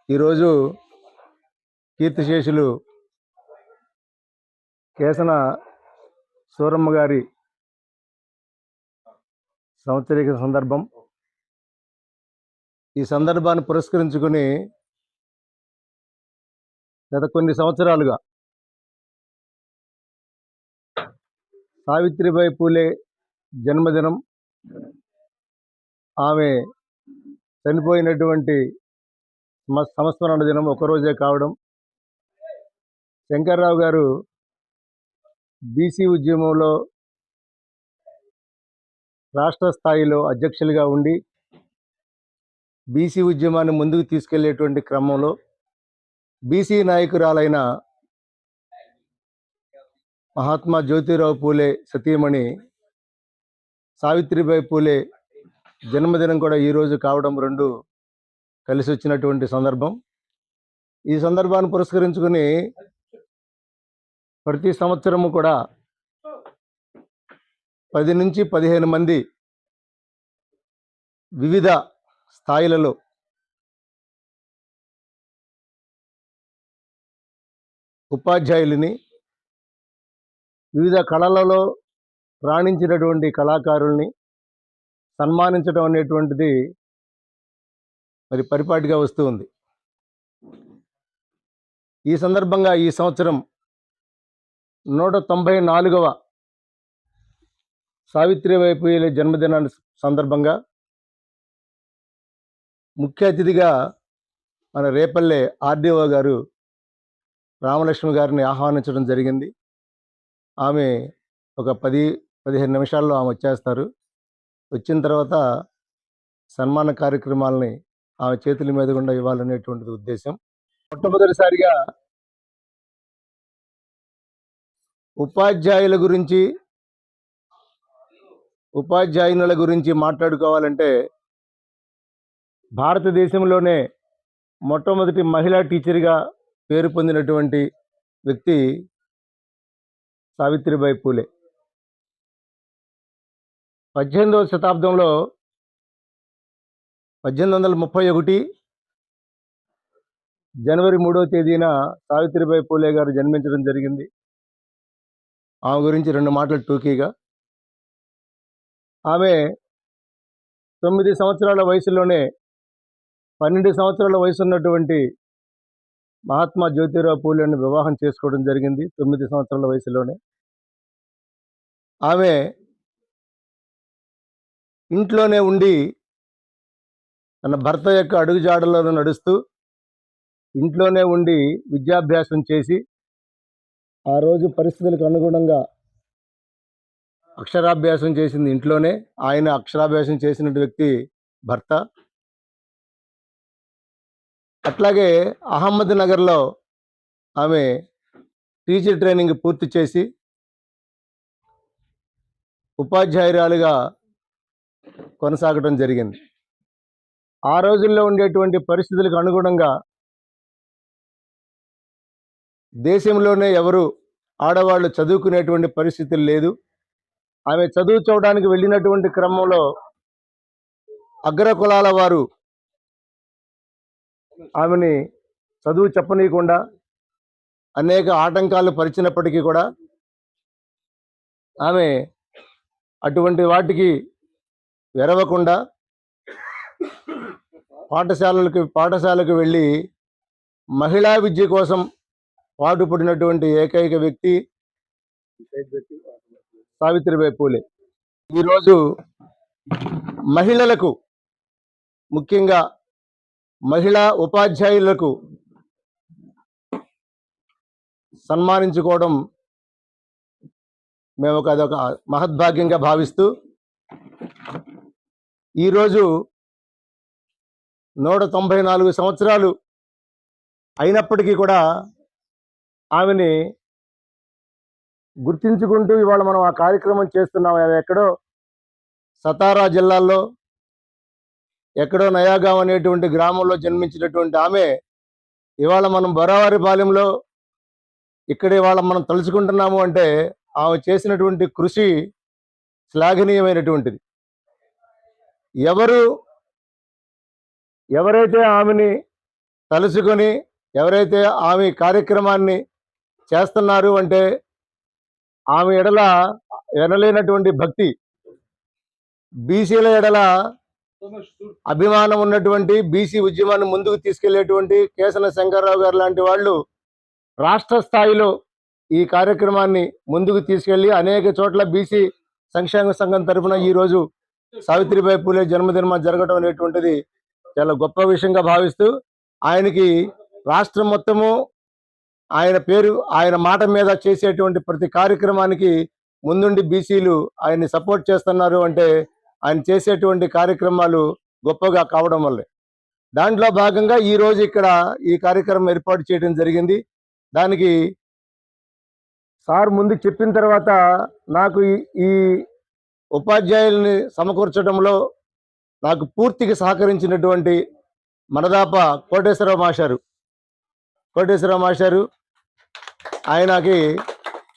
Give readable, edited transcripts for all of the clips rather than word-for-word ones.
ఈరోజు కీర్తిశేషులు కేసన సూరమ్మ గారి సంవత్సరిక సందర్భం. ఈ సందర్భాన్ని పురస్కరించుకుని గత కొన్ని సంవత్సరాలుగా సావిత్రిబాయి పూలే జన్మదినం, ఆమె చనిపోయినటువంటి సంస్మరణ దినం ఒకరోజే కావడం, శంకర్రావు గారు బీసీ ఉద్యమంలో రాష్ట్ర స్థాయిలో అధ్యక్షులుగా ఉండి బీసీ ఉద్యమాన్ని ముందుకు తీసుకెళ్లేటువంటి క్రమంలో బీసీ నాయకురాలైన మహాత్మా జ్యోతిరావు పూలే సతీమణి సావిత్రిబాయి పూలే జన్మదినం కూడా ఈరోజు కావడం రెండు కలిసి వచ్చినటువంటి సందర్భం. ఈ సందర్భాన్ని పురస్కరించుకుని ప్రతి సంవత్సరము కూడా 10 నుంచి 15 మంది వివిధ స్థాయిలలో ఉపాధ్యాయులని, వివిధ కళలలో రాణించినటువంటి కళాకారుల్ని సన్మానించడం అనేటువంటిది మరి పరిపాటిగా వస్తూ ఉంది. ఈ సందర్భంగా ఈ సంవత్సరం 194వ సావిత్రిబాయి పూలే జన్మదినాన్ని సందర్భంగా ముఖ్య అతిథిగా మన రేపల్లె ఆర్డీఓ గారు రామలక్ష్మి గారిని ఆహ్వానించడం జరిగింది. ఆమె ఒక 10-15 నిమిషాల్లో ఆమె వచ్చేస్తారు. వచ్చిన తర్వాత సన్మాన కార్యక్రమాలని ఆమె చేతుల మీద గుండా ఇవ్వాలనేటువంటిది ఉద్దేశం. మొట్టమొదటిసారిగా ఉపాధ్యాయునుల గురించి మాట్లాడుకోవాలంటే భారతదేశంలోనే మొట్టమొదటి మహిళా టీచర్గా పేరు పొందినటువంటి వ్యక్తి సావిత్రిబాయి పూలే. 18వ శతాబ్దంలో 1831 జనవరి 3వ తేదీన సావిత్రిబాయి పూలే గారు జన్మించడం జరిగింది. ఆమె గురించి 2 మాటలు టూకీగా. ఆమె 9 సంవత్సరాల వయసులోనే 12 సంవత్సరాల వయసు ఉన్నటువంటి మహాత్మా జ్యోతిరావు పూలేని వివాహం చేసుకోవడం జరిగింది. 9 సంవత్సరాల వయసులోనే ఆమె ఇంట్లోనే ఉండి తన భర్త యొక్క అడుగుజాడలను నడుస్తూ ఇంట్లోనే ఉండి విద్యాభ్యాసం చేసి ఆ రోజు పరిస్థితులకు అనుగుణంగా అక్షరాభ్యాసం చేసింది ఇంట్లోనే. ఆయన అక్షరాభ్యాసం చేసిన వ్యక్తి భర్త. అట్లాగే అహ్మద్ నగర్లో ఆమె టీచర్ ట్రైనింగ్ పూర్తి చేసి ఉపాధ్యాయురాలుగా కొనసాగడం జరిగింది. ఆ రోజుల్లో ఉండేటువంటి పరిస్థితులకు అనుగుణంగా దేశంలోనే ఎవరు ఆడవాళ్ళు చదువుకునేటువంటి పరిస్థితులు లేదు. ఆమె చదువు చూడడానికి వెళ్ళినటువంటి క్రమంలో అగ్ర కులాల వారు ఆమెని చదువు చెప్పనీయకుండా అనేక ఆటంకాలు పరిచినప్పటికీ కూడా ఆమె అటువంటి వాటికి వెరవకుండా పాఠశాలకు వెళ్ళి మహిళా విద్య కోసం పాటుపడినటువంటి ఏకైక వ్యక్తి సావిత్రిబాయి పూలే. ఈరోజు మహిళలకు, ముఖ్యంగా మహిళా ఉపాధ్యాయులకు సన్మానించుకోవడం మేము అదొక మహద్భాగ్యంగా భావిస్తూ ఈరోజు 194 సంవత్సరాలు అయినప్పటికీ కూడా ఆమెని గుర్తించుకుంటూ ఇవాళ మనం ఆ కార్యక్రమం చేస్తున్నాం. ఆమె ఎక్కడో సతారా జిల్లాలో ఎక్కడో నయాగాం అనేటువంటి గ్రామంలో జన్మించినటువంటి ఆమె ఇవాళ మనం బొరావారిపాలెంలో ఇక్కడ ఇవాళ మనం తలుచుకుంటున్నాము అంటే ఆమె చేసినటువంటి కృషి శ్లాఘనీయమైనటువంటిది. ఎవరైతే ఆమెని తలుసుకొని ఎవరైతే ఆమె కార్యక్రమాన్ని చేస్తున్నారు అంటే ఆమె ఎడల ఎనలేనటువంటి భక్తి, బీసీల ఎడల అభిమానం ఉన్నటువంటి, బీసీ ఉద్యమాన్ని ముందుకు తీసుకెళ్లేటువంటి కేసన శంకర్రావు గారు లాంటి వాళ్ళు రాష్ట్ర స్థాయిలో ఈ కార్యక్రమాన్ని ముందుకు తీసుకెళ్లి అనేక చోట్ల బీసీ సంక్షేమ సంఘం తరఫున ఈరోజు సావిత్రిబాయి పూలే జన్మదినం జరగడం అనేటువంటిది చాలా గొప్ప విషయంగా భావిస్తూ, ఆయనకి రాష్ట్రం మొత్తము ఆయన పేరు, ఆయన మాట మీద చేసేటువంటి ప్రతి కార్యక్రమానికి ముందుండి బీసీలు ఆయన్ని సపోర్ట్ చేస్తున్నారు అంటే ఆయన చేసేటువంటి కార్యక్రమాలు గొప్పగా కావడం వల్లే. దాంట్లో భాగంగా ఈరోజు ఇక్కడ ఈ కార్యక్రమం ఏర్పాటు చేయడం జరిగింది. దానికి సార్ ముందు చెప్పిన తర్వాత నాకు ఈ ఉపాధ్యాయుల్ని సమకూర్చడంలో నాకు పూర్తిగా సహకరించినటువంటి మనదాప కోటేశ్వరరావు మాస్టారు ఆయనకి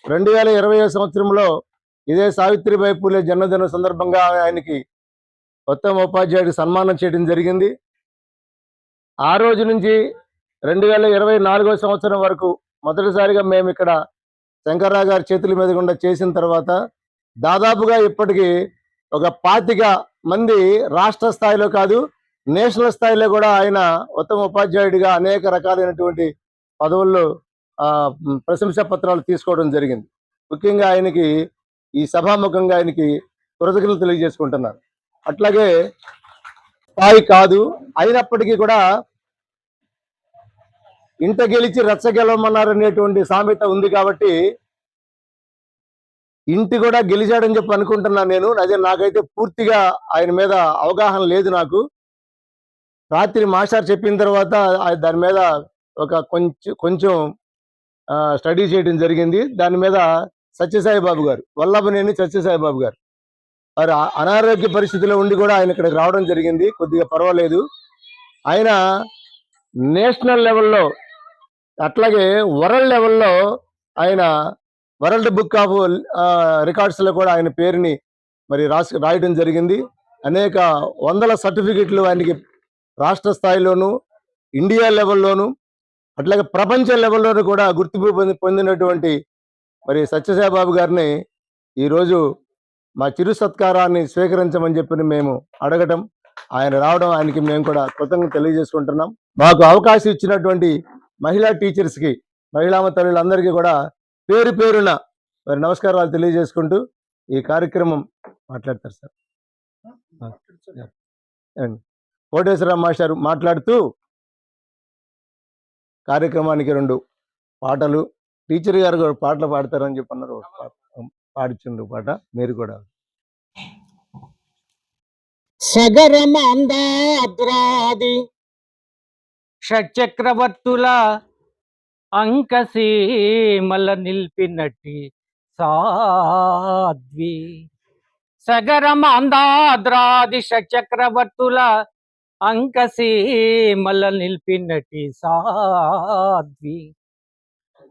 2020 సంవత్సరంలో ఇదే సావిత్రిబాయి పూలే జన్మదిన సందర్భంగా ఆయనకి ఉత్తమ ఉపాధ్యాయుడికి సన్మానం చేయడం జరిగింది. ఆ రోజు నుంచి 2024 సంవత్సరం వరకు మొదటిసారిగా మేము ఇక్కడ శంకర్రావు గారి చేతుల మీద గుండా చేసిన తర్వాత దాదాపుగా ఇప్పటికీ ఒక 25 మంది రాష్ట్ర స్థాయిలో కాదు, నేషనల్ స్థాయిలో కూడా ఆయన ఉత్తమ ఉపాధ్యాయుడిగా అనేక రకాలైనటువంటి పదవుల్లో ప్రశంసా పత్రాలు తీసుకోవడం జరిగింది. ముఖ్యంగా ఆయనకి ఈ సభాముఖంగా ఆయనకి కృతజ్ఞతలు తెలియజేసుకుంటున్నారు. అట్లాగే స్థాయి కాదు అయినప్పటికీ కూడా ఇంట గెలిచి రచ్చ గెలవమన్నారనేటువంటి సామెత ఉంది కాబట్టి ఇంటి కూడా గెలిచాడని చెప్పి అనుకుంటున్నాను నేను. అదే నాకైతే పూర్తిగా ఆయన మీద అవగాహన లేదు. నాకు రాత్రి మాస్టర్ చెప్పిన తర్వాత దాని మీద ఒక కొంచెం స్టడీ చేయడం జరిగింది. దాని మీద సత్యసాయిబాబు గారు, వల్లభనేని సత్యసాయిబాబు గారు వారు అనారోగ్య పరిస్థితిలో ఉండి కూడా ఆయన ఇక్కడికి రావడం జరిగింది. కొద్దిగా పర్వాలేదు. ఆయన నేషనల్ లెవెల్లో అట్లాగే వరల్డ్ లెవెల్లో ఆయన వరల్డ్ బుక్ ఆఫ్ రికార్డ్స్లో కూడా ఆయన పేరుని మరి రాయడం జరిగింది. అనేక వందల సర్టిఫికెట్లు ఆయనకి రాష్ట్ర స్థాయిలోను, ఇండియా లెవెల్లోను, అట్లాగే ప్రపంచ లెవెల్లోనూ కూడా గుర్తింపు పొందినటువంటి మరి సత్యసాయిబాబు గారిని ఈరోజు మా చిరు సత్కారాన్ని స్వీకరించమని చెప్పి మేము అడగటం, ఆయన రావడం ఆయనకి మేము కూడా కృతజ్ఞత తెలియజేసుకుంటున్నాం. మాకు అవకాశం ఇచ్చినటువంటి మహిళా టీచర్స్కి, మహిళా తల్లులందరికీ కూడా పేరు పేరున మరి నమస్కారాలు తెలియజేసుకుంటూ ఈ కార్యక్రమం మాట్లాడతారు సార్. కోటేశ్వరరావు మాస్టర్ మాట్లాడుతూ కార్యక్రమానికి 2 పాటలు, టీచర్ గారు కూడా పాటలు పాడతారని చెప్పి అన్నారు. పాడిచుండు పాట మీరు కూడా. సగరమాందాద్రాది షట్చక్రవర్తుల అంకసీమల నిల్పినట్టి సాధ్వి. సగరమాందాద్రాది షట్చక్రవర్తుల అంకసీమల నిల్పినట్టి సాధ్వి.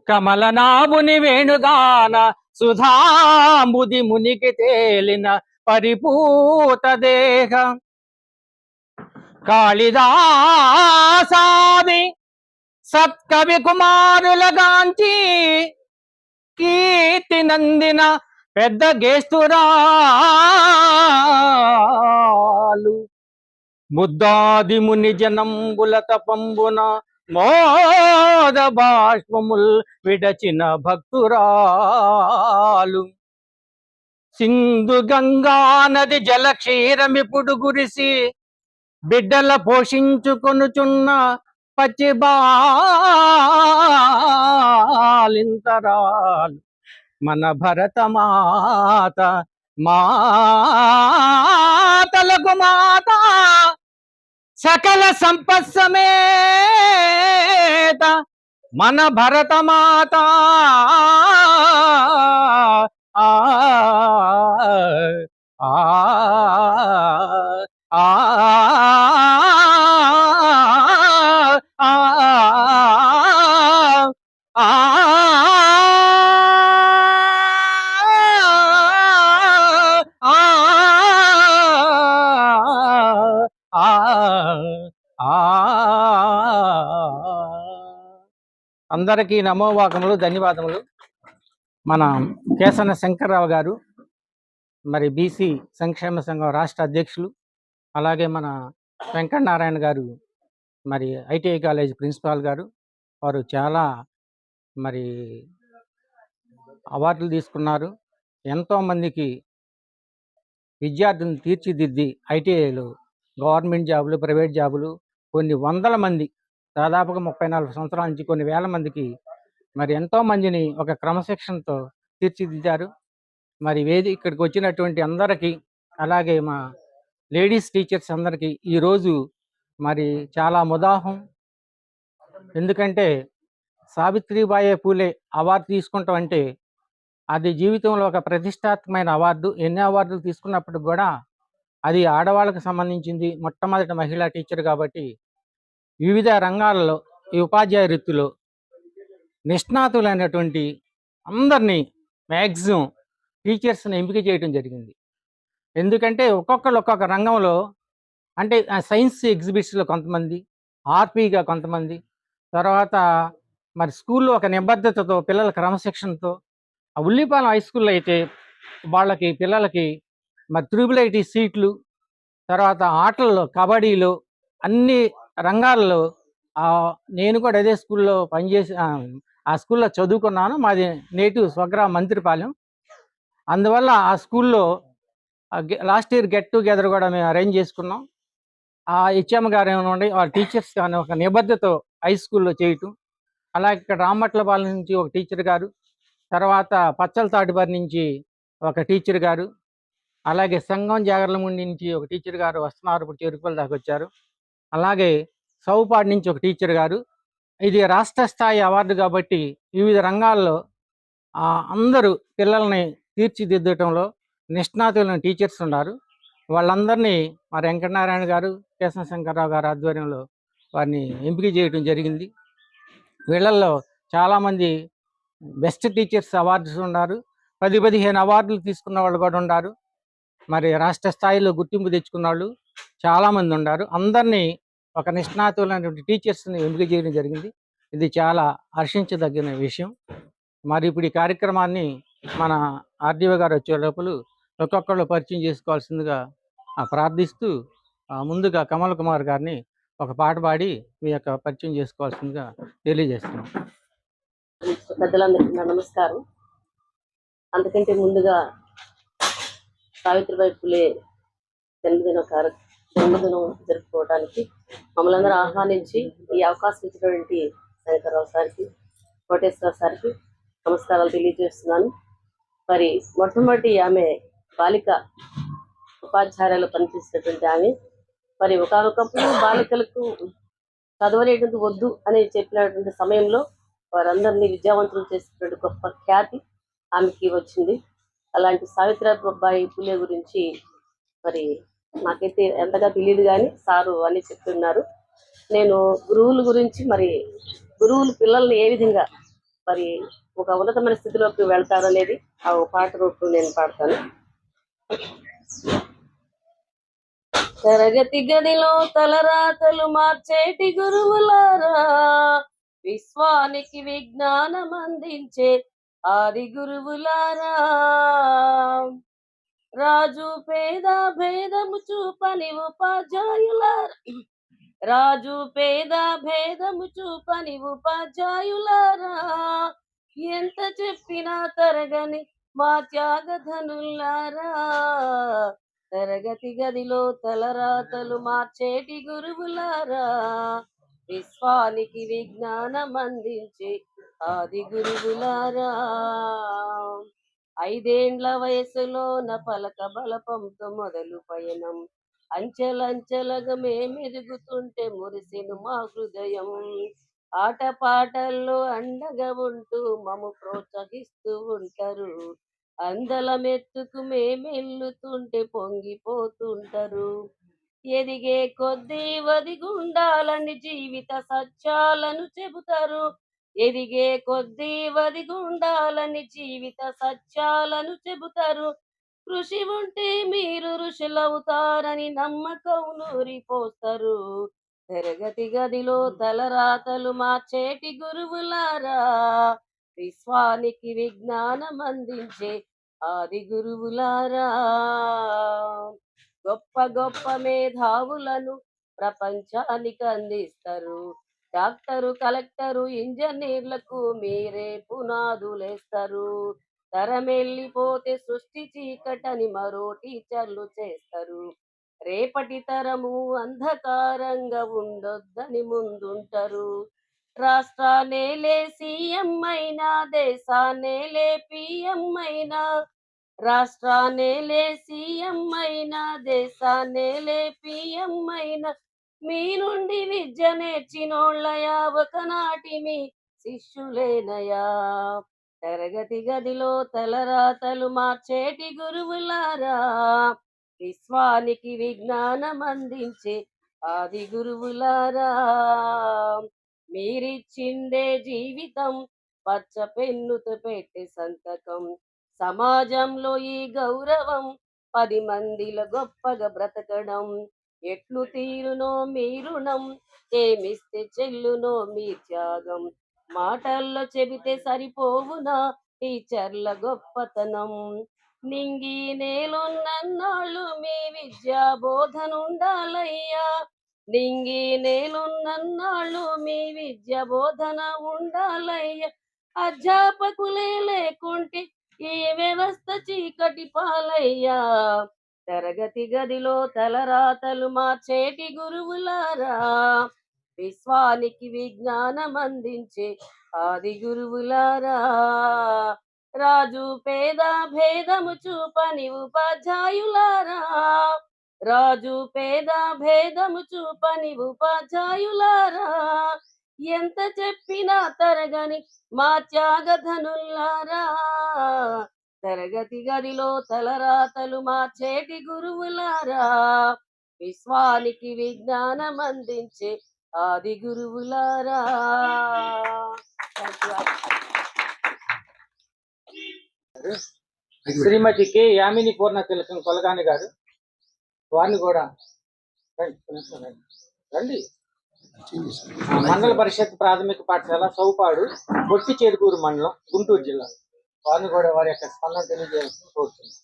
కమలనాభుని వేణుగాన సుధాంబుది మునికి తేలిన పరిపూత దేహ. కాళిదాసాది సత్కవి కుమారులగాంచి కీర్తి నందిన పెద్ద గేస్తురాలు. ముద్దాది ముని జనంబుల తపంబున మోద బాష్పముల్ విడచిన భక్తురాలు. సింధు గంగా నది జలక్షీరమిపుడు గురిసి బిడ్డల పోషించుకొనుచున్న పచ్చి బాలింతరాలు మన భరతమాత. మాతలకు మాత సకల సంపత్సమేత మన భరతమాత. ఆ ఆ ఆ ఆ అందరికీ నమోవాకములు, ధన్యవాదములు. మన కేసన శంకర్రావు గారు, మరి బీసీ సంక్షేమ సంఘం రాష్ట్ర అధ్యక్షులు, అలాగే మన వెంకటనారాయణ గారు, మరి ఐటీఐ కాలేజ్ ప్రిన్సిపాల్ గారు, వారు చాలా మరి అవార్డులు తీసుకున్నారు. ఎంతోమందికి విద్యార్థులను తీర్చిదిద్ది ఐటీఐలో గవర్నమెంట్ జాబులు, ప్రైవేట్ జాబులు కొన్ని వందల మంది, దాదాపుగా 34 సంవత్సరాల నుంచి కొన్ని వేల మందికి మరి ఎంతోమందిని ఒక క్రమశిక్షణతో తీర్చిదిద్దారు. మరి ఇక్కడికి వచ్చినటువంటి అందరికీ, అలాగే మా లేడీస్ టీచర్స్ అందరికీ ఈరోజు మరి చాలా ముదాహం. ఎందుకంటే సావిత్రిబాయి పూలే అవార్డు తీసుకుంటాం అంటే అది జీవితంలో ఒక ప్రతిష్టాత్మకమైన అవార్డు. ఎన్ని అవార్డులు తీసుకున్నప్పటికి కూడా అది ఆడవాళ్ళకి సంబంధించింది. మొట్టమొదటి మహిళా టీచర్ కాబట్టి వివిధ రంగాలలో ఈ ఉపాధ్యాయ వృత్తిలో నిష్ణాతులైనటువంటి అందరినీ మ్యాక్సిమం టీచర్స్ని ఎంపిక చేయడం జరిగింది. ఎందుకంటే ఒక్కొక్కరు ఒక్కొక్క రంగంలో, అంటే సైన్స్ ఎగ్జిబిట్స్లో కొంతమంది, ఆర్పీగా కొంతమంది, తర్వాత మరి స్కూల్లో ఒక నిబద్ధతతో, పిల్లల క్రమశిక్షణతో. ఉల్లిపాలెం హై స్కూల్లో అయితే వాళ్ళకి పిల్లలకి మరి త్రిబుల్ ఐటీ సీట్లు, తర్వాత ఆటల్లో కబడ్డీలో అన్ని రంగాల్లో నేను కూడా అదే స్కూల్లో పనిచేసి ఆ స్కూల్లో చదువుకున్నాను. మాది నేటివ్ స్వగ్రామం మంత్రిపాలెం. అందువల్ల ఆ స్కూల్లో లాస్ట్ ఇయర్ గెట్ టుగెదర్ కూడా మేము అరేంజ్ చేసుకున్నాం. ఆ హెచ్ఎం గారు ఏమన్నా ఆ టీచర్స్ కానీ ఒక నిబద్ధతో హై స్కూల్లో చేయటం. అలాగే ఇక్కడ రామట్లపాలెం నుంచి ఒక టీచర్ గారు, తర్వాత పచ్చల తాటిపరి నుంచి ఒక టీచర్ గారు, అలాగే సంగం జాగర్లముండి నుంచి ఒక టీచర్ గారు వస్తున్నారు. ఇప్పుడు చెరుకుల దాకా వచ్చారు. అలాగే సౌపాడు నుంచి ఒక టీచర్ గారు. ఇది రాష్ట్ర స్థాయి అవార్డు కాబట్టి వివిధ రంగాల్లో అందరూ పిల్లల్ని తీర్చిదిద్దటంలో నిష్ణాతులైన టీచర్స్ ఉన్నారు. వాళ్ళందరినీ మరి వెంకటనారాయణ గారు, కేశవ శంకర్రావు గారు ఆధ్వర్యంలో వారిని ఎంపిక చేయడం జరిగింది. వీళ్ళల్లో చాలామంది బెస్ట్ టీచర్స్ అవార్డ్స్ ఉన్నారు. 10-15 అవార్డులు తీసుకున్న వాళ్ళు కూడా ఉన్నారు. మరి రాష్ట్ర స్థాయిలో గుర్తింపు తెచ్చుకున్న వాళ్ళు చాలామంది ఉన్నారు. అందరినీ ఒక నిష్ణాతులైనటువంటి టీచర్స్ని ఎంపిక చేయడం జరిగింది. ఇది చాలా హర్షించదగిన విషయం. మరి ఇప్పుడు ఈ కార్యక్రమాన్ని మన ఆర్డీఓ గారు వచ్చే లోపల ఒక్కొక్కళ్ళు పరిచయం చేసుకోవాల్సిందిగా ప్రార్థిస్తూ, ముందుగా కమల్ కుమార్ గారిని ఒక పాట పాడి మీ యొక్క పరిచయం చేసుకోవాల్సిందిగా తెలియజేస్తున్నాం. పెద్దలందరికీ నా నమస్కారం. అందుకంటే ముందుగా సావిత్రిబాయి పూలే జన్మదినం జరుపుకోవడానికి మమ్మల్ని అందరూ ఆహ్వానించి ఈ అవకాశం ఇచ్చినటువంటి శంకర్రావు సార్కి, కోటేశ్వర సార్కి నమస్కారాలు తెలియజేస్తున్నాను. మరి మొట్టమొదటి ఆమె బాలిక ఉపాధ్యాయులు పనిచేసినటువంటి ఆమె. మరి ఒకప్పుడు బాలికలకు చదవలేటువంటి వద్దు అని చెప్పినటువంటి సమయంలో వారందరినీ విద్యావంతులు చేసినటువంటి గొప్ప ఖ్యాతి ఆమెకి వచ్చింది. అలాంటి సావిత్రిబాయి పూలే గురించి మరి నాకైతే ఎంతగా తెలియదు, కానీ సారు అని చెప్తున్నారు. నేను గురువుల గురించి, మరి గురువులు పిల్లల్ని ఏ విధంగా మరి ఒక ఉన్నతమైన స్థితిలోకి వెళ్తారు అనేది ఆ పాట రూపంలో నేను పాడతాను. తరగతి గదిలో తలరాతలు మార్చేటి గురువులారా, విశ్వానికి విజ్ఞానం అందించే ఆది గురువులారా, రాజు పేద భేదము చూపని ఉపాధ్యాయులారా, రాజు పేద భేదము చూపని ఉపాధ్యాయులారా, ఎంత చెప్పినా తరగని మా త్యాగధనులారా, తరగతి గదిలో తలరాతలు మార్చేటి గురువులారా, విశ్వానికి విజ్ఞానం అందించే ఆది గురువులారా, 5 ఏండ్ల వయసులోన పలక బలపంతో మొదలు పయనం, అంచెలంచెలగా మేమెదుగుతుంటే మురిసిను మా హృదయం, ఆటపాటల్లో అండగా ఉంటూ మము ప్రోత్సహిస్తూ ఉంటారు, అందలమెత్తుకు మేమెల్లుతుంటే పొంగిపోతుంటారు, ఎదిగే కొద్దీ వదిగుండాలని జీవిత సత్యాలను చెబుతారు, ఎదిగే కొద్దీ వదిగుండాలని జీవిత సత్యాలను చెబుతారు, కృషి ఉంటే మీరు ఋషులవుతారని నమ్మకం నూరిపోస్తారు, తరగతి గదిలో తలరాతలు మార్చేటి గురువులారా, విశ్వానికి విజ్ఞానం అందించే ఆది గురువులారా, గొప్ప గొప్ప మేధావులను ప్రపంచానికి అందిస్తారు. డాక్టరు, కలెక్టరు, ఇంజనీర్లకు మీరే పునాదులేస్తారు. తరమెళ్ళిపోతే సృష్టి చీకటని మరో టీచర్లు చేస్తారు. రేపటి తరము అంధకారంగా ఉండొద్దని ముందుంటారు. రాష్ట్రాన్నేలే సీఎం అయినా, దేశాన్నేలే పిఎం అయినా, రాష్ట్రాన్నేలే సీఎం అయినా, దేశాన్నేలే పిఎం అయినా, మీ నుండి విద్య నేర్చినోళ్ళయా, ఒకనాటి మీ శిష్యులేనయా. తరగతి గదిలో తలరాతలు మార్చేటి గురువులారా, విశ్వానికి విజ్ఞానం అందించే ఆది గురువులారా, మీరిచ్చిందే జీవితం, పచ్చ పెన్నుతో పెట్టే సంతకం, సమాజంలో ఈ గౌరవం, 10 మందిలో గొప్పగా బ్రతకడం, ఎట్లు తీరునో మీ రుణం, ఏమిస్తే చెల్లునో మీ త్యాగం, మాటల్లో చెబితే సరిపోవునా టీచర్ల గొప్పతనం. నింగి నేలున్నన్నాళ్ళు మీ విద్యా బోధనుండాలయ్యా, నింగి నేలున్నన్నాళ్ళు మీ విద్య బోధన ఉండాలయ్యా, అధ్యాపకులే లేకుంటే ఈ వ్యవస్థ చీకటి పాలయ్యా. తరగతి గదిలో తలరాతలు మార్చేటి గురువులారా, విశ్వానికి విజ్ఞానం అందించే ఆది గురువులారా, రాజు పేద భేదము చూపని ఉపాధ్యాయులారా, రాజు పేద భేదము చూపని ఉపాధ్యాయులారా, ఎంత చెప్పినా తరగని మా త్యాగధనులారా, తరగతి గదిలో తలరాతలు మార్చేటి గురువులారా, విశ్వానికి విజ్ఞానం అందించే ఆది గురువులారా. శ్రీమతి కె యామిని పూర్ణ తిలకం కొలగాని గారు, వారిని కూడా రండి. మండల పరిషత్ ప్రాథమిక పాఠశాల సౌపాడు, బొట్టి చేరుకూరు మండలం, గుంటూరు జిల్లా, వారిని కూడా వారి యొక్క స్పందన తెలియజేయాల్సి కోరుతున్నాను.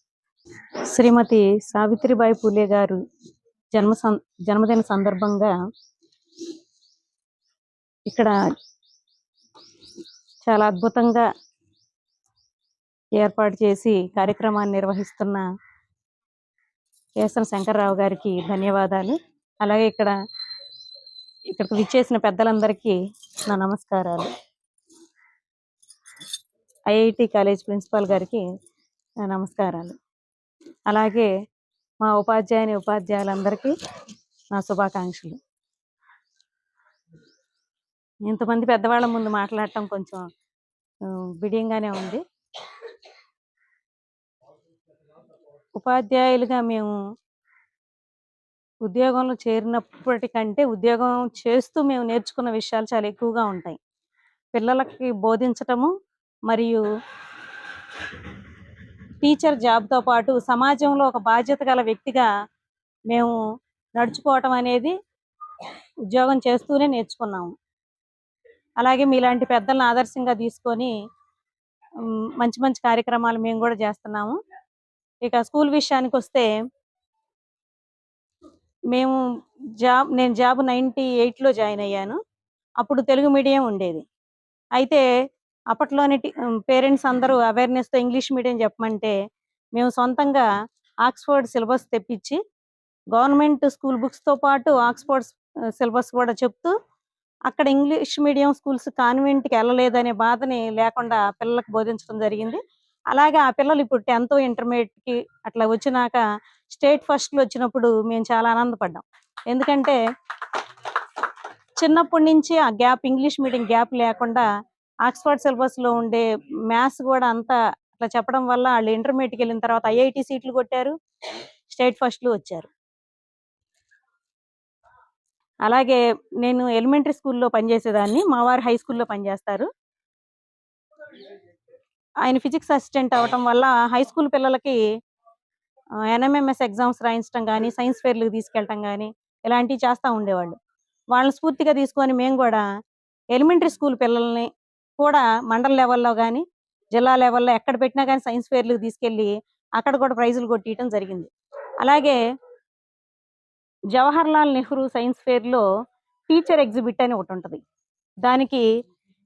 శ్రీమతి సావిత్రిబాయి పూలే గారు జన్మదిన సందర్భంగా ఇక్కడ చాలా అద్భుతంగా ఏర్పాటు చేసి కార్యక్రమాన్ని నిర్వహిస్తున్న కేసన శంకర్రావు గారికి ధన్యవాదాలు. అలాగే ఇక్కడికి విచ్చేసిన పెద్దలందరికీ నా నమస్కారాలు. ఐఐటి కాలేజ్ ప్రిన్సిపాల్ గారికి నా నమస్కారాలు. అలాగే మా ఉపాధ్యాయులందరికీ నా శుభాకాంక్షలు. ఇంతమంది పెద్దవాళ్ళ ముందు మాట్లాడటం కొంచెం బిడియంగానే ఉంది. ఉపాధ్యాయులుగా మేము ఉద్యోగంలో చేరినప్పటికంటే ఉద్యోగం చేస్తూ మేము నేర్చుకున్న విషయాలు చాలా ఎక్కువగా ఉంటాయి. పిల్లలకి బోధించటము మరియు టీచర్ జాబ్తో పాటు సమాజంలో ఒక బాధ్యత గల వ్యక్తిగా మేము నడుచుకోవటం అనేది ఉద్యోగం చేస్తూనే నేర్చుకున్నాము. అలాగే మీలాంటి పెద్దలను ఆదర్శంగా తీసుకొని మంచి మంచి కార్యక్రమాలు మేము కూడా చేస్తున్నాము. ఇక స్కూల్ విషయానికి వస్తే నేను జాబ్ 98లో జాయిన్ అయ్యాను. అప్పుడు తెలుగు మీడియం ఉండేది. అయితే అప్పట్లోని పేరెంట్స్ అందరూ అవేర్నెస్తో ఇంగ్లీష్ మీడియం చెప్పమంటే మేము సొంతంగా ఆక్స్ఫర్డ్ సిలబస్ తెప్పించి గవర్నమెంట్ స్కూల్ బుక్స్తో పాటు ఆక్స్ఫర్డ్ సిలబస్ కూడా చెప్తూ అక్కడ ఇంగ్లీష్ మీడియం స్కూల్స్ కాన్వెంట్కి వెళ్ళలేదనే బాధని లేకుండా పిల్లలకు బోధించడం జరిగింది. అలాగే ఆ పిల్లలు ఇప్పుడు 10th ఇంటర్మీడియట్కి అట్లా వచ్చినాక స్టేట్ ఫస్ట్లు వచ్చినప్పుడు మేము చాలా ఆనందపడ్డాం. ఎందుకంటే చిన్నప్పటి నుంచి ఆ గ్యాప్, ఇంగ్లీష్ మీడియం గ్యాప్ లేకుండా ఆక్స్ఫర్డ్ సిలబస్లో ఉండే మ్యాథ్స్ కూడా అంతా అట్లా చెప్పడం వల్ల వాళ్ళు ఇంటర్మీడియట్కి వెళ్ళిన తర్వాత ఐఐటి సీట్లు కొట్టారు, స్టేట్ ఫస్ట్లు వచ్చారు. అలాగే నేను ఎలిమెంటరీ స్కూల్లో పనిచేసేదాన్ని, మా వారు హై స్కూల్లో పనిచేస్తారు. ఆయన ఫిజిక్స్ అసిస్టెంట్ అవటం వల్ల హై స్కూల్ పిల్లలకి NMMS ఎగ్జామ్స్ రాయించడం కానీ, సైన్స్ ఫెయిర్లకు తీసుకెళ్ళటం కానీ ఇలాంటివి చేస్తూ ఉండేవాళ్ళు. వాళ్ళని స్ఫూర్తిగా తీసుకొని మేము కూడా ఎలిమెంటరీ స్కూల్ పిల్లల్ని కూడా మండల లెవెల్లో కానీ జిల్లా లెవెల్లో ఎక్కడ పెట్టినా కానీ సైన్స్ ఫెయిర్లకు తీసుకెళ్ళి అక్కడ కూడా ప్రైజులు కొట్టియటం జరిగింది. అలాగే జవహర్ లాల్ నెహ్రూ సైన్స్ ఫెయిర్లో టీచర్ ఎగ్జిబిట్ అని ఒకటి ఉంటుంది. దానికి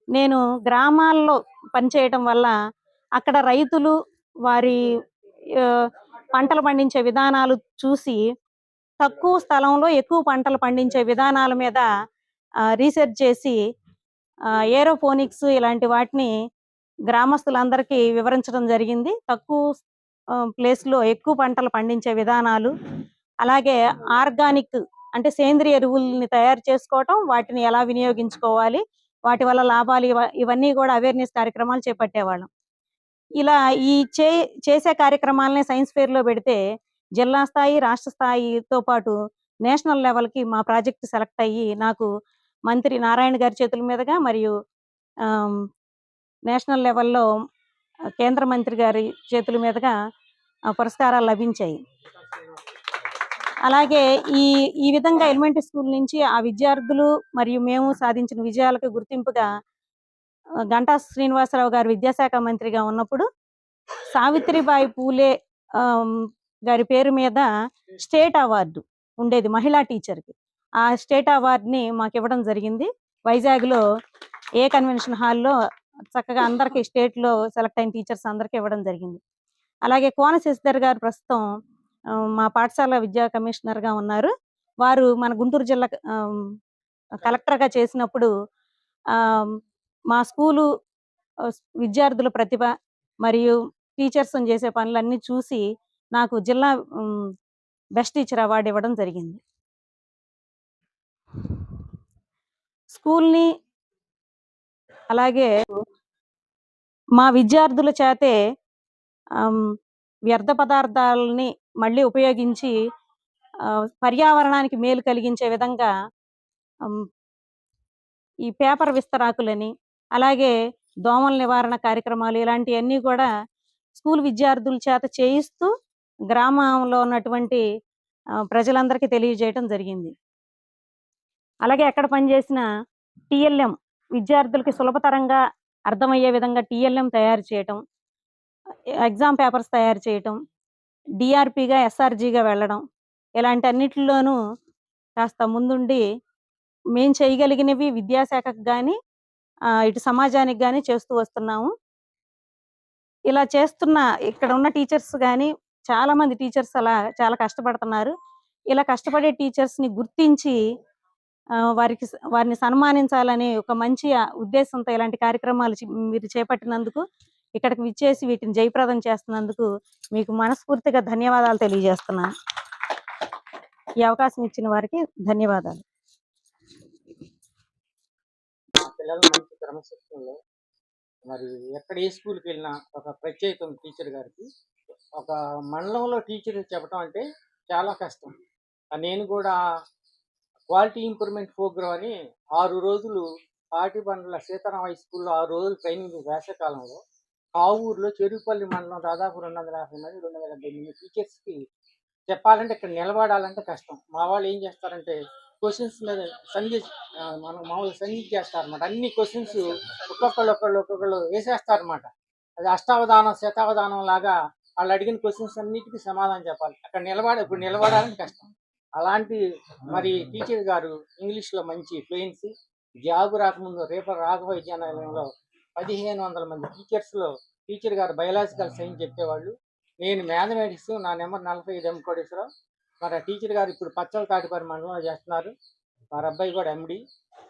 నేను గ్రామాల్లో పనిచేయటం వల్ల అక్కడ రైతులు వారి ఆ, పంటలు పండించే విధానాలు చూసి తక్కువ స్థలంలో ఎక్కువ పంటలు పండించే విధానాల మీద రీసెర్చ్ చేసి ఏరోపోనిక్స్ ఇలాంటి వాటిని గ్రామస్తులందరికీ వివరించడం జరిగింది. తక్కువ ప్లేస్లో ఎక్కువ పంటలు పండించే విధానాలు, అలాగే ఆర్గానిక్ అంటే సేంద్రియ ఎరువుల్ని తయారు చేసుకోవటం, వాటిని ఎలా వినియోగించుకోవాలి, వాటి వల్ల లాభాలు ఇవన్నీ కూడా అవేర్నెస్ కార్యక్రమాలు చేపట్టేవాళ్ళం. ఇలా ఈ చేసే కార్యక్రమాలని సైన్స్ ఫెయిర్లో పెడితే జిల్లా స్థాయి, రాష్ట్ర స్థాయితో పాటు నేషనల్ లెవెల్కి మా ప్రాజెక్ట్ సెలెక్ట్ అయ్యి నాకు మంత్రి నారాయణ గారి చేతుల మీదుగా మరియు నేషనల్ లెవెల్లో కేంద్ర మంత్రి గారి చేతుల మీదుగా పురస్కారాలు లభించాయి. అలాగే ఈ ఈ విధంగా ఎలిమెంటరీ స్కూల్ నుంచి ఆ విద్యార్థులు మరియు మేము సాధించిన విజయాలకు గుర్తింపుగా గంటా శ్రీనివాసరావు గారు విద్యాశాఖ మంత్రిగా ఉన్నప్పుడు సావిత్రిబాయి పూలే గారి పేరు మీద స్టేట్ అవార్డు ఉండేది మహిళా టీచర్కి. ఆ స్టేట్ అవార్డుని మాకు ఇవ్వడం జరిగింది. వైజాగ్లో ఏ కన్వెన్షన్ హాల్లో చక్కగా అందరికి స్టేట్లో సెలెక్ట్ అయిన టీచర్స్ అందరికీ ఇవ్వడం జరిగింది. అలాగే కోన శశిధర్ గారు ప్రస్తుతం మా పాఠశాల విద్యా కమిషనర్గా ఉన్నారు. వారు మన గుంటూరు జిల్లా కలెక్టర్గా చేసినప్పుడు మా స్కూలు విద్యార్థుల ప్రతిభ మరియు టీచర్స్ చేసే పనులన్నీ చూసి నాకు జిల్లా బెస్ట్ టీచర్ అవార్డు ఇవ్వడం జరిగింది. స్కూల్ని అలాగే మా విద్యార్థుల చేతే వ్యర్థ పదార్థాలని మళ్ళీ ఉపయోగించి పర్యావరణానికి మేలు కలిగించే విధంగా ఈ పేపర్ విస్తరాకులని, అలాగే దోమల నివారణ కార్యక్రమాలు ఇలాంటివన్నీ కూడా స్కూల్ విద్యార్థుల చేత చేయిస్తూ గ్రామంలో ఉన్నటువంటి ప్రజలందరికీ తెలియజేయడం జరిగింది. అలాగే ఎక్కడ పనిచేసిన టిఎల్ఎం విద్యార్థులకి సులభతరంగా అర్థమయ్యే విధంగా టిఎల్ఎం తయారు చేయటం, ఎగ్జామ్ పేపర్స్ తయారు చేయటం, డిఆర్పిగా ఎస్ఆర్జీగా వెళ్ళడం, ఇలాంటి అన్నిటిలోనూ కాస్త ముందుండి మేము చేయగలిగినవి విద్యాశాఖకు కానీ ఇటు సమాజానికి కానీ చేస్తూ వస్తున్నాము. ఇలా చేస్తున్న ఇక్కడ ఉన్న టీచర్స్ కానీ చాలామంది టీచర్స్ అలా చాలా కష్టపడుతున్నారు. ఇలా కష్టపడే టీచర్స్ని గుర్తించి వారిని సన్మానించాలని ఒక మంచి ఉద్దేశంతో ఇలాంటి కార్యక్రమాలు మీరు చేపట్టినందుకు, ఇక్కడికి విచ్చేసి వీటిని జయప్రదం చేస్తున్నందుకు మీకు మనస్ఫూర్తిగా ధన్యవాదాలు తెలియజేస్తున్నాను. ఈ అవకాశం ఇచ్చిన వారికి ధన్యవాదాలు. పిల్లలు మంచి క్రమశిక్షణలో మరి ఎక్కడ ఏ స్కూల్కి వెళ్ళినా ఒక ప్రత్యేకత ఉంది టీచర్ గారికి. ఒక మండలంలో టీచర్ చెప్పడం అంటే చాలా కష్టం. నేను కూడా క్వాలిటీ ఇంప్రూవ్మెంట్ ప్రోగ్రామ్ అని 6 రోజులు పాటిబండ్ల సీతారాం హై స్కూల్లో 6 రోజులు ట్రైనింగ్ వేసవకాలంలో కావూరులో చెరుపల్లి మండలం దాదాపు 250 మంది 270 టీచర్స్కి చెప్పాలంటే ఇక్కడ నిలబడాలంటే కష్టం. మా వాళ్ళు ఏం చేస్తారంటే క్వశ్చన్స్ మీద మనం మామూలు సంగీత్ చేస్తారన్నమాట. అన్ని క్వశ్చన్స్ ఒక్కొక్కళ్ళు వేసేస్తారన్నమాట. అది అష్టావధానం శతావధానం లాగా వాళ్ళు అడిగిన క్వశ్చన్స్ అన్నిటికీ సమాధానం చెప్పాలి. అక్కడ ఇప్పుడు నిలబడాలంటే కష్టం. అలాంటి మరి టీచర్ గారు ఇంగ్లీష్లో మంచి ఫ్లూయెన్సీ. జాబు రాకముందు రాఘవ విద్యాలయంలో 1500 మంది టీచర్ గారు బయాలజికల్ సైన్స్ చెప్పేవాళ్ళు. నేను మ్యాథమెటిక్స్, నా నెంబర్ 45 కోటేశ్వరరావు. మరి ఆ టీచర్ గారు ఇప్పుడు పచ్చల తాటిపరి మండలంలో చేస్తున్నారు. వారి అబ్బాయి కూడా ఎండి.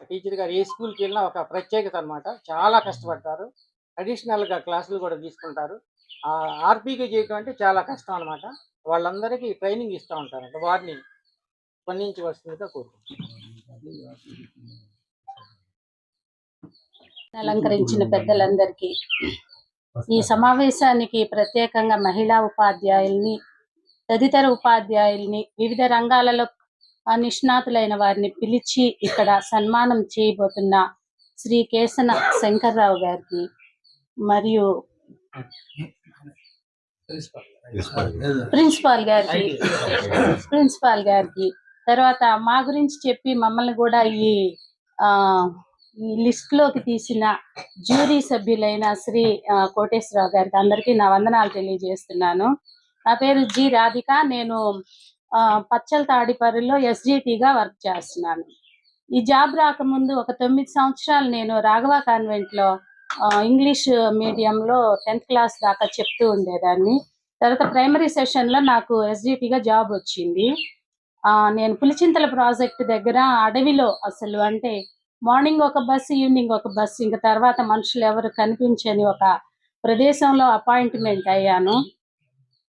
టీచర్ గారు ఏ స్కూల్కి వెళ్ళినా ఒక ప్రత్యేకత అనమాట. చాలా కష్టపడతారు. అడిషనల్గా క్లాసులు కూడా తీసుకుంటారు. ఆర్పీగా చేయటం అంటే చాలా కష్టం అనమాట. వాళ్ళందరికీ ట్రైనింగ్ ఇస్తూ ఉంటారంట. వారిని స్పందించవలసిందిగా కోరుకుంటున్నాను. అలంకరించిన పెద్దలందరికీ, ఈ సమావేశానికి ప్రత్యేకంగా మహిళా ఉపాధ్యాయుల్ని, తదితర ఉపాధ్యాయుల్ని, వివిధ రంగాలలో నిష్ణాతులైన వారిని పిలిచి ఇక్కడ సన్మానం చేయబోతున్న శ్రీ కేసన శంకర్రావు గారికి మరియు ప్రిన్సిపాల్ గారికి తర్వాత మా గురించి చెప్పి మమ్మల్ని కూడా ఆ, ఈ లిస్ట్ లోకి తీసిన జ్యూరీ సభ్యులైన శ్రీ కోటేశ్వరరావు గారికి అందరికీ నా వందనాలు తెలియజేస్తున్నాను. నా పేరు జి రాధిక. నేను పచ్చల తాడిపర్రిలో ఎస్జిటిగా వర్క్ చేస్తున్నాను. ఈ జాబ్ రాకముందు ఒక 9 సంవత్సరాలు నేను రాఘవ కాన్వెంట్ లో ఇంగ్లీష్ మీడియంలో 10th క్లాస్ దాకా చెప్తూ ఉండేదాన్ని. తర్వాత ప్రైమరీ సెషన్ లో నాకు ఎస్జిటిగా జాబ్ వచ్చింది. నేను పులిచింతల ప్రాజెక్ట్ దగ్గర అడవిలో అసలు అంటే మార్నింగ్ ఒక బస్సు, ఈవినింగ్ ఒక బస్సు, ఇంకా తర్వాత మనుషులు ఎవరు కనిపించని ఒక ప్రదేశంలో అపాయింట్మెంట్ అయ్యాను.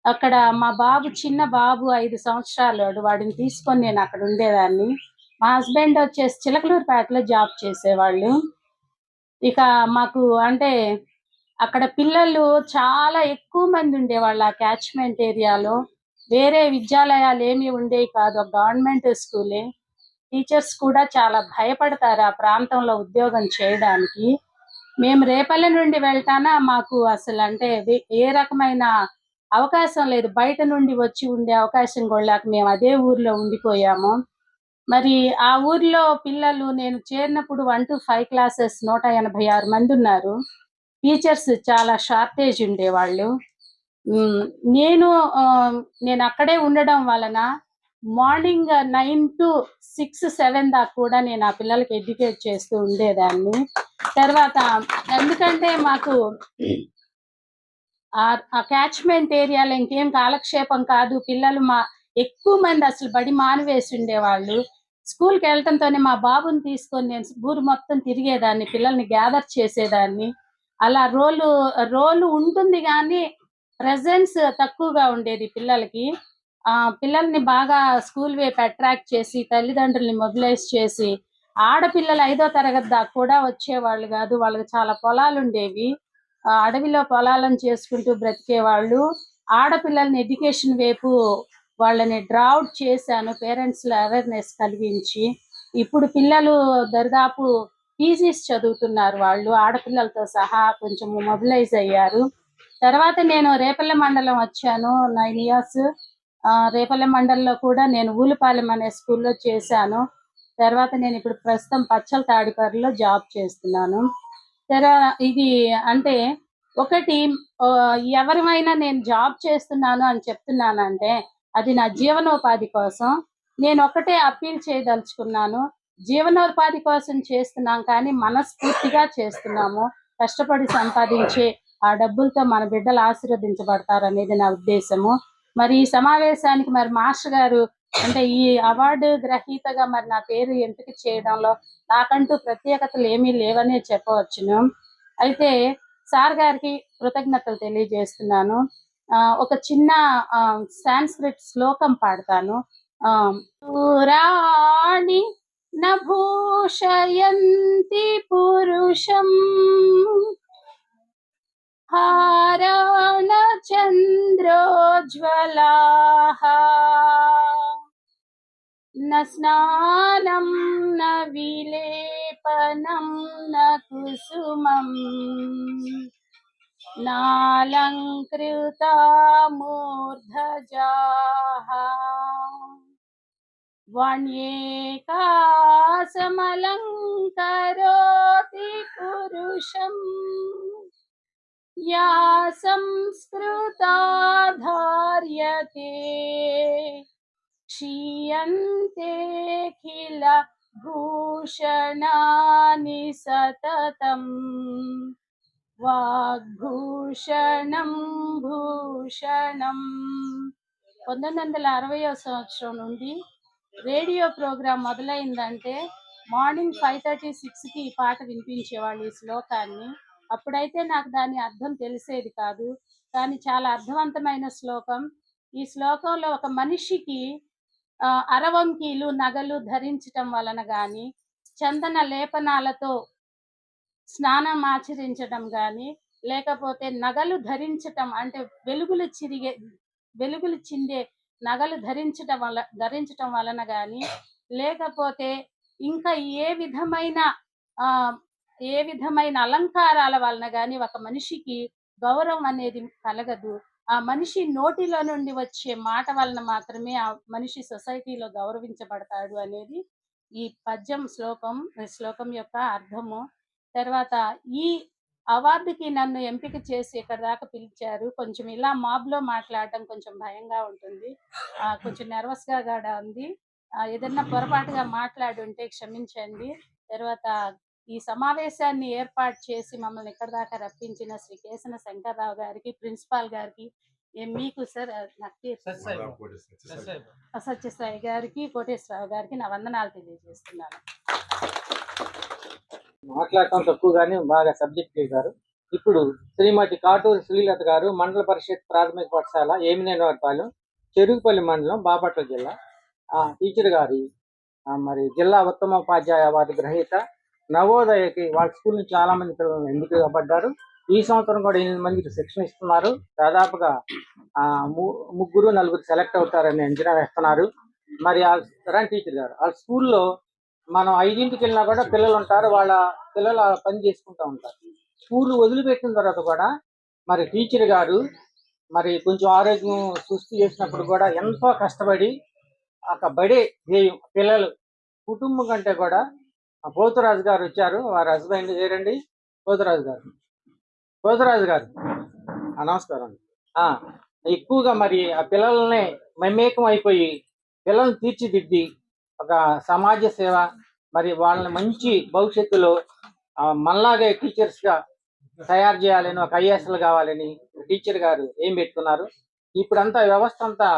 అక్కడ మా బాబు, చిన్న బాబు 5 సంవత్సరాలు, వాడిని తీసుకొని నేను అక్కడ ఉండేదాన్ని. మా హస్బెండ్ వచ్చేసి చిలకలూరుపేటలో జాబ్ చేసేవాళ్ళు. ఇక మాకు అంటే అక్కడ పిల్లలు చాలా ఎక్కువ మంది ఉండేవాళ్ళు ఆ క్యాచ్మెంట్ ఏరియాలో. వేరే విద్యాలయాలు ఏమీ ఉండేవి కాదు, గవర్నమెంట్ స్కూలే. టీచర్స్ కూడా చాలా భయపడతారు ఆ ప్రాంతంలో ఉద్యోగం చేయడానికి. మేము రేపల్లె నుండి వెళ్తానా మాకు అసలు అంటే ఏ రకమైన అవకాశం లేదు, బయట నుండి వచ్చి ఉండే అవకాశం కూడా లేక మేము అదే ఊర్లో ఉండిపోయాము. మరి ఆ ఊర్లో పిల్లలు నేను చేరినప్పుడు 1 to 5 క్లాసెస్ 186 మంది ఉన్నారు. టీచర్స్ చాలా షార్టేజ్ ఉండేవాళ్ళు. నేను నేను అక్కడే ఉండడం వలన మార్నింగ్ 9 to 6, 7 దాకా కూడా నేను ఆ పిల్లలకి ఎడ్యుకేట్ చేస్తూ ఉండేదాన్ని. తర్వాత ఎందుకంటే మాకు ఆ క్యాచ్మెంట్ ఏరియాలో ఇంకేం కాలక్షేపం కాదు, పిల్లలు ఎక్కువ మంది అసలు బడి మానివేసి ఉండేవాళ్ళు. స్కూల్కి వెళ్ళటంతోనే మా బాబుని తీసుకొని నేను ఊరు మొత్తం తిరిగేదాన్ని, పిల్లల్ని గ్యాదర్ చేసేదాన్ని. అలా రోలు ఉంటుంది కానీ ప్రెజెన్స్ తక్కువగా ఉండేది పిల్లలకి. పిల్లల్ని బాగా స్కూల్ వైపు అట్రాక్ట్ చేసి తల్లిదండ్రుల్ని మొబిలైజ్ చేసి, ఆడపిల్లలు 5వ తరగతి దాకా కూడా వచ్చేవాళ్ళు కాదు. వాళ్ళకి చాలా పొలాలు ఉండేవి, అడవిలో పొలాలను చేసుకుంటూ బ్రతికేవాళ్ళు. ఆడపిల్లల్ని ఎడ్యుకేషన్ వైపు వాళ్ళని డ్రావుట్ చేశాను, పేరెంట్స్ లో అవేర్నెస్ కలిగించి. ఇప్పుడు పిల్లలు దరిదాపు పీజీస్ చదువుతున్నారు, వాళ్ళు ఆడపిల్లలతో సహా కొంచెం మొబిలైజ్ అయ్యారు. తర్వాత నేను రేపల్లె మండలం వచ్చాను 9 years. రేపల్లె మండలంలో కూడా నేను ఊలుపాలెం అనే స్కూల్లో చేశాను. తర్వాత నేను ఇప్పుడు ప్రస్తుతం పచ్చల తాడిపర్రిలో జాబ్ చేస్తున్నాను. ఇది అంటే ఒకటి, ఎవరిమైనా నేను జాబ్ చేస్తున్నాను అని చెప్తున్నానంటే అది నా జీవనోపాధి కోసం. నేను ఒకటే అప్పీల్ చేయదలుచుకున్నాను, జీవనోపాధి కోసం చేస్తున్నాం కానీ మనస్ఫూర్తిగా చేస్తున్నాము. కష్టపడి సంపాదించే ఆ డబ్బులతో మన బిడ్డలు ఆశీర్వదించబడతారు అనేది నా ఉద్దేశము. మరి ఈ సమావేశానికి మరి మాస్టర్ గారు అంటే ఈ అవార్డు గ్రహీతగా మరి నా పేరు ఎంపిక చేయడంలో నాకంటూ ప్రత్యేకతలు ఏమీ లేవనే చెప్పవచ్చును. అయితే సార్ గారికి కృతజ్ఞతలు తెలియజేస్తున్నాను. ఒక చిన్న సాంస్క్రిట్ శ్లోకం పాడతాను. పురాణి నభూషయంతి పురుషం హారాణ చంద్రోజ్వలాః న స్నానం న విలేపనం న కుసుమం నాలంకృతా మూర్ధజాః వన్యేకాసమలంకరోతి పురుషం యా సంస్కృతా ధార్యతే క్షీయంతేఖిల భూషణాని సతతం వాగ్భూషణం భూషణం. 1960వ సంవత్సరం నుండి రేడియో ప్రోగ్రాం మొదలైందంటే మార్నింగ్ 5:30, 6కి ఈ పాట వినిపించేవాళ్ళు, ఈ శ్లోకాన్ని. అప్పుడైతే నాకు దాని అర్థం తెలిసేది కాదు, కానీ చాలా అర్థవంతమైన శ్లోకం. ఈ శ్లోకంలో ఒక మనిషికి అరవంకీలు నగలు ధరించటం వలన కానీ, చందన లేపనాలతో స్నానం ఆచరించడం కానీ, లేకపోతే నగలు ధరించటం అంటే వెలుగులు చిందే నగలు ధరించటం వలన కానీ, లేకపోతే ఇంకా ఏ విధమైన అలంకారాల వలన కానీ ఒక మనిషికి గౌరవం అనేది కలగదు. ఆ మనిషి నోటిలో నుండి వచ్చే మాట వలన మాత్రమే ఆ మనిషి సొసైటీలో గౌరవించబడతాడు అనేది ఈ శ్లోకం యొక్క అర్థము. తర్వాత ఈ అవార్డుకి నన్ను ఎంపిక చేసి ఇక్కడ దాకా పిలిచారు. కొంచెం ఇలా మాబ్‌లో మాట్లాడడం కొంచెం భయంగా ఉంటుంది. కొంచెం నెర్వస్‌గా కూడా ఉంది. ఏదన్నా పొరపాటుగా మాట్లాడుంటే క్షమించండి. తర్వాత ఈ సమావేశాన్ని ఏర్పాటు చేసి మమ్మల్ని ఇక్కడి దాకా రప్పించిన శ్రీ కేసన శంకర్రావు గారికి, ప్రిన్సిపాల్ గారికి, మీకు సార్ నాకు సత్యసాయి గారికి, కోటేశ్వరరావు గారికి నా వందనాలు తెలియజేస్తున్నాను. మాట్లాడటం తక్కువ కానీ బాగా సబ్జెక్ట్ చేశారు. ఇప్పుడు శ్రీమతి కాటూరి శ్రీలత గారు, మండల పరిషత్ ప్రాథమిక పాఠశాల ఏమినేనివారిపాలెం, చెరుకుపల్లి మండలం, బాపట్ల జిల్లా టీచర్ గారి మరి జిల్లా ఉత్తమోపాధ్యాయ అవార్డు గ్రహీత. నవోదయకి వాళ్ళ స్కూల్ నుంచి చాలా మంది పిల్లలు ఎంపిక పడ్డారు. ఈ సంవత్సరం కూడా 8 మందికి శిక్షణ ఇస్తున్నారు. దాదాపుగా 3-4 సెలెక్ట్ అవుతారని అంచనా వేస్తున్నారు. మరి టీచర్ గారు వాళ్ళ స్కూల్లో మనం 5ంటికి వెళ్ళినా కూడా పిల్లలు ఉంటారు. వాళ్ళ పిల్లలు పని చేసుకుంటూ ఉంటారు. స్కూల్ వదిలిపెట్టిన తర్వాత కూడా మరి టీచర్ గారు మరి కొంచెం ఆరోగ్యం సుస్థి చేసినప్పుడు కూడా ఎంతో కష్టపడి ఒక బడే ధ్యేయం పిల్లలు కుటుంబం కంటే కూడా పోతురాజు గారు వచ్చారు. వారి హస్బెండ్ ఏరండి పోతురాజు గారు నమస్కారం. ఎక్కువగా మరి ఆ పిల్లల్ని మమేకం అయిపోయి పిల్లల్ని తీర్చిదిద్ది ఒక సమాజ సేవ, మరి వాళ్ళని మంచి భవిష్యత్తులో మనలాగే టీచర్స్గా తయారు చేయాలని, ఒక ఐఏఎస్లు కావాలని టీచర్ గారు ఏం పెట్టుకున్నారు. ఇప్పుడంతా వ్యవస్థ అంతా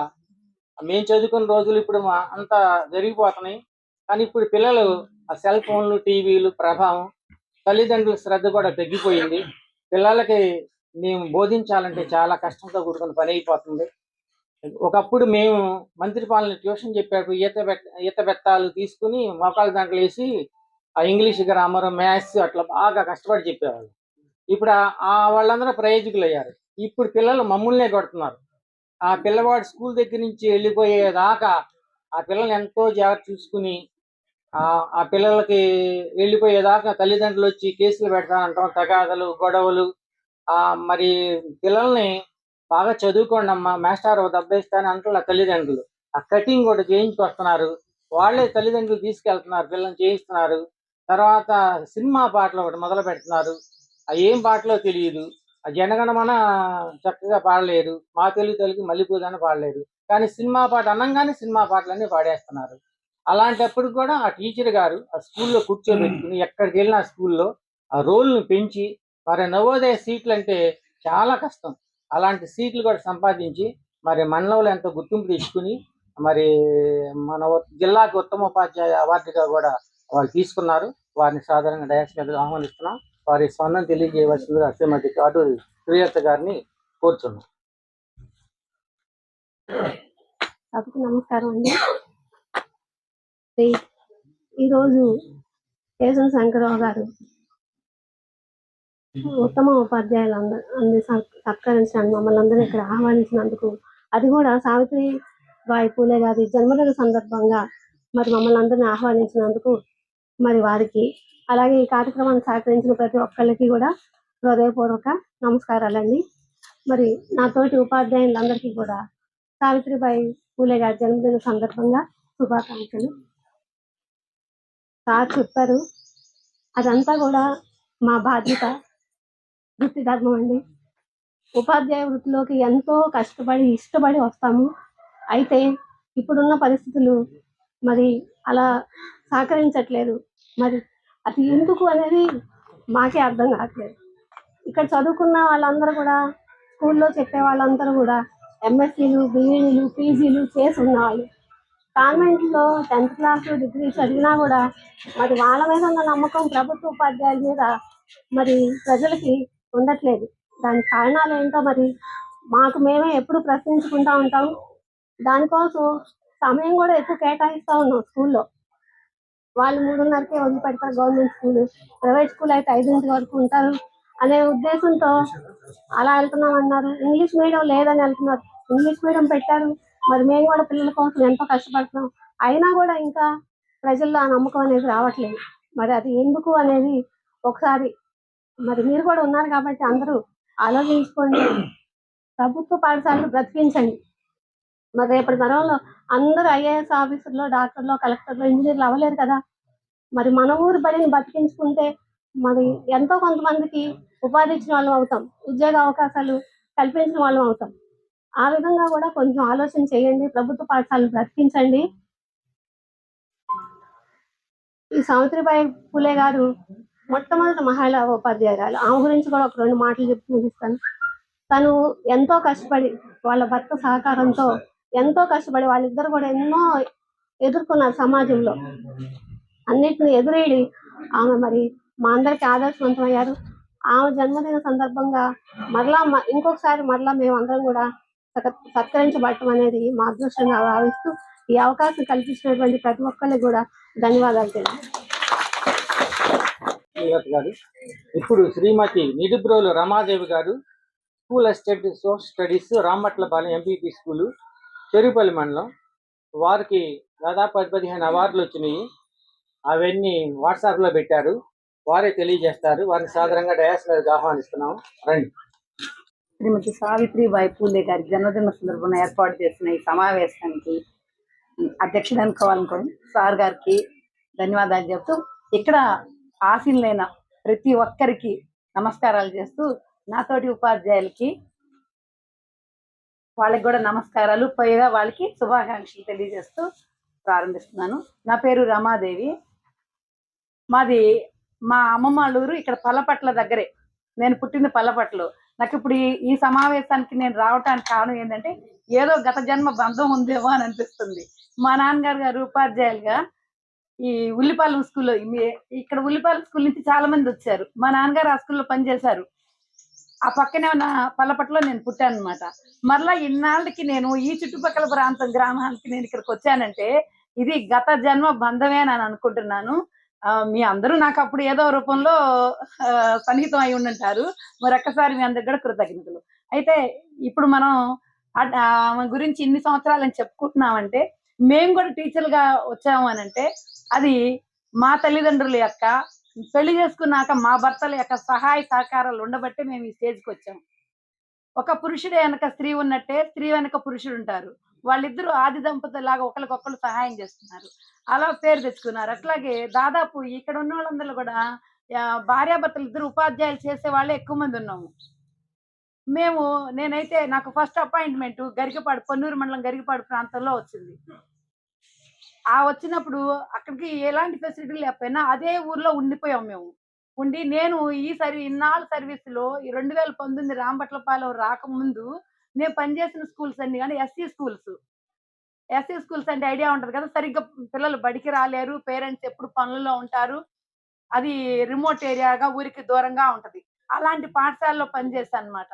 మేము చదువుకున్న రోజులు ఇప్పుడు అంతా జరిగిపోతున్నాయి. కానీ ఇప్పుడు పిల్లలు ఆ సెల్ ఫోన్లు, టీవీలు ప్రభావం, తల్లిదండ్రుల శ్రద్ధ కూడా తగ్గిపోయింది. పిల్లలకి మేము బోధించాలంటే చాలా కష్టంతో కూడుకున్న పని అయిపోతుంది. ఒకప్పుడు మేము మంత్రిపాలన ట్యూషన్ చెప్పేటప్పుడు ఈత బెత్తాలు తీసుకుని మోకాళ్ళ దాంట్లో వేసి ఆ ఇంగ్లీష్ గ్రామర్, మ్యాథ్స్ అట్లా బాగా కష్టపడి చెప్పేవాళ్ళు. ఇప్పుడు వాళ్ళందరూ ప్రయోజకులు అయ్యారు. ఇప్పుడు పిల్లలు మమ్మల్నే కొడుతున్నారు. ఆ పిల్లవాడు స్కూల్ దగ్గర నుంచి వెళ్ళిపోయేదాకా ఆ పిల్లల్ని ఎంతో జాగ్రత్త చూసుకుని ఆ పిల్లలకి వెళ్ళిపోయేదాకా తల్లిదండ్రులు వచ్చి కేసులు పెడతానంటాం, తగాదలు, గొడవలు. మరి పిల్లల్ని బాగా చదువుకోండి అమ్మా, మాస్టర్ దెబ్బేస్తాను అంటారు ఆ తల్లిదండ్రులు. ఆ కటింగ్ కూడా చేయించుకొస్తున్నారు. వాళ్ళే తల్లిదండ్రులు తీసుకెళ్తున్నారు, పిల్లల్ని చేయిస్తున్నారు. తర్వాత సినిమా పాటలు ఒకటి మొదలు పెడుతున్నారు. ఏం పాటలో తెలియదు. ఆ జనగణమన చక్కగా పాడలేరు, మా తెలుగు మల్లెపూదని పాడలేరు. కానీ సినిమా పాట అనంగానే సినిమా పాటలన్నీ పాడేస్తున్నారు. అలాంటప్పుడు కూడా ఆ టీచర్ గారు ఆ స్కూల్లో కూర్చోబెట్టుకుని ఎక్కడికి వెళ్ళిన ఆ స్కూల్లో ఆ రోల్ను పెంచి, మరి నవోదయ సీట్లు అంటే చాలా కష్టం, అలాంటి సీట్లు కూడా సంపాదించి మరి మండలంలో ఎంతో గుర్తింపు తెచ్చుకుని మరి మన జిల్లాకు ఉత్తమోపాధ్యాయ అవార్డుగా కూడా వాళ్ళు తీసుకున్నారు. వారిని సాధారణంగా డయాస్ మీద ఆహ్వానిస్తున్నాం. వారి స్పందన తెలియజేయవలసిందిగా శ్రీమతి కాటూరి శ్రీలత గారిని కోరుచున్నాం. నమస్కారం అండి. ఈరోజు కేసన శంకరరావు గారు ఉత్తమ ఉపాధ్యాయులు అందరి సత్కరించడానికి మమ్మల్ని అందరినీ ఇక్కడ ఆహ్వానించినందుకు, అది కూడా సావిత్రిబాయి పూలే గారి జన్మదిన సందర్భంగా మరి మమ్మల్ని అందరినీ ఆహ్వానించినందుకు మరి వారికి, అలాగే ఈ కార్యక్రమాన్ని సహకరించిన ప్రతి ఒక్కరికి కూడా హృదయపూర్వక నమస్కారాలండి. మరి నాతోటి ఉపాధ్యాయులందరికీ కూడా సావిత్రిబాయి పూలే గారి జన్మదిన సందర్భంగా శుభాకాంక్షలు. సార్ చెప్పారు, అదంతా కూడా మా బాధ్యత, వృత్తి ధర్మం అండి. ఉపాధ్యాయ వృత్తిలోకి ఎంతో కష్టపడి ఇష్టపడి వస్తాము. అయితే ఇప్పుడున్న పరిస్థితులు మరి అలా సహకరించట్లేదు. మరి అది ఎందుకు అనేది మాకే అర్థం కావట్లేదు. ఇక్కడ చదువుకున్న వాళ్ళందరూ కూడా, స్కూల్లో చెప్పే వాళ్ళందరూ కూడా ఎంఎస్సీలు, బీఈడీలు, పీజీలు చేసి ఉన్నవాళ్ళు. కాన్వెంట్లో 10th క్లాస్ డిగ్రీ చదివినా కూడా మరి వాళ్ళ మీద ఉన్న నమ్మకం ప్రభుత్వ ఉపాధ్యాయుల మీద మరి ప్రజలకి ఉండట్లేదు. దాని కారణాలు ఏంటో మరి మాకు మేమే ఎప్పుడు ప్రశ్నించుకుంటూ ఉంటాం. దానికోసం సమయం కూడా ఎక్కువ కేటాయిస్తూ ఉన్నాం. స్కూల్లో వాళ్ళు 3:30కే వదిలిపెడతారు గవర్నమెంట్ స్కూల్, ప్రైవేట్ స్కూల్ అయితే 5 వరకు ఉంటారు అనే ఉద్దేశంతో అలా వెళ్తున్నామన్నారు. ఇంగ్లీష్ మీడియం లేదని వెళ్తున్నారు. ఇంగ్లీష్ మీడియం పెట్టారు, మరి మేము కూడా పిల్లల కోసం ఎంతో కష్టపడుతున్నాం. అయినా కూడా ఇంకా ప్రజల్లో ఆ నమ్మకం అనేది రావట్లేదు. మరి అది ఎందుకు అనేది ఒకసారి మరి మీరు కూడా ఉన్నారు కాబట్టి అందరూ ఆలోచించుకోండి. ప్రభుత్వ పాఠశాలలు బ్రతికించండి. మరి రేపటి తరంలో అందరూ ఐఏఎస్ ఆఫీసర్లు, డాక్టర్లు, కలెక్టర్లు, ఇంజనీర్లు అవ్వలేరు కదా. మరి మన ఊరు బడిని బతికించుకుంటే మరి ఎంతో కొంతమందికి ఉపాధి ఇచ్చిన వాళ్ళం అవుతాం, ఉద్యోగ అవకాశాలు కల్పించిన వాళ్ళం అవుతాం. ఆ విధంగా కూడా కొంచెం ఆలోచన చేయండి, ప్రభుత్వ పాఠశాలను బ్రతికించండి. ఈ సావిత్రిబాయి పూలే గారు మొట్టమొదటి మహిళా ఉపాధ్యాయురాలు. ఆమె గురించి కూడా ఒక 2 మాటలు చెప్పి ముగిస్తాను. తను ఎంతో కష్టపడి వాళ్ళ భర్త సహకారంతో ఎంతో కష్టపడి వాళ్ళిద్దరు కూడా ఎన్నో ఎదుర్కొన్నారు సమాజంలో. అన్నిటిని ఎదురేడి ఆమె మరి మా అందరికి ఆదర్శవంతమయ్యారు. ఆమె జన్మదిన సందర్భంగా ఇంకొకసారి మేము అందరం కూడా సత్కరించబడటం అనేది మా అదృష్టంగా భావిస్తూ ఈ అవకాశం కల్పించినటువంటి ప్రతి ఒక్కరికి కూడా ధన్యవాదాలు తెలియజేస్తున్నాను. శ్రీలత గారు. ఇప్పుడు శ్రీమతి Nidubrolu Ramadevi garu, school assistant social studies, Ramatlapalem MPP school, Cherupalli మండలం. వారికి దాదాపు 10-15 అవార్డులు వచ్చినాయి. అవన్నీ వాట్సాప్లో పెట్టారు. వారే తెలియజేస్తారు. వారిని సాధారణంగా డయాస్ మీదకి ఆహ్వానిస్తున్నాం. రండి. శ్రీమతి సావిత్రిబాయి పూలే గారి జన్మదిన సందర్భంగా ఏర్పాటు చేసిన ఈ సమావేశానికి అధ్యక్షత అనుకోవాలనుకోండి సార్ గారికి ధన్యవాదాలు చెప్తూ, ఇక్కడ ఆశీనులైన ప్రతి ఒక్కరికి నమస్కారాలు చేస్తూ, నాతోటి ఉపాధ్యాయులకి వాళ్ళకి కూడా నమస్కారాలు, పైగా వాళ్ళకి శుభాకాంక్షలు తెలియజేస్తూ ప్రారంభిస్తున్నాను. నా పేరు రమాదేవి. మాది మా అమ్మమ్మ వాళ్ళ ఊరు ఇక్కడ పల్లపట్ల దగ్గరే. నేను పుట్టింది పల్లపట్లో. నాకు ఇప్పుడు ఈ సమావేశానికి నేను రావటానికి కారణం ఏంటంటే, ఏదో గత జన్మ బంధం ఉందేమో అని అనిపిస్తుంది. మా నాన్నగారు గారు ఉపాధ్యాయులుగా ఈ ఉల్లిపాలెం స్కూల్లో, ఇక్కడ ఉల్లిపాలెం స్కూల్ నుంచి చాలా మంది వచ్చారు. మా నాన్నగారు ఆ స్కూల్లో పనిచేశారు. ఆ పక్కనే ఉన్న పల్లపట్లో నేను పుట్టాను అనమాట. మరలా ఇన్నాళ్ళకి నేను ఈ చుట్టుపక్కల గ్రామానికి నేను ఇక్కడికి వచ్చానంటే ఇది గత జన్మ బంధమే అని అనుకుంటున్నాను. మీ అందరూ నాకు అప్పుడు ఏదో రూపంలో సన్నిహితం అయి ఉండుంటారు. మరొక్కసారి మీ అందరికి కూడా కృతజ్ఞతలు. అయితే ఇప్పుడు మనం ఆమె గురించి ఇన్ని సంవత్సరాలు అని చెప్పుకుంటున్నామంటే, మేము కూడా టీచర్లుగా వచ్చాము అని అంటే అది మా తల్లిదండ్రుల యొక్క పెళ్లి చేసుకున్నాక మా భర్తల యొక్క సహాయ సహకారాలు ఉండబట్టే మేము ఈ స్టేజ్కి వచ్చాము. ఒక పురుషుడు వెనక స్త్రీ ఉన్నట్టే స్త్రీ వెనక పురుషుడు ఉంటారు. వాళ్ళిద్దరూ ఆది దంపతులాగా ఒకరికొకరు సహాయం చేస్తున్నారు. అలా పేరు తెచ్చుకున్నారు. అట్లాగే దాదాపు ఇక్కడ ఉన్న వాళ్ళందరూ కూడా భార్యాభర్తలు ఇద్దరు ఉపాధ్యాయులు చేసే వాళ్ళే ఎక్కువ మంది ఉన్నాము. నేనైతే నాకు ఫస్ట్ అపాయింట్మెంట్ గరికపాడు, పొన్నూరు మండలం గరికపాడు ప్రాంతంలో వచ్చింది. వచ్చినప్పుడు అక్కడికి ఎలాంటి ఫెసిలిటీ లేకపోయినా అదే ఊర్లో ఉండిపోయాం మేము. నేను ఇన్నాళ్ళ సర్వీసులో 2019 రాంబట్లపాలెం రాకముందు నేను పనిచేసిన స్కూల్స్ అన్ని కానీ ఎస్సీ స్కూల్స్ అంటే ఐడియా ఉంటది కదా. సరిగ్గా పిల్లలు బడికి రాలేరు, పేరెంట్స్ ఎప్పుడు పనుల్లో ఉంటారు, అది రిమోట్ ఏరియాగా ఊరికి దూరంగా ఉంటది. అలాంటి పాఠశాలలో పనిచేశాను అనమాట.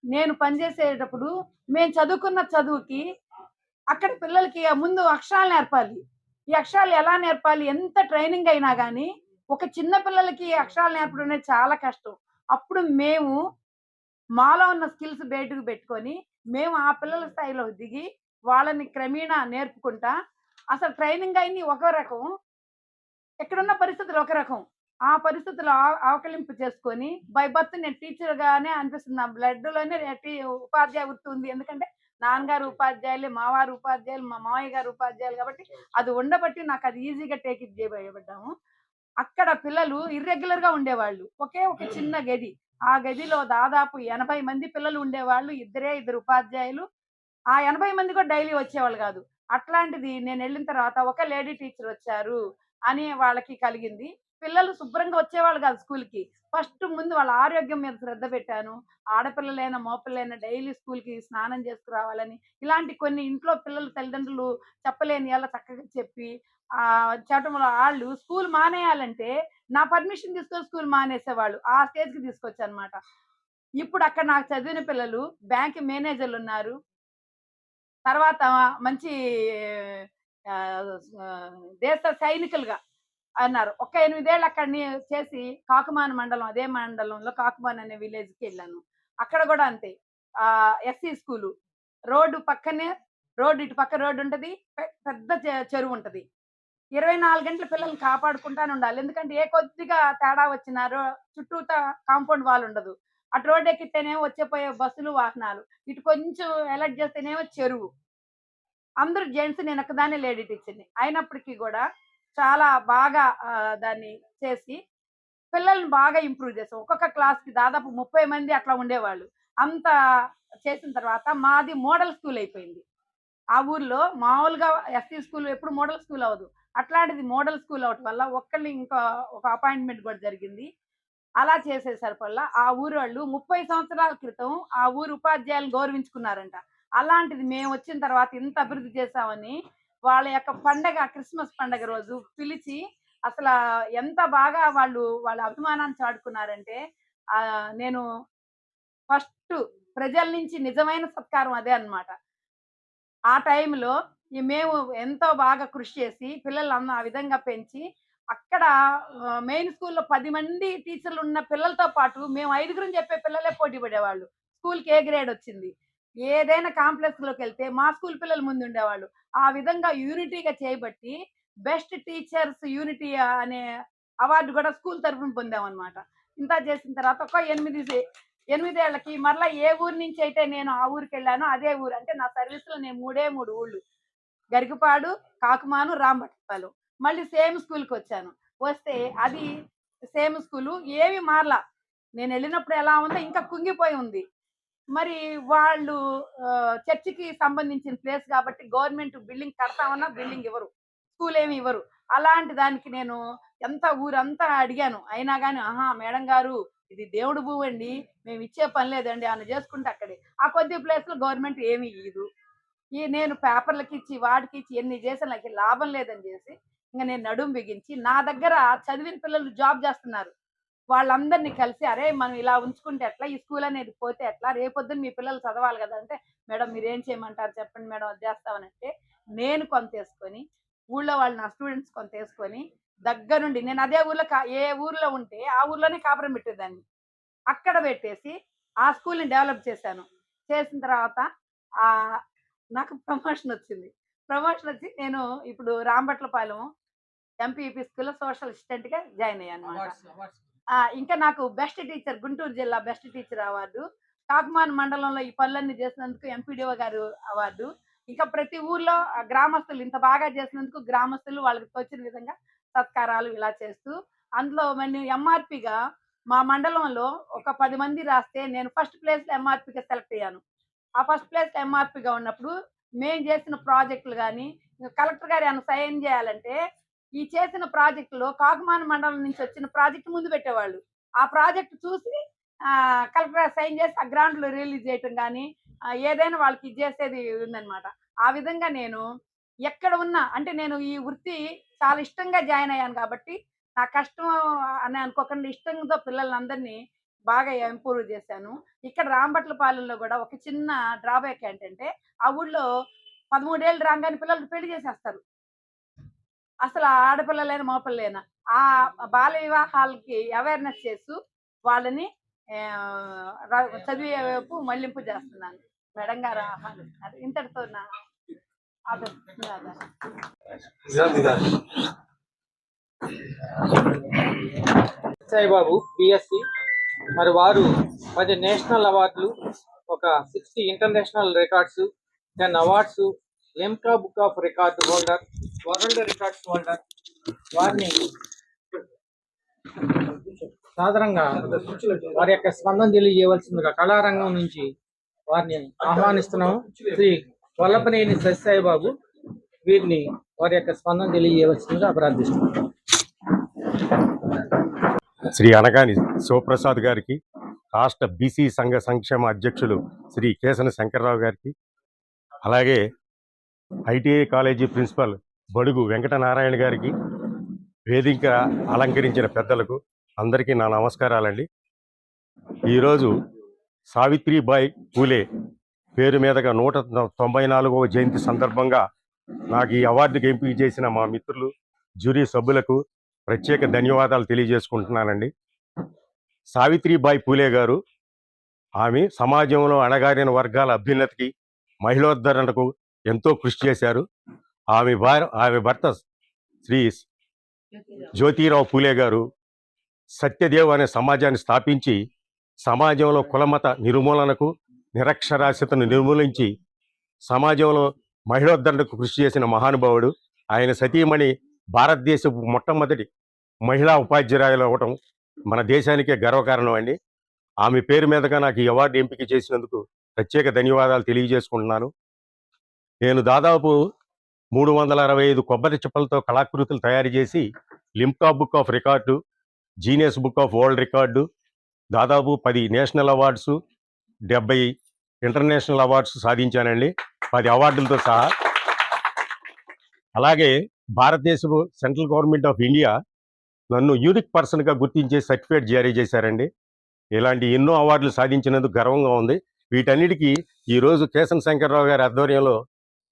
నేను పనిచేసేటప్పుడు మేము చదువుకున్న చదువుకి అక్కడ పిల్లలకి ముందు అక్షరాలు నేర్పాలి. ఈ అక్షరాలు ఎలా నేర్పాలి, ఎంత ట్రైనింగ్ అయినా కానీ ఒక చిన్న పిల్లలకి అక్షరాలు నేర్పడం అనేది చాలా కష్టం. అప్పుడు మేము మాలో ఉన్న స్కిల్స్ బయటకు పెట్టుకొని మేము ఆ పిల్లల స్థాయిలో దిగి వాళ్ళని క్రమేణా నేర్పుకుంటా, అసలు ట్రైనింగ్ అయింది ఒక రకం, ఎక్కడున్న పరిస్థితులు ఒక రకం. ఆ పరిస్థితులు ఆకలింపు చేసుకొని బై బర్త్ నేను టీచర్ గానే అనిపిస్తుంది. నా బ్లడ్ లోనే ఉపాధ్యాయ వృత్తి ఉంది. ఎందుకంటే నాన్నగారు ఉపాధ్యాయులే, మావారు ఉపాధ్యాయులు, మా మామయ్య గారు ఉపాధ్యాయులు కాబట్టి అది ఉండబట్టి నాకు అది ఈజీగా టేక్ ఇట్ చేయబడ్డాము. అక్కడ పిల్లలు ఇర్రెగ్యులర్ గా ఉండేవాళ్ళు. ఒక చిన్న గది. ఆ గదిలో దాదాపు 80 మంది పిల్లలు ఉండేవాళ్ళు. ఇద్దరు ఉపాధ్యాయులు. ఆ 80 మంది కూడా డైలీ వచ్చేవాళ్ళు కాదు. అట్లాంటిది నేను వెళ్ళిన తర్వాత ఒక లేడీ టీచర్ వచ్చారు అని వాళ్ళకి కలిగింది. పిల్లలు శుభ్రంగా వచ్చేవాళ్ళు కాదు స్కూల్కి. ఫస్ట్ ముందు వాళ్ళ ఆరోగ్యం మీద శ్రద్ధ పెట్టాను. ఆడపిల్లలైనా మగపిల్లలైనా డైలీ స్కూల్కి స్నానం చేసుకురావాలని, ఇలాంటి కొన్ని ఇంట్లో పిల్లలు తల్లిదండ్రులు చెప్పలేని అలా చక్కగా చెప్పి చెప్పడంలో వాళ్ళు స్కూల్ మానేయాలంటే నా పర్మిషన్ తీసుకొని స్కూల్ మానేసేవాళ్ళు. ఆ స్టేజ్కి తీసుకొచ్చానమాట. ఇప్పుడు అక్కడ నాకు చదివిన పిల్లలు బ్యాంక్ మేనేజర్లు ఉన్నారు. తర్వాత మంచి దేశ సైనికులుగా అన్నారు. ఒక 8 ఏళ్ళు అక్కడిని చేసి కాకుమాన్ మండలం, అదే మండలంలో కాకుమాన్ అనే విలేజ్కి వెళ్ళాను. అక్కడ కూడా అంతే. ఎస్సీ స్కూలు, రోడ్డు పక్కనే, ఇటు పక్క రోడ్డు ఉంటది, పెద్ద చెరువు ఉంటది. 24 గంటల పిల్లల్ని కాపాడుకుంటానే ఉండాలి. ఎందుకంటే ఏ కొద్దిగా తేడా వచ్చినారో చుట్టూతా కాంపౌండ్ వాల్ ఉండదు. అటు రోడ్డు ఎక్కితేనేమో వచ్చేపోయే బస్సులు వాహనాలు, ఇటు కొంచెం ఎలర్ట్ చేస్తేనేమో చెరువు. అందరూ జెంట్స్, నేను ఒక్కదాన్నే లేడీ టీచర్ని. అయినప్పటికీ కూడా చాలా బాగా దాన్ని చేసి పిల్లల్ని బాగా ఇంప్రూవ్ చేసాం. ఒక్కొక్క క్లాస్‌కి దాదాపు 30 మంది అట్లా ఉండేవాళ్ళు. అంత చేసిన తర్వాత మాది మోడల్ స్కూల్ అయిపోయింది. ఆ ఊర్లో మామూలుగా ఎస్సీ స్కూల్ ఎప్పుడు మోడల్ స్కూల్ అవ్వదు. అట్లాంటిది మోడల్ స్కూల్ అవ్వటం వల్ల ఒక్కళ్ళు ఇంకా ఒక అపాయింట్‌మెంట్ కూడా జరిగింది. అలా చేసేసరికల్లా ఆ ఊరోళ్ళు 30 సంవత్సరాల క్రితం ఆ ఊరు ఉపాధ్యాయులను గౌరవించుకున్నారంట. అలాంటిది మేమొచ్చిన తర్వాత ఇంత అభివృద్ధి చేశామని వాళ్ళ యొక్క పండగ, క్రిస్మస్ పండగ రోజు పిలిచి అసలా ఎంత బాగా వాళ్ళ అభిమానాన్ని చాటుకున్నారంటే, నేను ఫస్టు ప్రజల నుంచి నిజమైన సత్కారం అదే అన్నమాట. ఆ టైంలో మేము ఎంతో బాగా కృషి చేసి పిల్లలని ఆ విధంగా పెంచి, అక్కడ మెయిన్ స్కూల్‌లో 10 మంది టీచర్లున్న పిల్లలతో పాటు మేము 5గురం చెప్పే పిల్లలే పోటీ పడేవాళ్ళు. స్కూల్‌కి ఏ గ్రేడ్ వచ్చింది. ఏదైనా కాంప్లెక్స్‌లోకెళ్తే మా స్కూల్ పిల్లలు ముందుండేవాళ్ళు. ఆ విధంగా యూనిటీగా చేయబట్టి బెస్ట్ టీచర్స్ యూనిటీ అనే అవార్డు కూడా స్కూల్ తరఫున పొందామన్నమాట. ఇంత చేసిన తర్వాత ఒక 8 ఏళ్లకి మరలా ఏ ఊరు నుంచి అయితే నేను ఆ ఊరికెళ్ళానో అదే ఊరు. అంటే నా సర్వీస్‌లో నేను 3 ఊళ్ళు. గరికపాడు, కాకుమాను, రాంబట్పాలెం. మళ్ళీ సేమ్ స్కూల్‌కొచ్చాను. వస్తే అది సేమ్ స్కూలు. ఏమి మారలా. నేనెళ్ళినప్పుడు ఎలా ఉందో ఇంకా కుంగిపోయి ఉంది. మరి వాళ్ళు చర్చికి సంబంధించిన ప్లేస్ కాబట్టి గవర్నమెంట్ బిల్డింగ్ కడతామన్నా బిల్డింగ్ ఇవ్వరు. స్కూల్ ఏమి ఇవ్వరు. అలాంటి దానికి నేను ఊరంతా అడిగాను. అయినా గాని, "ఆహా! మేడం గారు ఇది దేవుడి భూమండి. మేమిచ్చే పని లేదండి. ఏమన్నా చేసుకుంటే అక్కడే." ఆ కొద్ది ప్లేస్‌లో గవర్నమెంట్ ఏమి ఇయ్యదు. నేను పేపర్లకిచ్చి, వాటికిచ్చి ఎన్ని చేసినా నాకు లాభం లేదని చేసి, ఇంక నేను నడుము బిగించి, నా దగ్గర చదివిన పిల్లలు జాబ్ చేస్తున్నారు. వాళ్ళందరిని కలిసి, "అరే! మనం ఇలా ఉంచుకుంటే ఎట్లా? ఈ స్కూల్ అనేది పోతే ఎట్లా? రేపొద్దున మీ పిల్లలు చదవాలి కదా!" అంటే, "మేడం మీరేం చేయమంటారు చెప్పండి మేడం అది చేస్తామనంటే." నేను కొంతేసుకొని, ఊళ్ళో వాళ్ళు నా స్టూడెంట్స్ కొంతేసుకొని, దగ్గరుండి నేను అదే ఊర్లో ఏ ఊర్లో ఉంటే ఆ ఊర్లోనే కాపురం పెట్టేదాన్ని. అక్కడ పెట్టేసి ఆ స్కూల్‌ని డెవలప్ చేశాను. చేసిన తర్వాత ఆహ్, నాకు ప్రమోషనొచ్చింది. ప్రమోషనొచ్చి నేను ఇప్పుడు రాంబట్లపాలెం ఎంపీపీ స్కూల్‌లో సోషల్ అసిస్టెంట్‌గా జాయిన్ అయ్యానన్నమాట. ఇంకా నాకు బెస్ట్ టీచర్, గుంటూరు జిల్లా బెస్ట్ టీచర్ అవార్డు, కాకుమాను మండలంలో ఈ పనులన్నీ చేసినందుకు ఎంపీడీఓ గారు అవార్డు, ఇంకా ప్రతి ఊర్లో గ్రామస్తులు ఇంత బాగా చేసినందుకు గ్రామస్తులు వాళ్ళకి తోచిన విధంగా సత్కారాలు ఇలా చేస్తూ, అందులో నేను ఎంఆర్‌పీగా మా మండలంలో ఒక 10 మంది రాస్తే నేను ఫస్ట్ ప్లేస్‌లో ఎంఆర్‌పీగా సెలెక్ట్ అయ్యాను. ఆ ఫస్ట్ ప్లేస్‌లో ఎంఆర్‌పీగా ఉన్నప్పుడు మేము చేసిన ప్రాజెక్టులు గాని, కలెక్టర్ గారు ఏమన్నా సైన్ చేయాలంటే ఈ చేసిన ప్రాజెక్ట్‌లో కాకుమాను మండలం నుంచి వచ్చిన ప్రాజెక్ట్ ముందు పెట్టేవాళ్ళు. ఆ ప్రాజెక్ట్ చూసి కలెక్టర్ గారు సైన్ చేసి ఆ గ్రాంట్‌లు రిలీజ్ చేయటం గాని, ఏదైనా వాళ్ళకి ఇచ్చేసేది ఉందన్నమాట. ఆ విధంగా నేను ఎక్కడ ఉన్నా అంటే నేను ఈ వృత్తి చాలా ఇష్టంగా జాయిన్ అయ్యాను కాబట్టి, నా కష్టం అని అనుకోకుండా ఇష్టంతో పిల్లలందరినీ బాగా ఇంప్రూవ్ చేశాను. ఇక్కడ రాంబట్లపాలెంలో గూడా ఒక చిన్న డ్రాబ్యాక్ ఏంటంటే, ఆ ఊళ్ళో 13 ఏళ్ళు రాంగానే పిల్లలకి పెళ్లి చేసేస్తారు. అసలు ఆడపిల్లలైనా, మగపిల్లలైనా. ఆ బాల్య వివాహాలకి అవేర్‌నెస్ చేస్తూ వాళ్ళని చదివే వైపు మళ్లింపు చేస్తున్నాను. మేడం గారు ఆహ్వానిస్తున్నారు. ఇంతటితో నా సాయిబాబు బిఎస్సి, మరి వారు 10 నేషనల్ అవార్డులు, ఒక 60 international records, 10 awards, Limca book of record holder, world records holder. వారిని సాధారణంగా వారి యొక్క స్పందన తెలియజేయవలసిందిగా కళారంగం నుంచి వారిని ఆహ్వానిస్తున్నాము. శ్రీ వల్లభనేని సత్యసాయిబాబు వీరిని వారి యొక్క స్పందన తెలియజేయవలసిందిగా ప్రార్థిస్తున్నాం. శ్రీ అనగాని శివప్రసాద్ గారికి, రాష్ట్ర బీసీ సంఘ సంక్షేమ అధ్యక్షులు శ్రీ కేసన శంకర్రావు గారికి, అలాగే ఐటీఐ కాలేజీ ప్రిన్సిపల్ బడుగు వెంకటనారాయణ గారికి, వేదిక అలంకరించిన పెద్దలకు అందరికీ నా నమస్కారాలండి. ఈరోజు సావిత్రిబాయి పూలే పేరు మీదుగా 194వ జయంతి సందర్భంగా నాకు ఈ అవార్డుకి ఎంపిక చేసిన మా మిత్రులు, జ్యూరీ సభ్యులకు ప్రత్యేక ధన్యవాదాలు తెలియజేసుకుంటున్నానండి. సావిత్రిబాయి పూలే గారు ఆమె సమాజంలో అణగారిన వర్గాల అభ్యున్నతికి, మహిళోద్ధరణకు ఎంతో కృషి చేశారు. ఆమె భర్త శ్రీ జ్యోతిరావు పూలే గారు సత్యదేవ్ అనే సమాజాన్ని స్థాపించి సమాజంలో కులమత నిర్మూలనకు, నిరక్షరాస్యతను నిర్మూలించి సమాజంలో మహిళోద్ధరణకు కృషి చేసిన మహానుభావుడు. ఆయన సతీమణి భారతదేశపు మొట్టమొదటి మహిళా ఉపాధ్యాయులు అవ్వటం మన దేశానికే గర్వకారణం అండి. ఆమె పేరు మీదుగా నాకు ఈ అవార్డు ఎంపిక చేసినందుకు ప్రత్యేక ధన్యవాదాలు తెలియజేసుకుంటున్నాను. నేను దాదాపు 365 కొబ్బరి చిప్పలతో కళాకృతులు తయారు చేసి Limca book of record, genius book of world record, దాదాపు 10 నేషనల్ అవార్డ్స్, 70 ఇంటర్నేషనల్ అవార్డ్స్ సాధించానండి, 10 అవార్డులతో సహా. అలాగే భారతదేశపు సెంట్రల్ గవర్నమెంట్ ఆఫ్ ఇండియా నన్ను యూనిక్ పర్సన్గా గుర్తించే సర్టిఫికేట్ జారీ చేశారండి. ఇలాంటి ఎన్నో అవార్డులు సాధించినందుకు గర్వంగా ఉంది. వీటన్నిటికీ ఈరోజు కేశన శంకర్రావు గారి ఆధ్వర్యంలో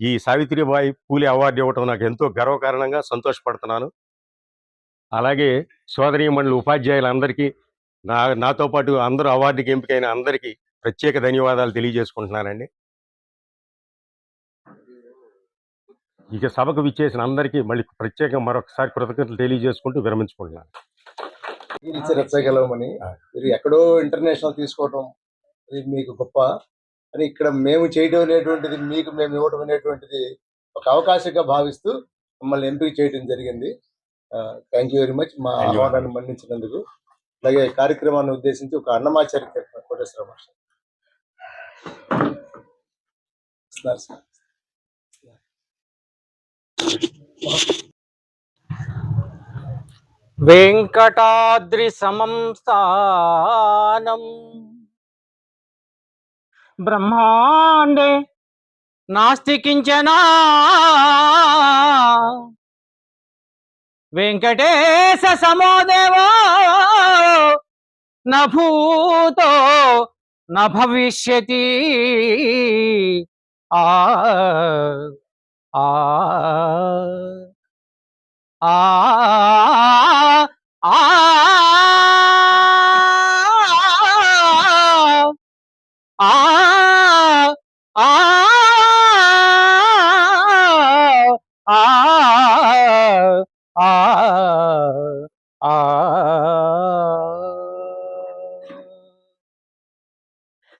ఈ సావిత్రిబాయి పూలే అవార్డు ఇవ్వటం నాకు ఎంతో గర్వకారణంగా సంతోషపడుతున్నాను. అలాగే సోదరీమణులు ఉపాధ్యాయులందరికీ, నాతో పాటు అందరూ అవార్డుకి ఎంపికైన అందరికీ ప్రత్యేక ధన్యవాదాలు తెలియజేసుకుంటున్నానండి. ఇక సభకు విచ్చేసిన అందరికీ మళ్ళీ ప్రత్యేకంగా మరొకసారి కృతజ్ఞతలు తెలియజేసుకుంటూ విరమించుకుంటున్నాను. రచ్చగలమని మీరు ఎక్కడో ఇంటర్నేషనల్ తీసుకోవటం ఇది మీకు గొప్ప అని, ఇక్కడ మేము చేయడం అనేటువంటిది మీకు మేము ఇవ్వడం అనేటువంటిది ఒక అవకాశంగా భావిస్తూ మమ్మల్ని ఎంపిక చేయడం జరిగింది. థ్యాంక్ యూ వెరీ మచ్ మా ఆహ్వానాన్ని మన్నించినందుకు. అలాగే కార్యక్రమాన్ని ఉద్దేశించి ఒక అన్నమాచార్య కోటేశ్వర మాస్టర్ సార్. వెంకటాద్రి సమం స్థానం బ్రహ్మాండే నాస్తి కించనా వెంకటేశ సమో దేవో న భూతో న భవిష్యతి. ఆ ఆ ఆ ఆ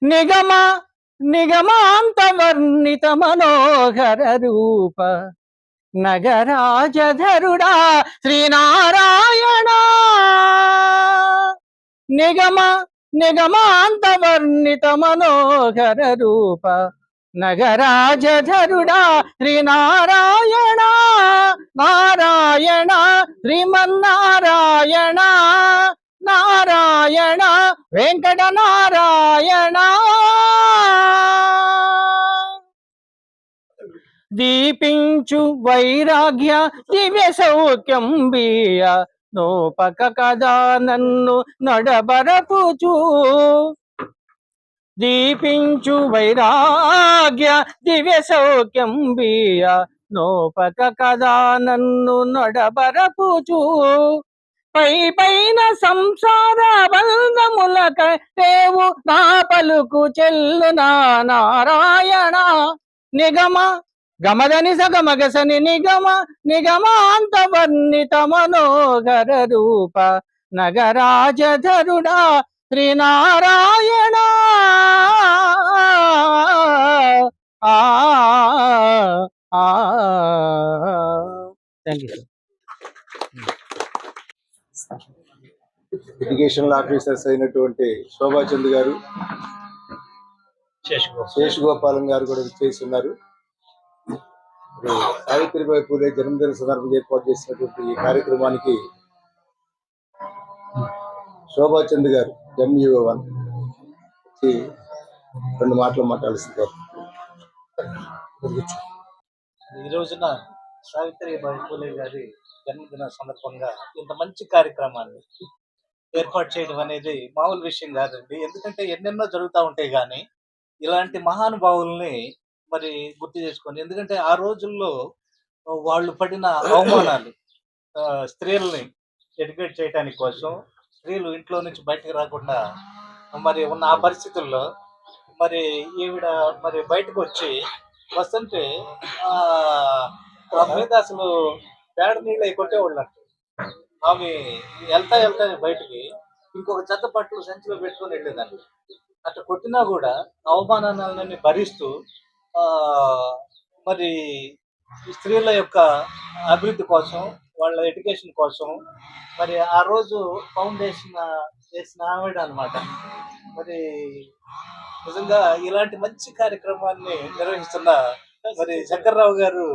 నిగమ నిగమాంతవర్ణిత మనోహర రూప నగరాజధరుడా శ్రీనారాయణ. నిగమ నిగమాంతవర్ణిత మనోహర రూప నగరాజధరుడా శ్రీనారాయణ. నారాయణ శ్రీమన్నారాయణ నారాయణ వెంకట నారాయణ. దీపించు వైరాగ్య దివ్య సౌఖ్యం బియ నోపక కదా నన్ను నడబరపుచు. దీపించు వైరాగ్య దివ్య సౌఖ్యం బియ నోపక కదా నన్ను నడబరపుచు. పై పైన సంసార బంధములక రేవు నా పలుకు చెల్లు నా నారాయణ. నిగమ గమదని సగమగసని నిగమ నిగమాంతవర్ణిత మనోహర రూప నగరాజధరుడా Srinarayana. Thank you sir. Educational officers అయినటువంటి శోభాచంద్ గారు, శేషగోపాలం గారు కూడా చేసి ఉన్నారు. సావిత్రిబాయి పూలే జన్మదిన సందర్భంగా ఏర్పాటు చేసినటువంటి ఈ కార్యక్రమానికి శోభాచంద్ గారు MUO1 రెండు మాటలు మాట్లాడుతుంది. ఈ రోజున సావిత్రిబాయి పూలే గారి జన్మదిన సందర్భంగా ఇంత మంచి కార్యక్రమాన్ని ఏర్పాటు చేయడం అనేది మామూలు విషయం కాదండి. ఎందుకంటే ఎన్నెన్నో జరుగుతూ ఉంటాయి, కానీ ఇలాంటి మహానుభావుల్ని మరి గుర్తు చేసుకొని, ఎందుకంటే ఆ రోజుల్లో వాళ్ళు పడిన అవమానాలు, స్త్రీలని ఎడ్యుకేట్ చేయడానికి కోసం స్త్రీలు ఇంట్లో నుంచి బయటకు రాకుండా మరి ఉన్న ఆ పరిస్థితుల్లో మరి ఈవిడ మరి బయటకు వస్తుంటే ఆ మీద అసలు పేడ నీళ్ళు అవి కొట్టేవాళ్ళు. ఆమె వెళ్తా బయటికి ఇంకొక జత బట్టలు సంచిలో పెట్టుకొని వెళ్ళేదాన్ని. అట్లా కొట్టినా కూడా అవమానాలన్నీ భరిస్తూ ఆ, మరి ఈ స్త్రీల యొక్క అభివృద్ధి కోసం, వాళ్ళ ఎడ్యుకేషన్ కోసం మరి ఆ రోజు ఫౌండేషన్ చేసిన ఆవిడ అనమాట. మరి నిజంగా ఇలాంటి మంచి కార్యక్రమాన్ని నిర్వహిస్తున్న మరి శంకర్రావు గారు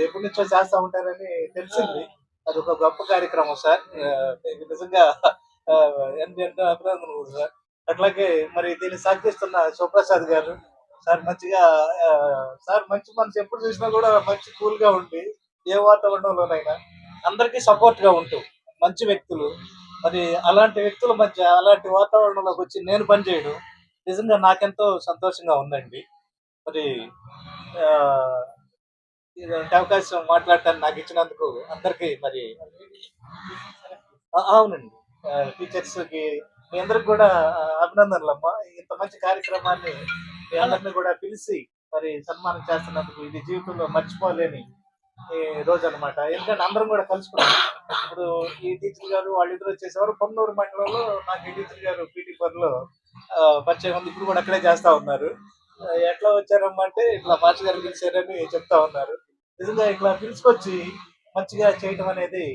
ఎప్పటి నుంచో చేస్తా ఉంటారని తెలిసింది. అది ఒక గొప్ప కార్యక్రమం సార్. మీకు నిజంగా ఆ, ఎన్నో అభినందనలు సార్. అట్లాగే మరి దీన్ని సాగిస్తున్న శివప్రసాద్ గారు సార్ మంచిగా ఆ, సార్ మంచి మనసు ఎప్పుడు చూసినా కూడా మంచి కూల్ గా ఉండి ఏ వాతావరణంలోనైనా అందరికీ సపోర్ట్ గా ఉంటూ మంచి వ్యక్తులు. మరి అలాంటి వ్యక్తుల మధ్య అలాంటి వాతావరణంలోకి వచ్చి నేను పనిచేయడం నిజంగా నాకెంతో సంతోషంగా ఉందండి. మరి ఆ, ఇలాంటి అవకాశం మాట్లాడటానికి నాకు ఇచ్చినందుకు అందరికీ మరి అవునండి. టీచర్స్ కి మీ అందరికి కూడా అభినందనలు అమ్మా. ఇంత మంచి కార్యక్రమాన్ని మీ అందరిని కూడా పిలిచి మరి సన్మానం చేస్తున్నందుకు ఇది జీవితంలో మర్చిపోలేని ఈ రోజు అన్నమాట. ఎందుకంటే అందరం కూడా కలుసుకున్నాం. ఇప్పుడు ఈ టీచర్ గారు వాళ్ళిద్దరు వచ్చేసేవారు పొన్నూరు మండలంలో. నాకు ఈ టీచర్ గారు పీటీ లో పరిచయం ఉంది. ఇప్పుడు కూడా అక్కడే చేస్తా ఉన్నారు. ఎట్లా వచ్చారమ్మా అంటే ఇట్లా మాస్టర్ గారు పిలిచారని చెప్తా ఉన్నారు. నిజంగా ఇట్లా పిలుచుకొచ్చి మంచిగా చేయటం అనేది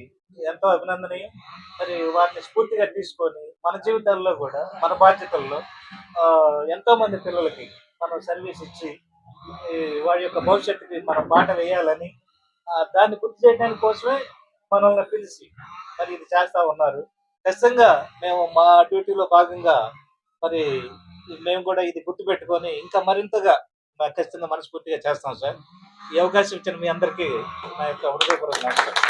ఎంతో అభినందనీయం. మరి వారిని స్ఫూర్తిగా తీసుకొని మన జీవితాల్లో కూడా మన బాధ్యతల్లో ఎంతో మంది పిల్లలకి మనం సర్వీస్ ఇచ్చి ఈ వారి యొక్క భవిష్యత్తుకి మనం బాట వేయాలని దాన్ని గుర్తు చేయడానికి కోసమే మనల్ని పిలిచి మరి ఇది చేస్తా ఉన్నారు. ఖచ్చితంగా మేము మా డ్యూటీలో భాగంగా మరి మేము కూడా ఇది గుర్తుపెట్టుకొని ఇంకా మరింతగా ఖచ్చితంగా మనస్ఫూర్తిగా చేస్తాం సార్. ఈ అవకాశం ఇచ్చిన మీ అందరికీ నా యొక్క హృదయపూర్వక నమస్కారం.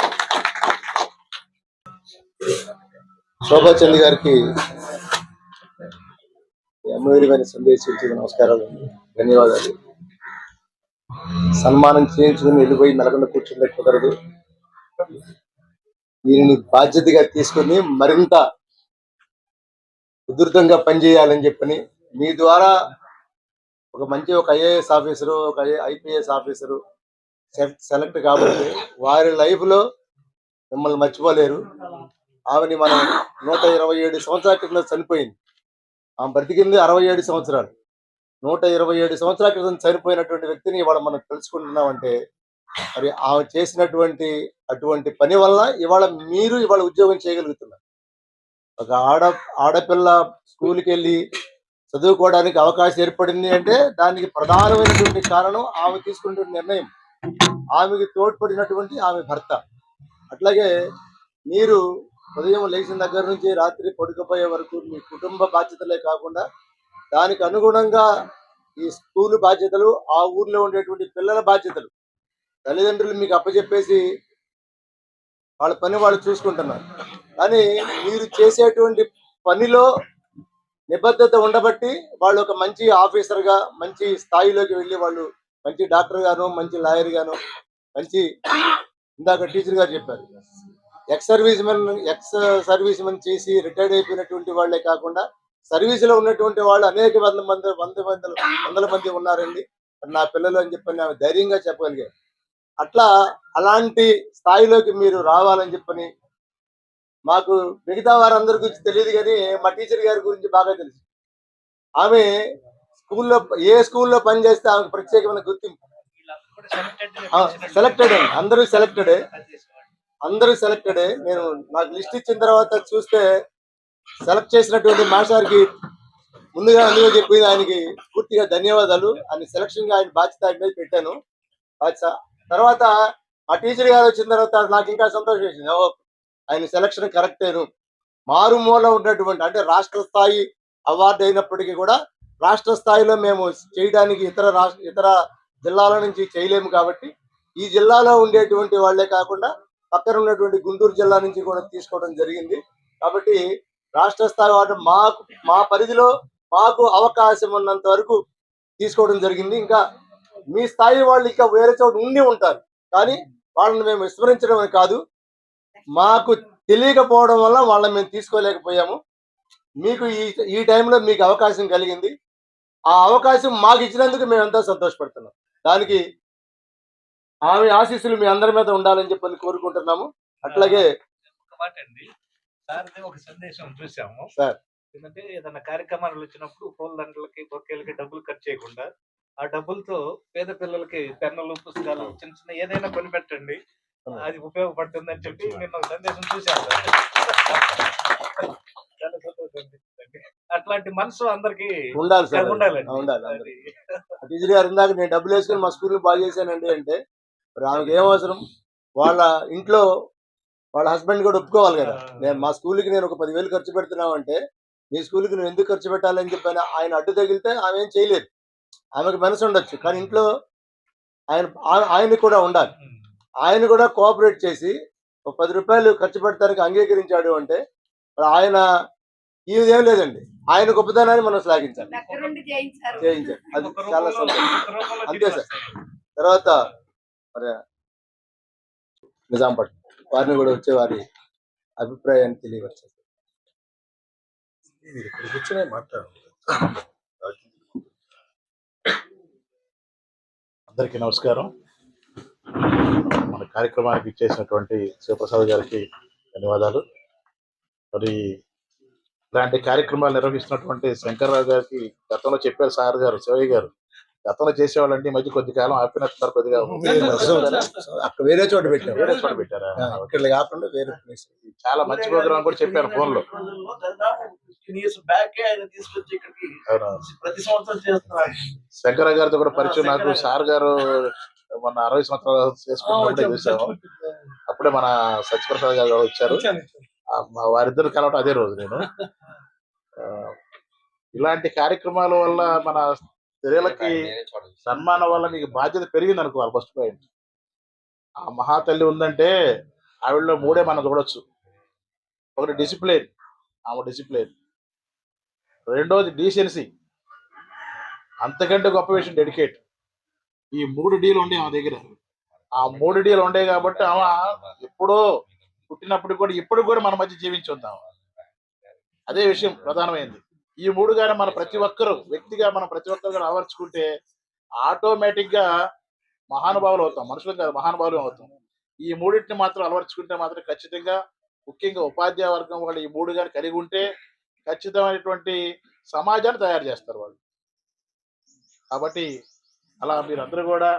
శోభాచంద్ గారికి అమూల్యమైన సందేశం ఇచ్చి నమస్కారాలు, ధన్యవాదాలు. సన్మానం చేయించుకుని వెళ్ళిపోయి మెలకుండా కూర్చుంటే కుదరదు. దీనిని బాధ్యతగా తీసుకుని మరింత ఉధృతంగా పనిచేయాలని చెప్పని మీ ద్వారా ఒక ఐఏఎస్ ఆఫీసరు, ఒక ఐపీఎస్ ఆఫీసరు సెలెక్ట్ కాబట్టి వారి లైఫ్లో మిమ్మల్ని మర్చిపోలేరు. ఆమెని మనం 127 సంవత్సరాల క్రితం చనిపోయింది. ఆమె బ్రతికింది 67 సంవత్సరాలు. 127 సంవత్సరాల క్రితం చనిపోయినటువంటి వ్యక్తిని ఇవాళ మనం తెలుసుకుంటున్నామంటే మరి ఆమె చేసినటువంటి అటువంటి పని వల్ల ఇవాళ ఉద్యోగం చేయగలుగుతున్నారు. ఒక ఆడపిల్ల స్కూల్కి వెళ్ళి చదువుకోవడానికి అవకాశం ఏర్పడింది అంటే దానికి ప్రధానమైనటువంటి కారణం ఆమె తీసుకున్నటువంటి నిర్ణయం, ఆమెకి తోడ్పడినటువంటి ఆమె భర్త. అట్లాగే మీరు ఉదయం లేచిన దగ్గర నుంచి రాత్రి పడుకోపోయే వరకు మీ కుటుంబ బాధ్యతలే కాకుండా దానికి అనుగుణంగా ఈ స్కూల్ బాధ్యతలు, ఆ ఊర్లో ఉండేటువంటి పిల్లల బాధ్యతలు తల్లిదండ్రులు మీకు అప్పచెప్పేసి వాళ్ళ పని వాళ్ళు చూసుకుంటున్నారు. కానీ మీరు చేసేటువంటి పనిలో నిబద్ధత ఉండబట్టి వాళ్ళు ఒక మంచి ఆఫీసర్గా మంచి స్థాయిలోకి వెళ్ళి వాళ్ళు మంచి డాక్టర్ గాను, మంచి లాయర్ గాను, మంచి ఇందాక టీచర్ గారు చెప్పారు, ఎక్స్ సర్వీస్ మెన్ చేసి రిటైర్డ్ అయిపోయినటువంటి వాళ్ళే కాకుండా సర్వీసులో ఉన్నటువంటి వాళ్ళు అనేక వందల మంది ఉన్నారండి నా పిల్లలు అని చెప్పని ఆమె ధైర్యంగా చెప్పగలిగారు. అలాంటి స్థాయిలోకి మీరు రావాలని చెప్పని మాకు మిగతా వారందరి గురించి తెలియదు, కానీ మా టీచర్ గారి గురించి బాగా తెలుసు. ఆమె ఏ స్కూల్లో పనిచేస్తే ఆమెకు ప్రత్యేకమైన గుర్తింపు. సెలెక్టెడ్ అండి, అందరూ సెలెక్టెడే. నాకు లిస్ట్ ఇచ్చిన తర్వాత చూస్తే సెలెక్ట్ చేసినటువంటి మాస్టర్కి ముందుగా అందులో చెప్పింది ఆయనకి పూర్తిగా ధన్యవాదాలు. ఆయన సెలక్షన్ గా ఆయన బాధ్యత ఆయన మీద పెట్టాను. తర్వాత ఆ టీచర్ గారు వచ్చిన తర్వాత నాకు ఇంకా సంతోషం వేసింది. ఆయన సెలక్షన్ కరెక్టేను. మారుమూల ఉన్నటువంటి అంటే రాష్ట్ర స్థాయి అవార్డు అయినప్పటికీ కూడా రాష్ట్ర స్థాయిలో మేము చేయడానికి ఇతర జిల్లాల నుంచి చేయలేము కాబట్టి ఈ జిల్లాలో ఉండేటువంటి వాళ్లే కాకుండా పక్కన ఉన్నటువంటి గుంటూరు జిల్లా నుంచి కూడా తీసుకోవడం జరిగింది. కాబట్టి రాష్ట్ర స్థాయి అవార్డు మా పరిధిలో మాకు అవకాశం ఉన్నంత వరకు తీసుకోవడం జరిగింది. ఇంకా మీ స్థాయి వాళ్ళు ఇంకా వేరే చోట ఉండి ఉంటారు, కానీ వాళ్ళని మేము విస్మరించడం కాదు, మాకు తెలియకపోవడం వల్ల వాళ్ళని మేము తీసుకోలేకపోయాము. మీకు ఈ టైంలో మీకు అవకాశం కలిగింది. ఆ అవకాశం మాకు ఇచ్చినందుకు మేము ఎంతో సంతోషపడుతున్నాం. దానికి ఆమె ఆశీస్సులు మీ అందరి మీద ఉండాలని చెప్పని కోరుకుంటున్నాము. అట్లాగే ఒక మాట అండి, సార్ది ఒక సందేశం చూసాము సార్. ఏంటంటే ఏదైనా కార్యక్రమాలు వచ్చినప్పుడు పూలదండలకి బొకేలకి డబ్బులు ఖర్చు చేయకుండా ఆ డబ్బులతో పేద పిల్లలకి పెన్నులు పుస్తకాలు చిన్న చిన్న ఏదైనా కొనిపెట్టండి, అది ఉపయోగపడుతుంది అని చెప్పి నేను ఒక సందేశం చూశాను సార్. చాలా సంతోషం అనిపిస్తుందండి. అట్లాంటి మనసు అందరికి ఉండాలి సార్, ఉండాలండి. ఉండాలి అది అందరికీ. టీచర్ గారు ఇందాక నేను డబ్బులు వేసుకుని మా స్కూల్కి బాగా చేశానండి అంటే, మరి ఆమెకి ఏం అవసరం? వాళ్ళ ఇంట్లో వాళ్ళ హస్బెండ్ కూడా ఒప్పుకోవాలి కదా. నేను మా స్కూల్కి నేను ఒక 10,000 ఖర్చు పెడుతున్నామంటే, మీ స్కూల్కి నువ్వు ఎందుకు ఖర్చు పెట్టాలని చెప్పి ఆయన అడ్డు తగిలితే ఆమె ఏం చేయలేదు. ఆమెకు మనసు ఉండొచ్చు, కానీ ఇంట్లో ఆయన కూడా ఉండాలి. ఆయన కూడా కోఆపరేట్ చేసి ఒక 10 రూపాయలు ఖర్చు పెడతానికి అంగీకరించాడు అంటే, మరి ఆయన ఇదేం లేదండి, ఆయన గొప్పతనాన్ని మనం శ్లాఘించాలి, చేయించాలి. అది చాలా సంతోషం. అంతే సార్. తర్వాత మరి నిజాంపట్నం వారిని కూడా వచ్చే వారి అభిప్రాయాన్ని తెలియవచ్చు. కూర్చొని మాట్లాడు. అందరికీ నమస్కారం. మన కార్యక్రమానికి ఇచ్చేసినటువంటి శివప్రసాద్ గారికి ధన్యవాదాలు. మరి ఇలాంటి కార్యక్రమాలు నిర్వహిస్తున్నటువంటి శంకర్రావు గారికి గతంలో చెప్పారు సార్ గారు, శివయ్య గారు, గతంలో చేసేవాళ్ళండి, ఈ మధ్య కొద్ది కాలం ఆపినట్టున్నారు కొద్దిగా. అక్కడ వేరే చోట పెట్టారు, వేరే చోట పెట్టారా? ఇక్కడ కాకుండా వేరే ప్లేస్. చాలా మంచి ప్రోగ్రామ్ కూడా చెప్పారు ఫోన్ లో. శంకరరావు గారితో కూడా పరిచయం నాకు. సార్ గారు మొన్న 60 సంవత్సరాలు చేసుకున్నప్పుడే చూసాము. అప్పుడే మన సత్యప్రసాద్ గారు వచ్చారు, వారిద్దరు కలవటం అదే రోజు. నేను ఇలాంటి కార్యక్రమాల వల్ల మన స్త్రీలకి సన్మానం వల్ల మీకు బాధ్యత పెరిగింది అనుకోవాలి. ఫస్ట్ పాయింట్, ఆ మహాతల్లి ఉందంటే ఆవిడలో 3 మనం చూడొచ్చు. ఒకటి డిసిప్లిన్, ఆమె డిసిప్లిన్. రెండోది డీసెన్సీ, అంతకంటే గొప్ప విషయం డెడికేట్. ఈ 3 డీలు ఉండే ఆమె దగ్గర. ఆ 3 డీలు ఉండే కాబట్టి ఆమె ఎప్పుడో పుట్టినప్పుడు కూడా ఇప్పుడు కూడా మన మధ్య జీవించి ఉందాం. అదే విషయం ప్రధానమైంది. ఈ 3 గానే మన ప్రతి ఒక్కరు వ్యక్తిగా మనం ప్రతి ఒక్కరు కూడా అమర్చుకుంటే ఆటోమేటిక్ గా మహానుభావులు అవుతాం. మనుషులు కాదు, మహానుభావులు అవుతాం. ఈ 3టిని మాత్రం అలవర్చుకుంటే మాత్రం ఖచ్చితంగా, ముఖ్యంగా ఉపాధ్యాయ వర్గం వాళ్ళు ఈ 3 గాని కలిగి ఉంటే ఖచ్చితమైనటువంటి సమాజాన్ని తయారు చేస్తారు వాళ్ళు. కాబట్టి అలా మీరందరూ కూడా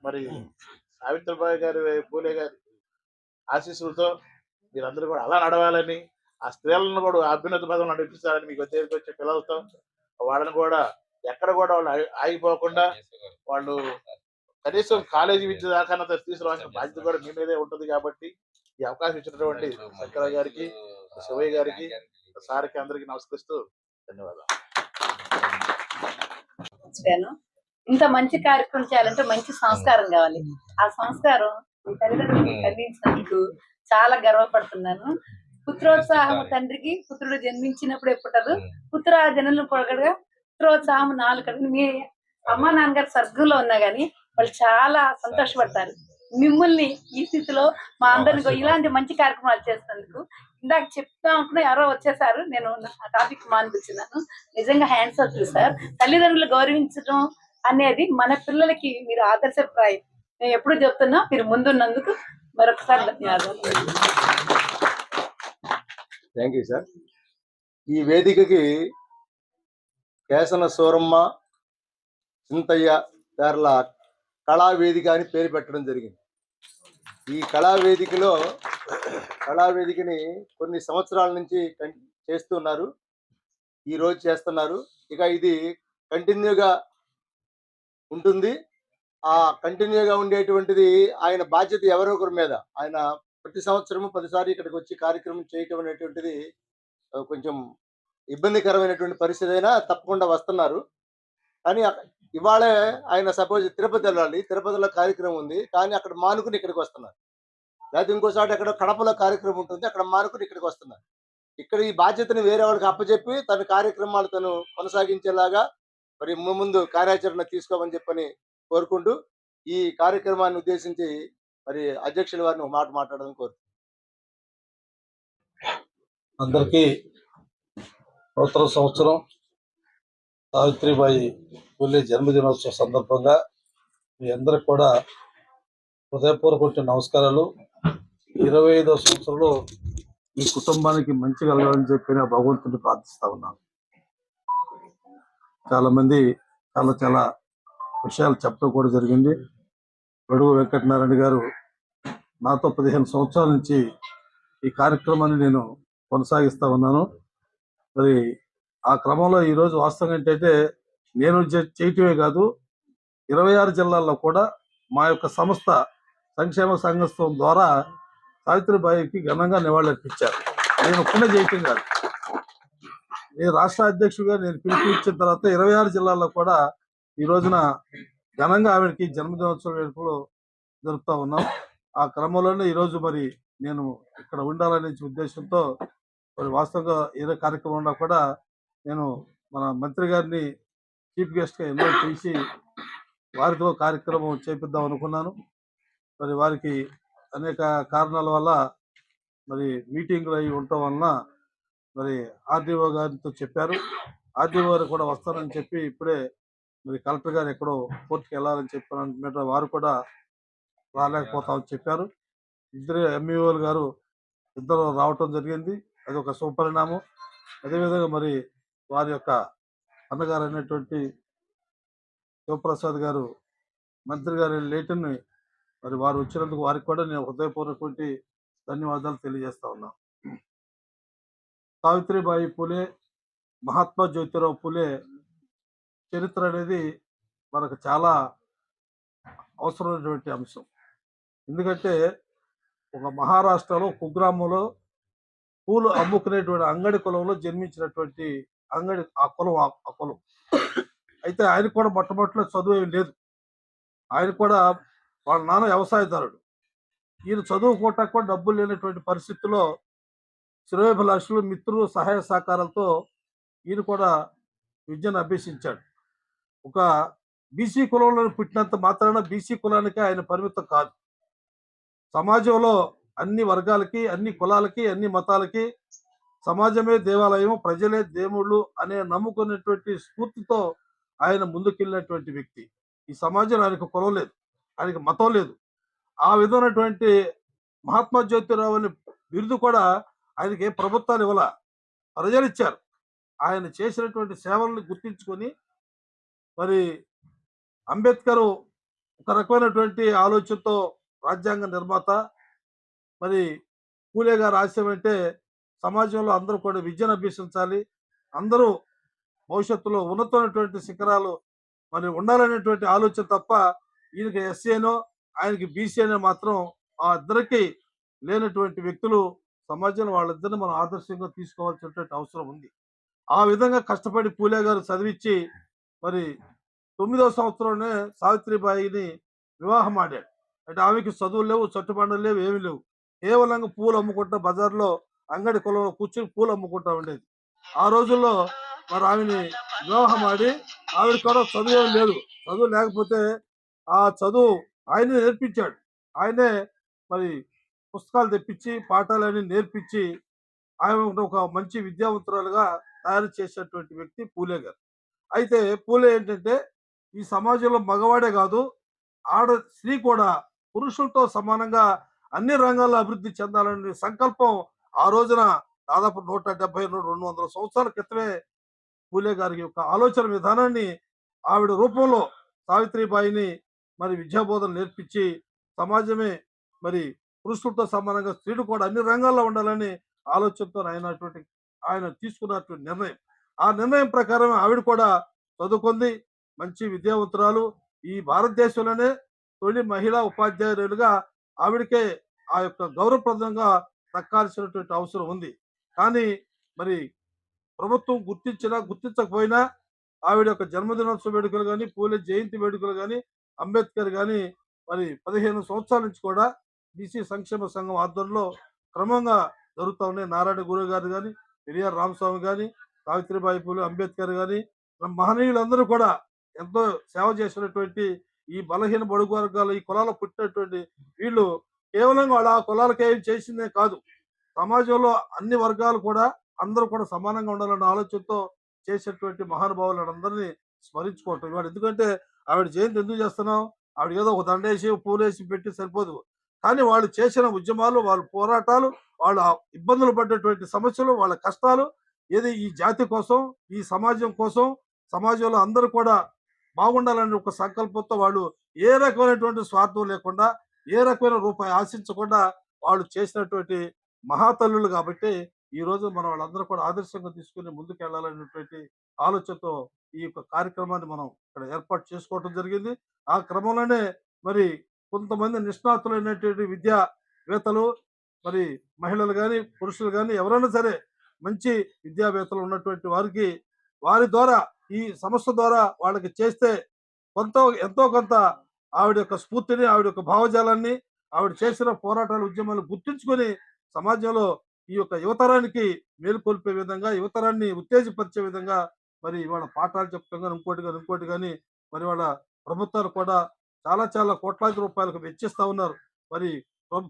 మరి సావిత్రిబాయి గారి, పూలే గారి ఆశీస్సులతో మీరందరూ కూడా అలా నడవాలని, ఆ స్త్రీలను కూడా అభ్యున్నత పదవులు నడిపిస్తారని, మీకు వచ్చే పిల్లలతో వాళ్ళని కూడా ఎక్కడ కూడా వాళ్ళు ఆగిపోకుండా వాళ్ళు కనీసం కాలేజీ విద్య దాకా తీసుకురావాల్సిన బాధ్యత కూడా మీ మీదే ఉంటుంది. కాబట్టి ఈ అవకాశం ఇచ్చినటువంటి శంకరరావు గారికి, శివయ్య గారికి, సార్కి అందరికీ నమస్కరిస్తూ ధన్యవాదాలు. ఇంత మంచి కార్యక్రమం చేయాలంటే మంచి సంస్కారం కావాలి. ఆ సంస్కారం మీ తల్లిదండ్రులు కలిగించినందుకు చాలా గర్వపడుతున్నాను. పుత్రోత్సాహం తండ్రికి పుత్రుడు జన్మించినప్పుడు ఎప్పుడదు, పుత్ర జననం పొడగడగా పుత్రోత్సాహం 4 కడుగులు. మీ అమ్మ నాన్నగారు స్వర్గంలో ఉన్నా గానీ వాళ్ళు చాలా సంతోషపడతారు మిమ్మల్ని ఈ స్థితిలో మా అందరిని ఇలాంటి మంచి కార్యక్రమాలు చేసినందుకు. ఇందాక చెప్తా అనుకున్నా ఎవరో వచ్చేసారు, నేను ఆ టాపిక్ మానిపించినాను. నిజంగా హ్యాండ్స్ ఆఫ్ సార్. తల్లిదండ్రులు గౌరవించడం అనేది మన పిల్లలకి మీరు ఆదర్శప్రాయం. నేను ఎప్పుడు చెప్తున్నా, మీరు ముందున్నందుకు మరొకసారి ధన్యవాదాలు. Thank you sir. ఈ వేదికకి కేసన సూరమ్మ, చింతయ్య గార్ల కళావేదిక అని పేరు పెట్టడం జరిగింది. ఈ కళావేదికని కొన్ని సంవత్సరాల నుంచి చేస్తున్నారు, ఈరోజు చేస్తున్నారు. ఇక ఇది కంటిన్యూగా ఉంటుంది. ఆ కంటిన్యూగా ఉండేటువంటిది ఆయన బాధ్యత ఎవరో ఒకరి మీద. ఆయన ప్రతి సంవత్సరము 10 సార్లు ఇక్కడికి వచ్చి కార్యక్రమం చేయటం అనేటువంటిది కొంచెం ఇబ్బందికరమైనటువంటి పరిస్థితి అయినా తప్పకుండా వస్తున్నారు. కానీ ఇవాళే ఆయన సపోజ్ తిరుపతి వెళ్ళాలి, తిరుపతిలో కార్యక్రమం ఉంది, కానీ అక్కడ మానుకుని ఇక్కడికి వస్తున్నారు. లేకపోతే ఇంకోసారి అక్కడ కడపలో కార్యక్రమం ఉంటుంది, అక్కడ మానుకుని ఇక్కడికి వస్తున్నారు. ఇక్కడ ఈ బాధ్యతను వేరే వాళ్ళకి అప్పచెప్పి తన కార్యక్రమాలు తను కొనసాగించేలాగా మరి ముందు కార్యాచరణ తీసుకోమని చెప్పని కోరుకుంటూ ఈ కార్యక్రమాన్ని ఉద్దేశించి మరి అధ్యక్షుల వారిని ఒక మాట మాట్లాడడం కోరుతున్నాను. అందరికీ నూతన సంవత్సరం సావిత్రిబాయి పూలే జన్మదినోత్సవం సందర్భంగా మీ అందరికి కూడా హృదయపూర్వక నమస్కారాలు. 25వ సంవత్సరంలో ఈ కుటుంబానికి మంచి కలగాలని చెప్పి నేను భగవంతుని ప్రార్థిస్తా ఉన్నాను. చాలా మంది చాలా చాలా విషయాలు చెప్పడం కూడా జరిగింది. వెడుగు వెంకటనారాయణ గారు నాతో 15 సంవత్సరాల నుంచి ఈ కార్యక్రమాన్ని నేను కొనసాగిస్తా ఉన్నాను. మరి ఆ క్రమంలో ఈరోజు వాస్తవం ఏంటంటే నేను చేయటమే కాదు, 26 జిల్లాల్లో కూడా మా యొక్క సంస్థ సంక్షేమ సంఘం ద్వారా సావిత్రిబాయికి ఘనంగా నివాళులర్పించారు. నేను ఒక్కడే చేయటం కాదు, నేను రాష్ట్ర అధ్యక్షుడిగా నేను పిలుపునిచ్చిన తర్వాత 26 జిల్లాల్లో కూడా ఈ రోజున ఘనంగా ఆవిడకి జన్మదినోత్సవ వేడుకలు జరుపుతా ఉన్నాం. ఆ క్రమంలోనే ఈరోజు మరి నేను ఇక్కడ ఉండాలనే ఉద్దేశంతో మరి వాస్తవంగా ఏదో కార్యక్రమం ఉన్నా కూడా నేను మన మంత్రి గారిని చీఫ్ గెస్ట్గా ఇన్వైట్ చేసి వారితో కార్యక్రమం చేపిద్దాం అనుకున్నాను. మరి వారికి అనేక కారణాల వల్ల మరి మీటింగ్లు అవి ఉండటం వలన మరి ఆర్డీఓ గారితో చెప్పారు. ఆర్డీఓ గారు కూడా వస్తారని చెప్పి ఇప్పుడే మరి కలెక్టర్ గారు ఎక్కడో కోర్టుకి వెళ్ళాలని చెప్పారు. వారు కూడా రాలేకపోతామని చెప్పారు. ఇద్దరు ఎంఈఓలు గారు ఇద్దరు రావటం జరిగింది. అది ఒక శుభపరిణామం. అదేవిధంగా మరి వారి యొక్క అన్నగారు అయినటువంటి శివప్రసాద్ గారు మంత్రి గారి లేటుని మరి వారు వచ్చినందుకు వారికి కూడా నేను హృదయపూర్వకటువంటి ధన్యవాదాలు తెలియజేస్తా ఉన్నాను. సావిత్రిబాయి పూలే, మహాత్మా జ్యోతిరావు పూలే చరిత్ర అనేది మనకు చాలా అవసరమైనటువంటి అంశం. ఎందుకంటే ఒక మహారాష్ట్రలో కుగ్రామంలో పూలు అమ్ముకునేటువంటి అంగడి కులంలో జన్మించినటువంటి అంగడి ఆ కులం. అయితే ఆయన కూడా మొట్టమొదటిలో చదువు ఏం లేదు. ఆయన కూడా వాళ్ళ నాన్న వ్యవసాయదారుడు. ఈయన చదువుకోవటానికి కూడా డబ్బులు లేనటువంటి పరిస్థితుల్లో శ్రేయోభిలాషులు, మిత్రులు సహాయ సహకారాలతో ఈయన కూడా విద్యను అభ్యసించాడు. ఒక బీసీ కులంలో పుట్టినంత మాత్రాన బీసీ కులానికి ఆయన పరిమితం కాదు. సమాజంలో అన్ని వర్గాలకి, అన్ని కులాలకి, అన్ని మతాలకి సమాజమే దేవాలయం, ప్రజలే దేవుళ్ళు అనే నమ్ముకునేటువంటి స్ఫూర్తితో ఆయన ముందుకెళ్ళినటువంటి వ్యక్తి. ఈ సమాజంలో ఆయనకు కులం లేదు, ఆయనకి మతం లేదు. ఆ విధమైనటువంటి మహాత్మా జ్యోతిరావు అనే బిరుదు కూడా ఆయనకి ఏ ప్రభుత్వాలు ఇవ్వాల, ప్రజలు ఇచ్చారు. ఆయన చేసినటువంటి సేవలను గుర్తించుకొని మరి అంబేద్కర్ ఒక రకమైనటువంటి ఆలోచనతో రాజ్యాంగ నిర్మాత. మరి పూలే గారు ఆశయం అంటే సమాజంలో అందరూ కూడా విద్యను అభ్యసించాలి, అందరూ భవిష్యత్తులో ఉన్నతమైనటువంటి శిఖరాలు మరి ఉండాలనేటువంటి ఆలోచన తప్ప ఈయనకి ఎస్సీనో ఆయనకి బీసీ అనో మాత్రం ఆ ఇద్దరికి లేనటువంటి వ్యక్తులు. సమాజంలో వాళ్ళిద్దరిని మనం ఆదర్శంగా తీసుకోవాల్సినటువంటి అవసరం ఉంది. ఆ విధంగా కష్టపడి పూలే గారు చదివించి మరి 9వ సంవత్సరంలోనే సావిత్రిబాయిని వివాహం ఆడాడు. అంటే ఆమెకి చదువులు లేవు, చట్టుబండలు లేవు, ఏమి లేవు. కేవలంగా పూలు అమ్ముకుంటా బజార్లో అంగడి కులంలో కూర్చొని పూలు అమ్ముకుంటా ఉండేది. ఆ రోజుల్లో మరి ఆమెని వివాహం ఆడి ఆవిడ కూడా చదువు ఏమి లేదు. చదువు లేకపోతే ఆ చదువు ఆయనే నేర్పించాడు. ఆయనే మరి పుస్తకాలు తెప్పించి పాఠాలన్నీ నేర్పించి ఆమె ఒక మంచి విద్యావంతురాలుగా తయారు చేసేటువంటి వ్యక్తి పూలే గారు. అయితే పూలే ఏంటంటే ఈ సమాజంలో మగవాడే కాదు, స్త్రీ కూడా పురుషులతో సమానంగా అన్ని రంగాల్లో అభివృద్ధి చెందాలనే సంకల్పం ఆ రోజున దాదాపు 170-200 సంవత్సరాల క్రితమే పూలే గారి యొక్క ఆలోచన విధానాన్ని ఆవిడ రూపంలో సావిత్రిబాయిని మరి విద్యాబోధన నేర్పించి సమాజమే మరి పురుషులతో సమానంగా స్త్రీలు కూడా అన్ని రంగాల్లో ఉండాలని ఆలోచనతో ఆయన తీసుకున్నటువంటి నిర్ణయం. ఆ నిర్ణయం ప్రకారం ఆవిడ కూడా చదువుకుంది, మంచి విద్యావంతురాలు. ఈ భారతదేశంలోనే తొలి మహిళా ఉపాధ్యాయులుగా ఆవిడకే ఆ యొక్క గౌరవప్రదంగా దక్కాల్సినటువంటి అవసరం ఉంది. కానీ మరి ప్రభుత్వం గుర్తించినా గుర్తించకపోయినా ఆవిడ యొక్క జన్మదినోత్సవ వేడుకలు కానీ, పూలే జయంతి వేడుకలు కానీ, అంబేద్కర్ కానీ మరి 15 సంవత్సరాల నుంచి కూడా బీసీ సంక్షేమ సంఘం ఆధ్వర్యంలో క్రమంగా జరుగుతూ ఉన్నాయి. నారాయణ గురువు గారు కానీ, పెరియార్ రామస్వామి కానీ, సావిత్రిబాయి పూలే, అంబేద్కర్ కానీ మహనీయులందరూ కూడా ఎంతో సేవ చేసినటువంటి ఈ బలహీన బడుగు వర్గాలు, ఈ కులాలు పుట్టినటువంటి వీళ్ళు కేవలం వాళ్ళ ఆ కులాలకి ఏం చేసిందే కాదు, సమాజంలో అన్ని వర్గాలు కూడా అందరూ కూడా సమానంగా ఉండాలన్న ఆలోచనతో చేసేటువంటి మహానుభావులను అందరినీ స్మరించుకోవటం ఇవాడు. ఎందుకంటే ఆవిడ జయంతి ఎందుకు చేస్తున్నాం? ఆవిడ ఏదో ఒక దండేసి పూలేసి పెట్టి సరిపోదు. కానీ వాళ్ళు చేసిన ఉద్యమాలు, వాళ్ళ పోరాటాలు, వాళ్ళ ఇబ్బందులు పడ్డటువంటి సమస్యలు, వాళ్ళ కష్టాలు ఏది ఈ జాతి కోసం, ఈ సమాజం కోసం, సమాజంలో అందరూ కూడా బాగుండాలనే ఒక సంకల్పంతో వాళ్ళు ఏ రకమైనటువంటి స్వార్థం లేకుండా, ఏ రకమైన రూపాయి ఆశించకుండా వాళ్ళు చేసినటువంటి మహాతల్లులు కాబట్టి ఈ రోజు మనం వాళ్ళందరూ కూడా ఆదర్శంగా తీసుకుని ముందుకెళ్లాలనేటువంటి ఆలోచనతో ఈ యొక్క కార్యక్రమాన్ని మనం ఇక్కడ ఏర్పాటు చేసుకోవడం జరిగింది. ఆ క్రమంలోనే మరి కొంతమంది నిష్ణాతులైనటువంటి విద్యావేత్తలు, మరి మహిళలు కానీ, పురుషులు కానీ ఎవరైనా సరే మంచి విద్యావేత్తలు ఉన్నటువంటి వారికి, వారి ద్వారా ఈ సంస్థ ద్వారా వాళ్ళకి చేస్తే ఎంతో కొంత ఆవిడ యొక్క స్ఫూర్తిని, ఆవిడ యొక్క భావజాలాన్ని, ఆవిడ చేసిన పోరాటాలు, ఉద్యమాలు గుర్తుంచుకొని సమాజంలో ఈ యొక్క యువతరానికి మేలుకొల్పే విధంగా, యువతరాన్ని ఉత్తేజపరిచే విధంగా మరి వాళ్ళ పాఠాలు చెప్పడం కానీ, ఇంకోటి కానీ మరి వాళ్ళ ప్రభుత్వాలు కూడా చాలా చాలా కోట్లాది రూపాయలకు వెచ్చిస్తా ఉన్నారు. మరి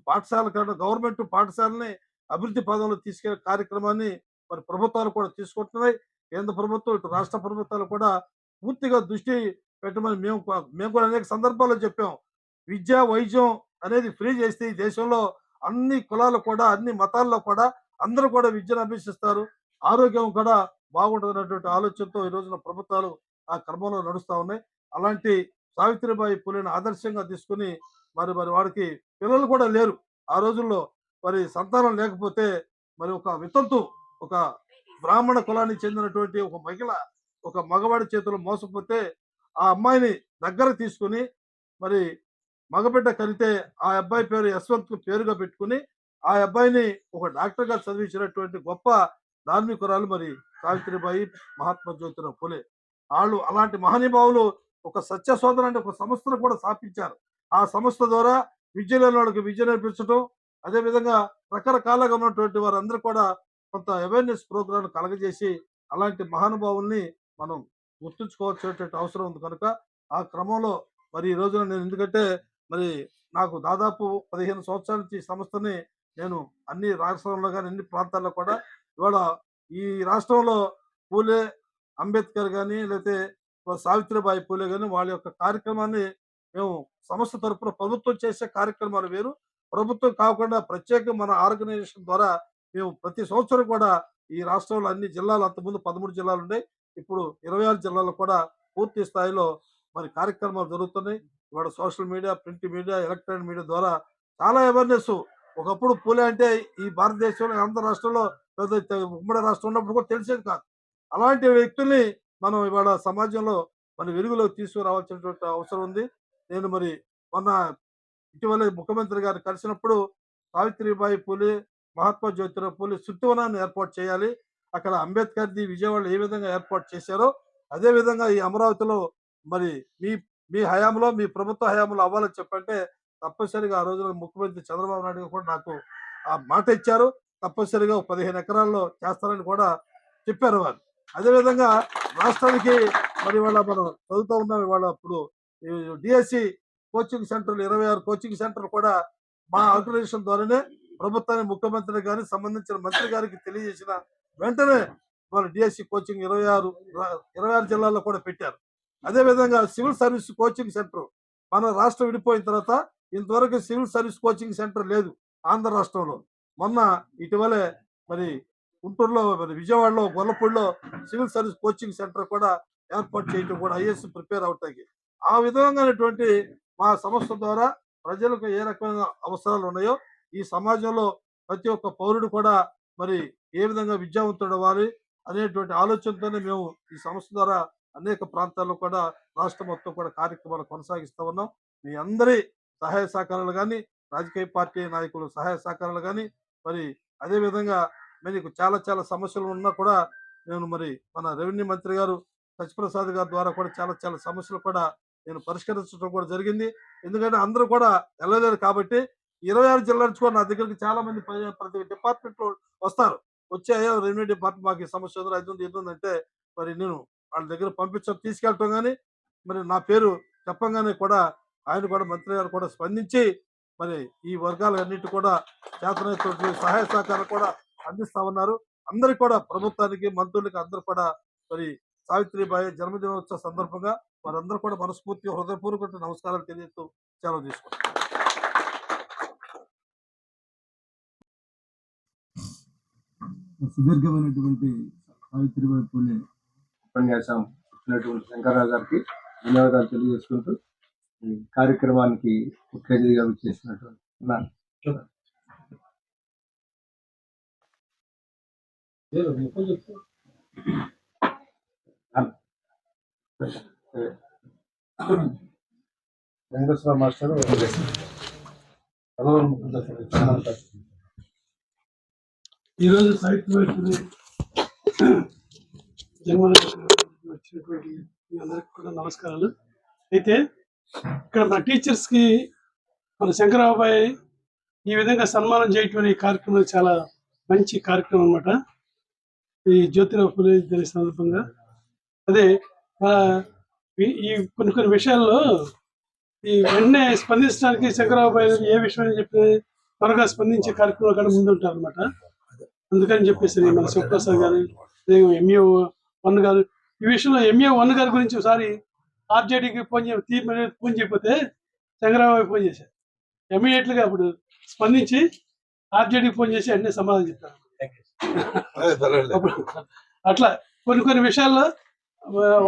పాఠశాల కన్నా గవర్నమెంట్ పాఠశాలని అభివృద్ధి పదంలో తీసుకెళ్లే కార్యక్రమాన్ని మరి ప్రభుత్వాలు కూడా తీసుకుంటున్నాయి. కేంద్ర ప్రభుత్వం, ఇటు రాష్ట్ర ప్రభుత్వాలు కూడా పూర్తిగా దృష్టి పెట్టమని మేము కూడా అనేక సందర్భాల్లో చెప్పాం. విద్య, వైద్యం అనేది ఫ్రీ చేస్తే ఈ దేశంలో అన్ని కులాలు కూడా, అన్ని మతాల్లో కూడా అందరూ కూడా విద్యను అభ్యసిస్తారు, ఆరోగ్యం కూడా బాగుంటుందన్నటువంటి ఆలోచనతో ఈ రోజున ప్రభుత్వాలు ఆ క్రమంలో నడుస్తా ఉన్నాయి. అలాంటి సావిత్రిబాయి పూలేని ఆదర్శంగా తీసుకుని మరి వాడికి పిల్లలు కూడా లేరు. ఆ రోజుల్లో మరి సంతానం లేకపోతే మరి ఒక వితంతు, ఒక బ్రాహ్మణ కులానికి చెందినటువంటి ఒక మహిళ ఒక మగవాడి చేతిలో మోసపోతే ఆ అమ్మాయిని దగ్గర తీసుకుని మరి మగబిడ్డ కనితే ఆ అబ్బాయి పేరు యశ్వంత్ పేరుగా పెట్టుకుని ఆ అబ్బాయిని ఒక డాక్టర్ గా చదివించినటువంటి గొప్ప ధార్మికురాలు మరి సావిత్రిబాయి మహాత్మా జ్యోతిరావు పూలే. వాళ్ళు అలాంటి మహానుభావులు ఒక సత్య శోధన అంటే ఒక సంస్థను కూడా స్థాపించారు. ఆ సంస్థ ద్వారా విద్య లేని వాళ్ళకి విద్య నేర్పించడం, అదేవిధంగా రకరకాలుగా ఉన్నటువంటి వారందరూ కూడా కొంత అవేర్నెస్ ప్రోగ్రాం కలగజేసి అలాంటి మహానుభావుల్ని మనం గుర్తుంచుకోవాల్సినటువంటి అవసరం ఉంది. కనుక ఆ క్రమంలో మరి ఈ రోజున నేను, ఎందుకంటే మరి నాకు దాదాపు 15 సంవత్సరాల నుంచి ఈ సంస్థని నేను అన్ని రాష్ట్రంలో కానీ అన్ని ప్రాంతాల్లో కూడా ఇవాళ ఈ రాష్ట్రంలో పూలే అంబేద్కర్ కానీ, లేకపోతే సావిత్రిబాయి పూలే కానీ వాళ్ళ యొక్క కార్యక్రమాన్ని మేము సంస్థ తరపున ప్రభుత్వం చేసే కార్యక్రమాలు వేరు, ప్రభుత్వం కాకుండా ప్రత్యేక మన ఆర్గనైజేషన్ ద్వారా మేము ప్రతి సంవత్సరం కూడా ఈ రాష్ట్రంలో అన్ని జిల్లాలు, అంతకుముందు 13 జిల్లాలు ఉన్నాయి, ఇప్పుడు 26 జిల్లాలు కూడా పూర్తి స్థాయిలో మరి కార్యక్రమాలు జరుగుతున్నాయి. ఇవాళ social media, print media, electronic media ద్వారా చాలా అవేర్నెస్. ఒకప్పుడు పూలే అంటే ఈ భారతదేశంలో ఆంధ్ర రాష్ట్రంలో ఉమ్మడి రాష్ట్రం ఉన్నప్పుడు కూడా తెలిసేది కాదు. అలాంటి వ్యక్తుల్ని మనం ఇవాళ సమాజంలో మన వెలుగులోకి తీసుకురావాల్సినటువంటి అవసరం ఉంది. నేను మరి మొన్న ఇటీవల ముఖ్యమంత్రి గారు కలిసినప్పుడు సావిత్రిబాయి పూలే, మహాత్మా జ్యోతిరావు పూలే శుద్ధివనాన్ని ఏర్పాటు చేయాలి, అక్కడ అంబేద్కర్ది విజయవాడలో ఏ విధంగా ఏర్పాటు చేశారో అదే విధంగా ఈ అమరావతిలో మరి మీ మీ హయాంలో, మీ ప్రభుత్వ హయాంలో అవ్వాలని చెప్పంటే తప్పనిసరిగా ఆ రోజున ముఖ్యమంత్రి చంద్రబాబు నాయుడు గారు కూడా నాకు ఆ మాట ఇచ్చారు. తప్పనిసరిగా 15 ఎకరాల్లో చేస్తారని కూడా చెప్పారు వారు. అదేవిధంగా రాష్ట్రానికి మరి ఇవాళ మనం చదువుతూ ఉన్నాం. ఇవాళ ఇప్పుడు డిఎస్సి కోచింగ్ సెంటర్లు 26 కోచింగ్ సెంటర్లు కూడా మా ఆర్గనైజేషన్ ద్వారానే ప్రభుత్వానికి, ముఖ్యమంత్రి గారి సంబంధించిన మంత్రి గారికి తెలియజేసిన వెంటనే వాళ్ళు డిఎస్సి కోచింగ్ 26 జిల్లాల్లో కూడా పెట్టారు. అదేవిధంగా సివిల్ సర్వీస్ కోచింగ్ సెంటర్ మన రాష్ట్రం విడిపోయిన తర్వాత ఇంతవరకు సివిల్ సర్వీస్ కోచింగ్ సెంటర్ లేదు ఆంధ్ర రాష్ట్రంలో. మొన్న ఇటీవలే మరి గుంటూరులో, మరి విజయవాడలో, గొల్లపూడిలో సివిల్ సర్వీస్ కోచింగ్ సెంటర్ కూడా ఏర్పాటు చేయడం కూడా ఐఏఎస్ ప్రిపేర్ అవటానికి. ఆ విధంగానటువంటి మా సంస్థ ద్వారా ప్రజలకు ఏ రకమైన అవసరాలు ఉన్నాయో ఈ సమాజంలో ప్రతి ఒక్క పౌరుడు కూడా మరి ఏ విధంగా విద్యావంతుడు అవ్వాలి అనేటువంటి ఆలోచనతోనే మేము ఈ సంస్థ ద్వారా అనేక ప్రాంతాల్లో కూడా రాష్ట్రం మొత్తం కూడా కార్యక్రమాలు కొనసాగిస్తూ ఉన్నాం. మీ అందరి సహాయ సహకారాలు కానీ, రాజకీయ పార్టీ నాయకుల సహాయ సహకారాలు కానీ, మరి అదేవిధంగా మీకు చాలా చాలా సమస్యలు ఉన్నా కూడా నేను మరి మన రెవెన్యూ మంత్రి గారు సత్యప్రసాద్ గారి ద్వారా కూడా చాలా చాలా సమస్యలు కూడా నేను పరిష్కరించడం కూడా జరిగింది. ఎందుకంటే అందరూ కూడా వెళ్ళలేరు కాబట్టి 26 జిల్లాల నుంచి కూడా నా దగ్గరికి చాలా మంది ప్రతి డిపార్ట్మెంట్ లో వస్తారు. వచ్చాయో రెవెన్యూ డిపార్ట్మెంట్ మాకు ఈ సమస్య ఉంది, అది ఉంది, ఇది ఉంది అంటే మరి నేను వాళ్ళ దగ్గర తీసుకెళ్ళటం కానీ, మరి నా పేరు చెప్పంగానే కూడా ఆయన కూడా, మంత్రి గారు కూడా స్పందించి మరి ఈ వర్గాలన్నిటి కూడా చేతనైతే సహాయ సహకారం కూడా అందిస్తా ఉన్నారు. అందరికి కూడా, ప్రభుత్వానికి, మంత్రులకి అందరూ కూడా మరి సావిత్రిబాయి జన్మదినోత్సవ సందర్భంగా వారందరూ కూడా మనస్ఫూర్తిగా హృదయపూర్వక నమస్కారాలు తెలియజేస్తూ సెలవు తీసుకుంటారు. సుదీర్ఘమైనటువంటి సావిత్రిబాయి పూలే ఉపన్యాసం ఇచ్చినటువంటి శంకర్రావు గారికి ధన్యవాదాలు తెలియజేసుకుంటూ ఈ కార్యక్రమానికి ముఖ్య అతిథిగా విచ్చేసినటువంటి వెంకటేశ్వర మాస్టర్ ఈరోజు సావిత్రిబాయి పూలే జన్మదినం వచ్చినటువంటి మీ అందరికి కూడా నమస్కారాలు. అయితే ఇక్కడ మన టీచర్స్కి మన శంకరబాబాయ్ ఈ విధంగా సన్మానం చేయటం అనే కార్యక్రమం చాలా మంచి కార్యక్రమం అన్నమాట. ఈ జ్యోతిరావు పూలే జయంతి సందర్భంగా అదే ఈ కొన్ని విషయాల్లో ఈ వెంటనే స్పందించడానికి శంకరబాబాయ్ ఏ విషయం చెప్పి త్వరగా స్పందించే కార్యక్రమం కూడా ముందుంటారు అనమాట. అందుకని చెప్పేసి మన శివప్రసాద్ గారు, MAO1 గారు ఈ విషయంలో MAO1 గారి గురించి ఒకసారి RJDకి ఫోన్ చేయకపోతే శంకరబాబాయ్ ఫోన్ చేశారు. ఇమీడియట్ గా అప్పుడు స్పందించి RJDకి ఫోన్ చేసి అన్ని సమాధానం చెప్తారు. అట్లా కొన్ని విషయాల్లో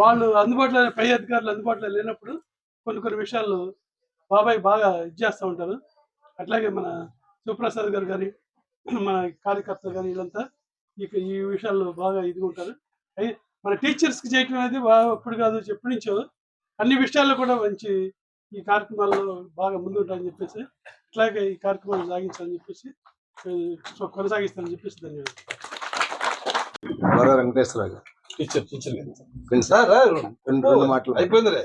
వాళ్ళు అందుబాటులో, పై అధికారులు అందుబాటులో లేనప్పుడు కొన్ని విషయాల్లో బాబాయ్ బాగా చేస్తూ ఉంటారు. అట్లాగే మన శివప్రసాద్ గారు కానీ, మన కార్యకర్తలు కానీ వీళ్ళంతా ఈ విషయాల్లో బాగా ఇదిగా ఉంటారు. మన టీచర్స్కి చేయటం అనేది ఇప్పుడు కాదు, ఎప్పటి నుంచో అన్ని విషయాల్లో కూడా మంచి ఈ కార్యక్రమాల్లో బాగా ముందు ఉంటారని చెప్పేసి, అట్లాగే ఈ కార్యక్రమాలు సాగించాలని చెప్పేసి, కొనసాగిస్తానని చెప్పేసి ధన్యవాదాలు. వెంకటేశ్వరరావు గారు మాటలు అయిపోయింది.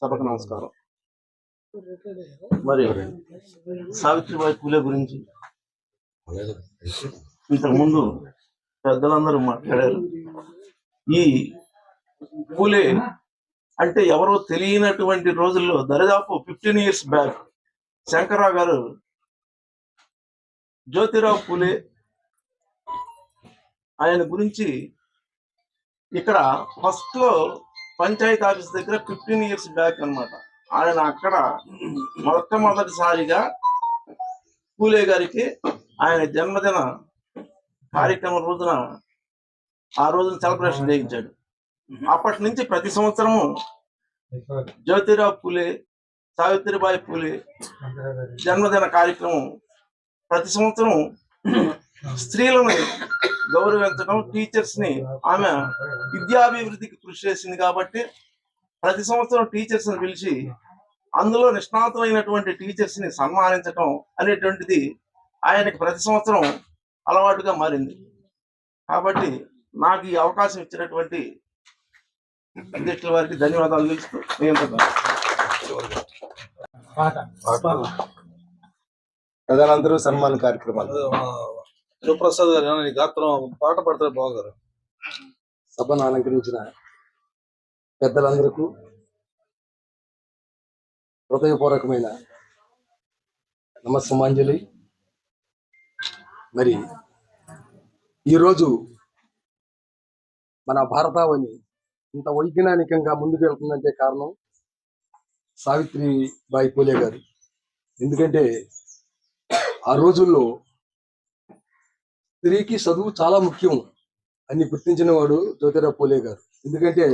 సభకు నమస్కారం. మరి సావిత్రిబాయి పూలే గురించి ఇంతకుముందు పెద్దలందరూ మాట్లాడారు. ఈ పూలే అంటే ఎవరో తెలియనటువంటి రోజుల్లో దరిదాపు 15 years బ్యాక్ శంకర్రావు గారు జ్యోతిరావు పూలే ఆయన గురించి ఇక్కడ ఫస్ట్ లో పంచాయతీ ఆఫీస్ దగ్గర 15 years బ్యాక్ అన్నమాట. ఆయన అక్కడ మొట్టమొదటిసారిగా పూలే గారికి ఆయన జన్మదిన కార్యక్రమం రోజున ఆ రోజున సెలబ్రేషన్ చేయించాడు. అప్పటి నుంచి ప్రతి సంవత్సరము జ్యోతిరావు పూలే, సావిత్రిబాయి పూలే జన్మదిన కార్యక్రమం ప్రతి సంవత్సరం స్త్రీలను గౌరవించడం, టీచర్స్ ని ఆమె విద్యాభివృద్ధికి కృషి చేసింది కాబట్టి ప్రతి సంవత్సరం టీచర్స్ ని పిలిచి అందులో నిష్ణాతులైనటువంటి టీచర్స్ ని సన్మానించడం అనేటువంటిది ఆయనకి ప్రతి సంవత్సరం అలవాటుగా మారింది. కాబట్టి నాకు ఈ అవకాశం ఇచ్చినటువంటి అధ్యక్షుల వారికి ధన్యవాదాలు తెలుస్తూ ప్రధానంతరం సన్మాన కార్యక్రమాలు. శివప్రసాద్ గారు నీ గాత్రం పాట పడతారు బాగుగారు. సభను అలంకరించిన పెద్దలందరికీ హృదయపూర్వకమైన నమస్సుమాంజలి. మరి ఈరోజు మన భారతావని ఇంత వైజ్ఞానికంగా ముందుకు వెళ్తుందంటే కారణం సావిత్రిబాయి పూలే గారు. ఎందుకంటే ఆ రోజుల్లో స్త్రీకి చదువు చాలా ముఖ్యం అని గుర్తించిన వాడు జ్యోతిరావు పూలే గారు. ఎందుకంటే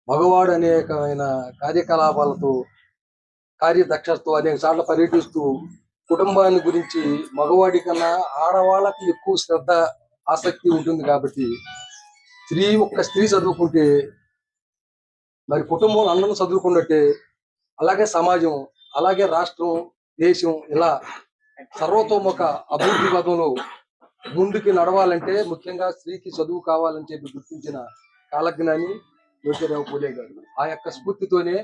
మగవాడు అనేకమైన కార్యకలాపాలతో, కార్యదక్షతతో అనేక సార్లు పర్యటిస్తూ కుటుంబాన్ని గురించి మగవాడి కన్నా ఆడవాళ్ళకి ఎక్కువ శ్రద్ధ, ఆసక్తి ఉంటుంది. కాబట్టి ఒక్క స్త్రీ చదువుకుంటే మరి కుటుంబం అందరూ చదువుకున్నట్టే, అలాగే సమాజం, అలాగే రాష్ట్రం, దేశం ఇలా సర్వతోముఖ అభివృద్ధి పదంలో ముందుకు నడవాలంటే ముఖ్యంగా స్త్రీకి చదువు కావాలని చెప్పి గుర్తించిన కాలజ్ఞాని జ్యోతిరావు పూలే గారు. ఆ యొక్క స్ఫూర్తితోనే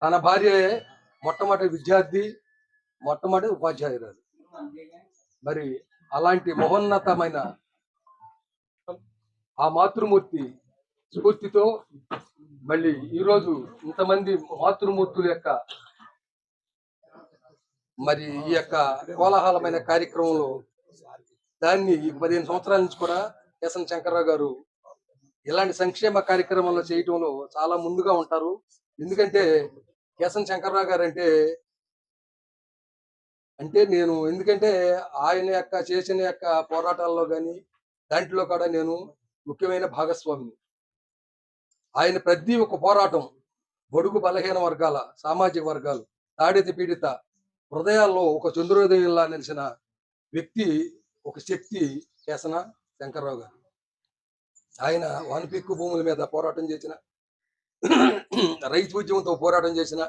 తన భార్య మొట్టమొదటి విద్యార్థి, మొట్టమొదటి ఉపాధ్యాయురాలు. మరి అలాంటి మహోన్నతమైన ఆ మాతృమూర్తి స్ఫూర్తితో మళ్ళీ ఈరోజు ఇంతమంది మాతృమూర్తుల యొక్క మరి ఈ యొక్క కోలాహలమైన కార్యక్రమంలో దాన్ని ఈ 15 సంవత్సరాల నుంచి కూడా కేశన్ శంకర్రావు గారు ఇలాంటి సంక్షేమ కార్యక్రమాల్లో చేయటంలో చాలా ముందుగా ఉంటారు. ఎందుకంటే కేశన్ శంకర్రావు గారు అంటే అంటే నేను ఎందుకంటే ఆయన యొక్క చేసిన యొక్క పోరాటాల్లో కానీ దాంట్లో కూడా నేను ముఖ్యమైన భాగస్వామిని. ఆయన ప్రతి ఒక్క పోరాటం బడుగు బలహీన వర్గాల సామాజిక వర్గాలు తాడిత పీడిత హృదయాల్లో ఒక చంద్రోదయంలా నిలిచిన వ్యక్తి, ఒక శక్తి కేసన శంకర్రావు గారు. ఆయన వానపిక్కు భూముల మీద పోరాటం చేసిన, రైతు ఉద్యమంతో పోరాటం చేసిన,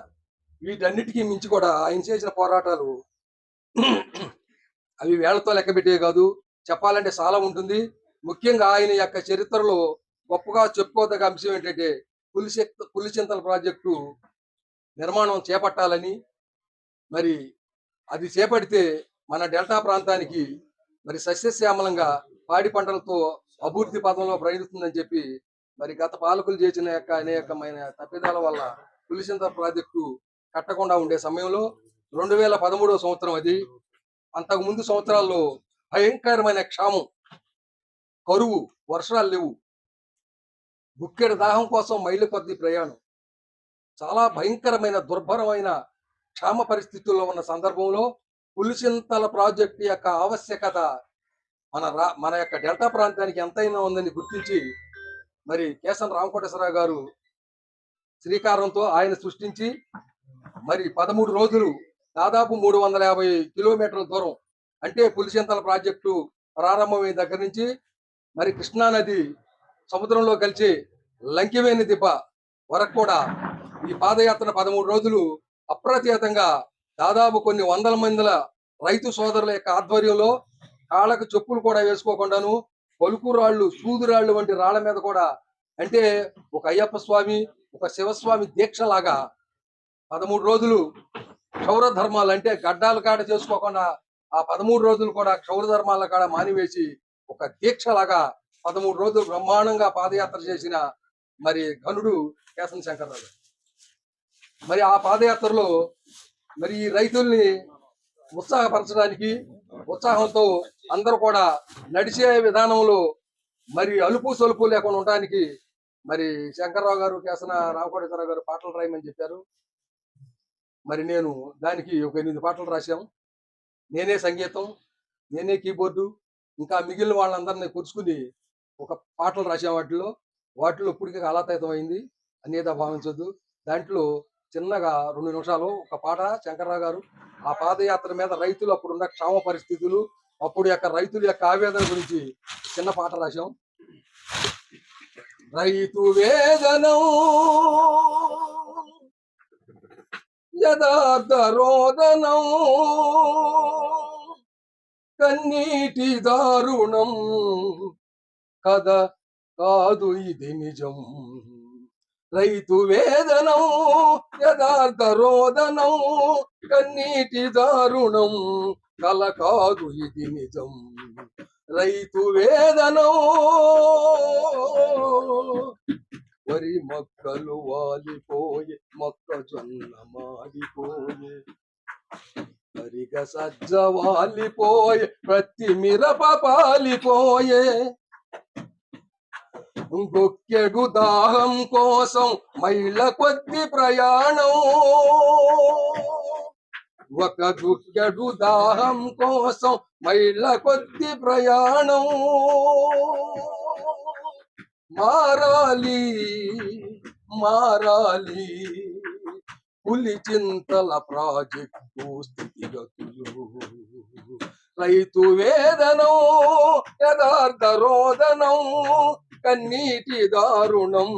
వీటన్నిటికీ మించి కూడా ఆయన చేసిన పోరాటాలు అవి వేళ్లతో లెక్కబెట్టే కాదు, చెప్పాలంటే చాలా ఉంటుంది. ముఖ్యంగా ఆయన యొక్క చరిత్రలో గొప్పగా చెప్పుకోదగ్గ అంశం ఏంటంటే పులిచింతల ప్రాజెక్టు నిర్మాణం చేపట్టాలని, మరి అది చేపడితే మన డెల్టా ప్రాంతానికి మరి సస్యశ్యామలంగా పాడి పంటలతో అభివృద్ధి పదంలో ప్రయాణిస్తుందని చెప్పి మరి గత పాలకులు చేసిన యొక్క అనేకమైన తప్పిదాల వల్ల పులిచింతల ప్రాజెక్టు కట్టకుండా ఉండే సమయంలో 2013 సంవత్సరం అది. అంతకు ముందు సంవత్సరాల్లో భయంకరమైన క్షామం, కరువు, వర్షాలు లేవు, గుక్కెడు దాహం కోసం మైళ్ళ కొద్ది ప్రయాణం, చాలా భయంకరమైన దుర్భరమైన క్షామ పరిస్థితుల్లో ఉన్న సందర్భంలో పులిచింతల ప్రాజెక్టు యొక్క ఆవశ్యకత మన యొక్క డెల్టా ప్రాంతానికి ఎంతైనా ఉందని గుర్తించి మరి కేసన రామకోటేశ్వరరావు గారు శ్రీకారంతో ఆయన సృష్టించి మరి 13 రోజులు దాదాపు 350 కిలోమీటర్ల దూరం, అంటే పులిచింతల ప్రాజెక్టు ప్రారంభమైన దగ్గర నుంచి మరి కృష్ణానది సముద్రంలో కలిసి లంకివేణి దిబ్బ వరకు కూడా ఈ పాదయాత్ర 13 రోజులు అప్రతిహతంగా దాదాపు కొన్ని వందల మందిల రైతు సోదరుల యొక్క ఆధ్వర్యంలో కాళ్ళకు చెప్పులు కూడా వేసుకోకుండాను పలుకు రాళ్ళు, సూదురాళ్ళు వంటి రాళ్ల మీద కూడా, అంటే ఒక అయ్యప్ప స్వామి, ఒక శివస్వామి దీక్షలాగా 13 రోజులు క్షౌర ధర్మాలు, అంటే గడ్డాల కాడ చేసుకోకుండా ఆ 13 రోజులు కూడా క్షౌర ధర్మాల కాడ మానివేసి ఒక దీక్షలాగా 13 రోజులు బ్రహ్మాండంగా పాదయాత్ర చేసిన మరి ఘనుడు కేసన శంకర్రావు. మరి ఆ పాదయాత్రలో మరి ఈ రైతుల్ని ఉత్సాహపరచడానికి, ఉత్సాహంతో అందరూ కూడా నడిచే విధానంలో మరి అలుపు సొలుపు లేకుండా ఉండడానికి మరి శంకర్రావు గారు, కేసన రామకోటేశ్వరరావు గారు పాటలు రాయమని చెప్పారు. మరి నేను దానికి ఒక 8 పాటలు రాశాం. నేనే సంగీతం, నేనే కీబోర్డు, ఇంకా మిగిలిన వాళ్ళందరినీ కూర్చుకుని ఒక పాటలు రాసాం. వాటిలో ఇప్పటికీ కాలాతీతం అయింది అనేది భావించొద్దు. దాంట్లో చిన్నగా 2 నిమిషాలు ఒక పాట శంకర్రావు గారు ఆ పాదయాత్ర మీద రైతులు అప్పుడున్న క్షామ పరిస్థితులు, అప్పుడు యొక్క రైతుల యొక్క ఆవేదన గురించి చిన్న పాట రాశాం. రైతు వేదనం యథార్థ రోదనం కన్నీటి దారుణం కథ కాదు ఇది నిజం. రైతు వేదనం యథార్థ రోదనం కన్నీటి దారుణం కల కాదు ఇది నిజం. రైతు వేదనం వరి మొక్కలు వాలిపోయే, మొక్కజొన్న మాడిపోయే, వరిగ సజ్జ వాలిపోయే, ప్రతి మిరప పాలిపోయే, గొక్కెడు దాహం కోసం మైళ్ళ కొద్ది ప్రయాణం, ఒక గుక్కెడు దాహం కోసం మైళ్ళ కొద్ది ప్రయాణం. మారాలి మారాలి పులిచింతల ప్రాజెక్టు స్థితిగతులు. రైతు వేదనం యథార్థ రోదనం కన్నీటి దారుణం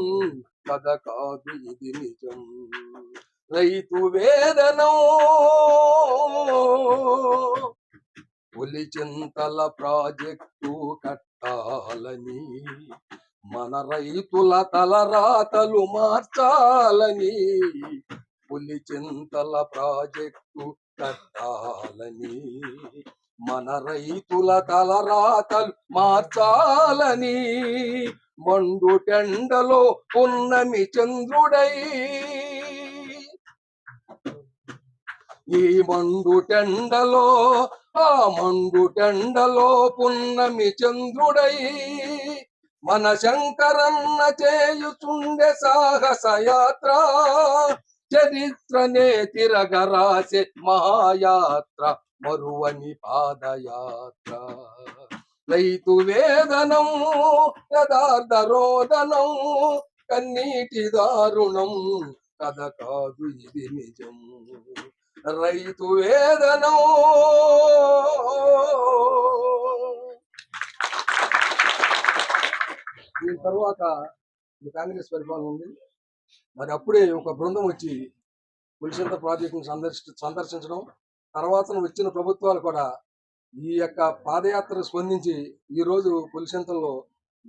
కథ కాదు ఇది నిజం. రైతు వేదనం పులిచింతల ప్రాజెక్టు కట్టాలని, మన రైతుల తలరాతలు మార్చాలని, పులిచింతల ప్రాజెక్టు కట్టాలని, మన రైతుల తలరాతలు మార్చాలని, మండు టెండలో పున్నమి చంద్రుడై, ఈ మండు టెండలో ఆ మండు టెండలో పున్నమి చంద్రుడై, మన శంకరన్న చేయుచుండే సాహసయాత్ర, చరిత్రనే తిరగరాసే మహాయాత్ర మరువని పాదయాత్ర. రైతు వేదనం యథార్థ రోదనం, కన్నీటి దారుణం కథ కాదు ఇది నిజం. రైతు వేదనం. దీని తర్వాత కాంగ్రెస్ పరిపాలన ఉంది. మరి అప్పుడే ఒక బృందం వచ్చి పులిచింత ప్రాజెక్టును సందర్శించడం, తర్వాత వచ్చిన ప్రభుత్వాలు కూడా ఈ యొక్క పాదయాత్ర స్పందించి ఈరోజు పులిచింతల్లో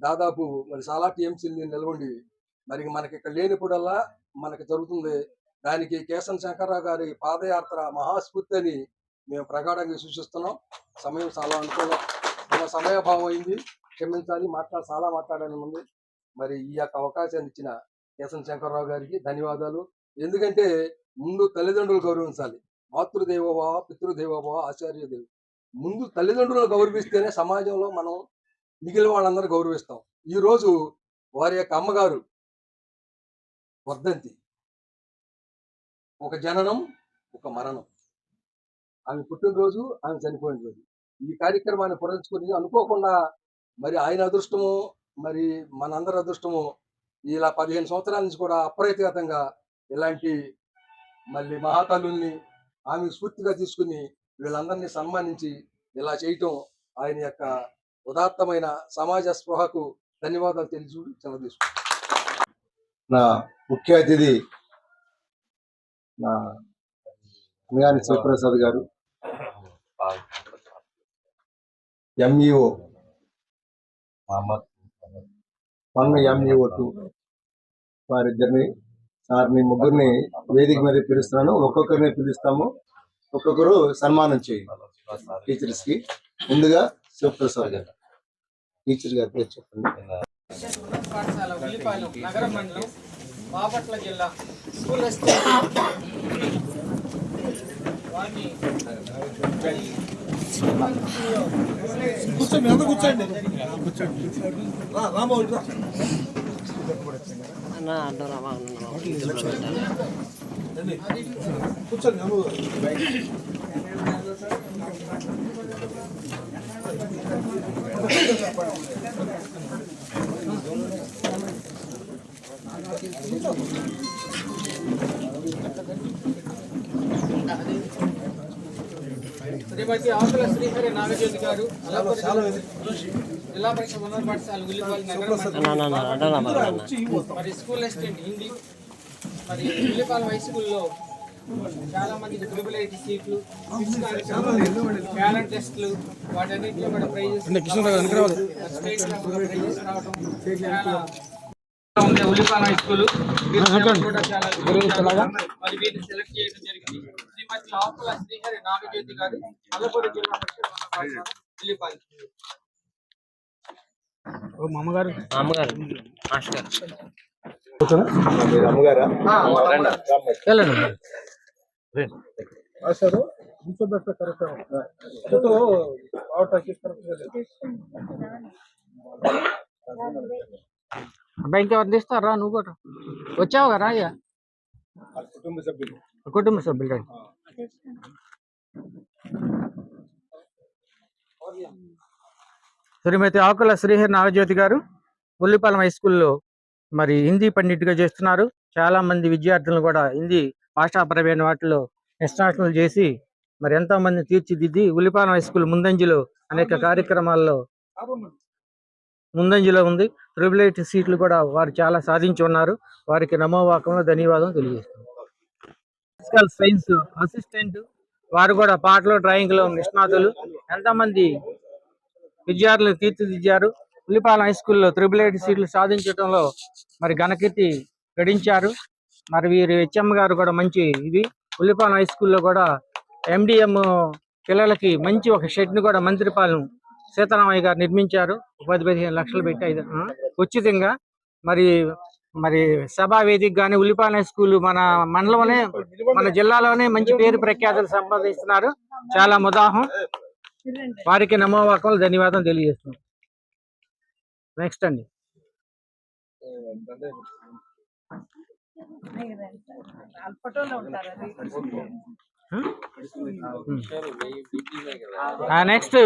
దాదాపు మరి చాలా టీఎంసీలు నిలవండి మరి మనకి ఇక్కడ లేనిప్పుడల్లా మనకి జరుగుతుంది. దానికి కేశన్ శంకర్రావు గారి పాదయాత్ర మహాస్ఫూర్తి అని మేము ప్రగాఢంగా సూచిస్తున్నాం. సమయం చాలా అనుకూలం, మన సమయభావం అయింది, క్షమించాలి, చాలా మాట్లాడాలని ఉంది. మరి ఈ యొక్క అవకాశాన్ని ఇచ్చిన కేశన్ శంకర్రావు గారికి ధన్యవాదాలు. ఎందుకంటే ముందు తల్లిదండ్రులు గౌరవించాలి. మాతృదేవోభవ, పితృదేవోభవ, ఆచార్యదేవ. ముందు తల్లిదండ్రులను గౌరవిస్తేనే సమాజంలో మనం మిగిలిన వాళ్ళందరూ గౌరవిస్తాం. ఈరోజు వారి యొక్క అమ్మగారు వర్ధంతి, ఒక జననం, ఒక మరణం. ఆమె పుట్టినరోజు, ఆమె చనిపోయిన రోజు. ఈ కార్యక్రమాన్ని పురస్కరించుకొని అనుకోకుండా మరి ఆయన అదృష్టము, మరి మనందరి అదృష్టము, ఇలా 15 సంవత్సరాల నుంచి కూడా అప్రయత్నంగా ఇలాంటి మళ్ళీ మహాతల్లుల్ని ఆమె స్ఫూర్తిగా తీసుకుని వీళ్ళందరినీ సన్మానించి ఇలా చేయటం ఆయన యొక్క ఉదాత్తమైన సమాజ స్పృహకు ధన్యవాదాలు తెలుసు సెలవు. నా ముఖ్య అతిథి నా అన్నగాని శివప్రసాద్ గారు, ఎంఈఓ 1 ఎంఈఓ 2 వారిద్దరిని, సార్ని, ముగ్గురిని వేదిక మీద పిలుస్తున్నాను. ఒక్కొక్కరిని పిలుస్తాము, ఒక్కొక్కరు సన్మానం చేయండి టీచర్స్ కి. ముందుగా శివప్రసాద్ గారు, టీచర్ గారి పేరు చెప్పండి. పాఠశాల ఉల్లిపాలెం నగర మండలం, బాపట్ల జిల్లా. స్కూల్ శ్రీమతి ఆకుల శ్రీహరి నాగజ్యోతి గారు, జిల్లా పరిషత్ ఉన్నత పాఠశాల ఉల్లిపాలెం నగర మండలం, మరి స్కూల్ అసిస్టెంట్ హిందీ. మరి ఉల్లిపాలెం హై స్కూల్లో చాలా మందికి ట్రిపుల్ సీట్లు, టాలెంట్ టెస్ట్లు, వాటన్నిటిలో కూడా ప్రైజెస్ స్టేట్ ప్రైజెస్ రావడం ఉంది. ఉల్లిపాలెం హై స్కూల్ కూడా చాలా మరి వీటిని సెలెక్ట్ చేయడం జరిగింది. శ్రీమతి ఆకుల శ్రీహరి నాగజ్యోతి గారు, అల్లపూడి జిల్లా పరిషత్ ఉన్నత పాఠశాల ఉల్లిపాలెం. అమ్మగారు అబ్బాయి ఇంకెవరు తీస్తారా? నువ్వు కూడా వచ్చావు కదా అయ్యా, కుటుంబ సభ్యులు రండి. శ్రీమతి ఆకుల శ్రీహరి నాగజ్యోతి గారు ఉల్లిపాలెం హై స్కూల్లో మరి హిందీ పండిట్గా చేస్తున్నారు. చాలా మంది విద్యార్థులను కూడా హిందీ భాషాపరమైన వాటిలో నేషనల్ చేసి మరి ఎంతో మంది తీర్చిదిద్ది ఉల్లిపాలెం హై స్కూల్ ముందంజలో అనేక కార్యక్రమాల్లో ముందంజలో ఉంది. 888 సీట్లు కూడా వారు చాలా సాధించి ఉన్నారు. వారికి నమోవాకంలో ధన్యవాదం తెలియజేస్తున్నారు. సైన్స్ అసిస్టెంట్ వారు కూడా పాటలు, డ్రాయింగ్ లో నిష్ణాతులు. ఎంతమంది విద్యార్థులు తీర్చిదిద్దారు. ఉల్లిపాలెం హై స్కూల్లో 888 సీట్లు సాధించడంలో మరి ఘనకీర్తి గడించారు. మరి వీరి హెచ్ఎం గారు కూడా మంచి ఇది. ఉల్లిపాలెం హై స్కూల్లో కూడా ఎండిఎం పిల్లలకి మంచి ఒక షెడ్ ని కూడా మంత్రిపాలెం సీతారామయ్య గారు నిర్మించారు. 10-15 లక్షలు పెట్టి ఉచితంగా. మరి మరి సభా వేదిక కానీ ఉల్లిపాలెం హై స్కూల్ మన మండలంలోనే, మన జిల్లాలోనే మంచి పేరు ప్రఖ్యాతులు సంపాదిస్తున్నారు. చాలా ముదాహం. వారికి నమోవాకంలో ధన్యవాదం తెలియజేస్తున్నాం. నెక్స్ట్ అండి. నెక్స్ట్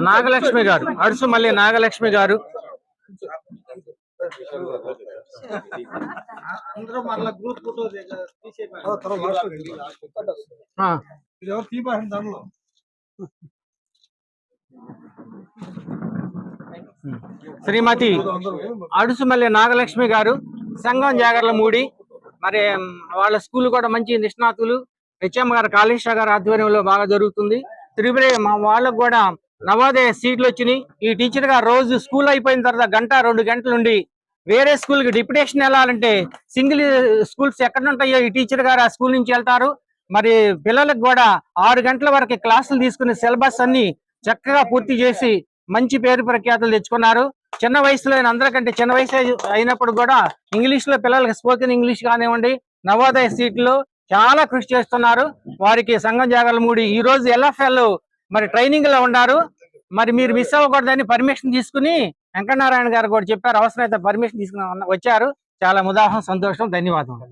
నాగలక్ష్మి గారు, అడుసు మళ్ళీ నాగలక్ష్మి గారు. శ్రీమతి అడుసుమల్లి నాగలక్ష్మి గారు, సంఘం జాగర్లమూడి. మరి వాళ్ళ స్కూల్ కూడా మంచి నిష్ణాతులు, హెచ్ఎం గారు కాళేశ్వర గారి ఆధ్వర్యంలో బాగా జరుగుతుంది. త్రిపురే మా వాళ్ళకు కూడా నవోదయ సీట్లు వచ్చినాయి. ఈ టీచర్ గారు రోజు స్కూల్ అయిపోయిన తర్వాత 1-2 గంటల నుండి వేరే స్కూల్ కి డిప్యుటేషన్ వెళ్ళాలంటే సింగిల్ స్కూల్స్ ఎక్కడ ఉంటాయో ఈ టీచర్ గారు ఆ స్కూల్ నుంచి వెళ్తారు. మరి పిల్లలకు కూడా 6 గంటల వరకు క్లాసులు తీసుకుని సిలబస్ అన్ని చక్కగా పూర్తి చేసి మంచి పేరు ప్రఖ్యాతులు తెచ్చుకున్నారు. చిన్న వయసులో అందరికంటే చిన్న వయసు అయినప్పుడు కూడా ఇంగ్లీష్ లో పిల్లలకి స్పోకెన్ ఇంగ్లీష్ కానివ్వండి, నవోదయ సీట్లు చాలా కృషి చేస్తున్నారు. వారికి సంఘం జాగర్లమూడి ఈ రోజు LFL మరి ట్రైనింగ్ లో ఉన్నారు. మరి మీరు మిస్ అవ్వకూడదని పర్మిషన్ తీసుకుని వెంకటనారాయణ గారు కూడా చెప్పారు, అవసరమైతే పర్మిషన్ తీసుకుని వచ్చారు. చాలా ముదాహం, సంతోషం, ధన్యవాదాలు.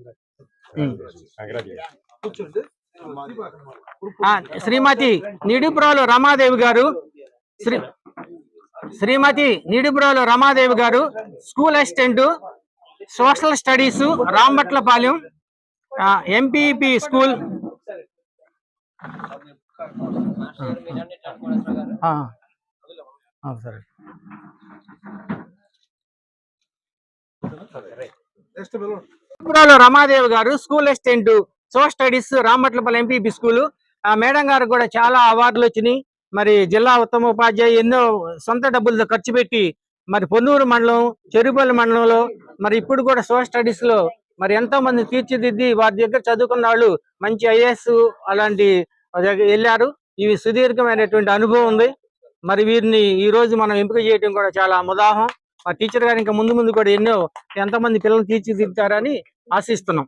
శ్రీమతి నిడుబ్రోలు రమాదేవి గారు, శ్రీమతి Nidubrolu Ramadevi garu, school assistant social studies, Rambatlapalem MPP school. సరే, Ramadevi garu, school assistant social studies, Rambatlapalli MPP school. ఆ మేడం గారు కూడా చాలా అవార్డులు వచ్చినాయి. మరి జిల్లా ఉత్తమ ఉపాధ్యాయ ఎన్నో సొంత డబ్బులతో ఖర్చు పెట్టి మరి పొన్నూరు మండలం, చెరుపల్లి మండలంలో మరి ఇప్పుడు కూడా సోషల్ స్టడీస్ లో మరి ఎంతో మంది తీర్చిదిద్ది వారి దగ్గర చదువుకున్న వాళ్ళు మంచి IAS అలాంటి వెళ్ళారు. ఇవి సుదీర్ఘమైనటువంటి అనుభవం ఉంది. మరి వీరిని ఈ రోజు మనం ఎంపిక చేయడం కూడా చాలా ముదాహం. ఆ టీచర్ గారు ఇంకా ముందు ముందు కూడా ఎంతమంది పిల్లలు తీర్చిదిద్దుతారని ఆశిస్తున్నాం.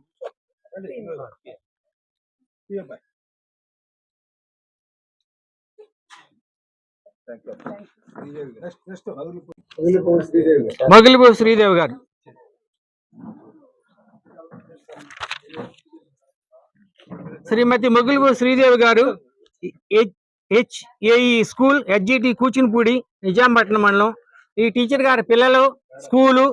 మొగిలిపూడి శ్రీదేవి గారు, శ్రీమతి మొగిలిపూడి శ్రీదేవి గారు, HAE school, HGT Kuchinapudi, Nizampatnam మండలం. ఈ టీచర్ గారి పిల్లలు స్కూలు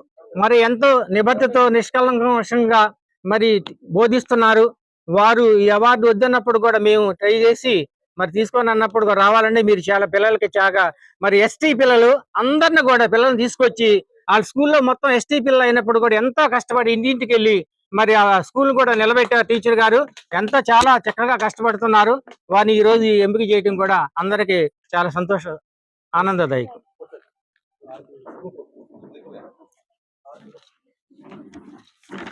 మరి ఎంతో నిబద్ధతతో నిష్కలంకంగా మరి బోధిస్తున్నారు. వారు ఈ అవార్డు వద్దన్నప్పుడు కూడా మేము ట్రై చేసి మరి తీసుకొని అన్నప్పుడు కూడా రావాలండి, మీరు చాలా పిల్లలకి చాగా మరి ST పిల్లలు అందరిని కూడా పిల్లల్ని తీసుకొచ్చి ఆ స్కూల్లో మొత్తం ST పిల్లలు అయినప్పుడు కూడా ఎంతో కష్టపడి ఇంటింటికి వెళ్ళి మరి ఆ స్కూల్ కూడా నిలబెట్టారు. టీచర్ గారు ఎంతో చాలా చక్కగా కష్టపడుతున్నారు. వారిని ఈ రోజు ఎంపిక చేయడం కూడా అందరికీ చాలా సంతోషం, ఆనందదాయకం.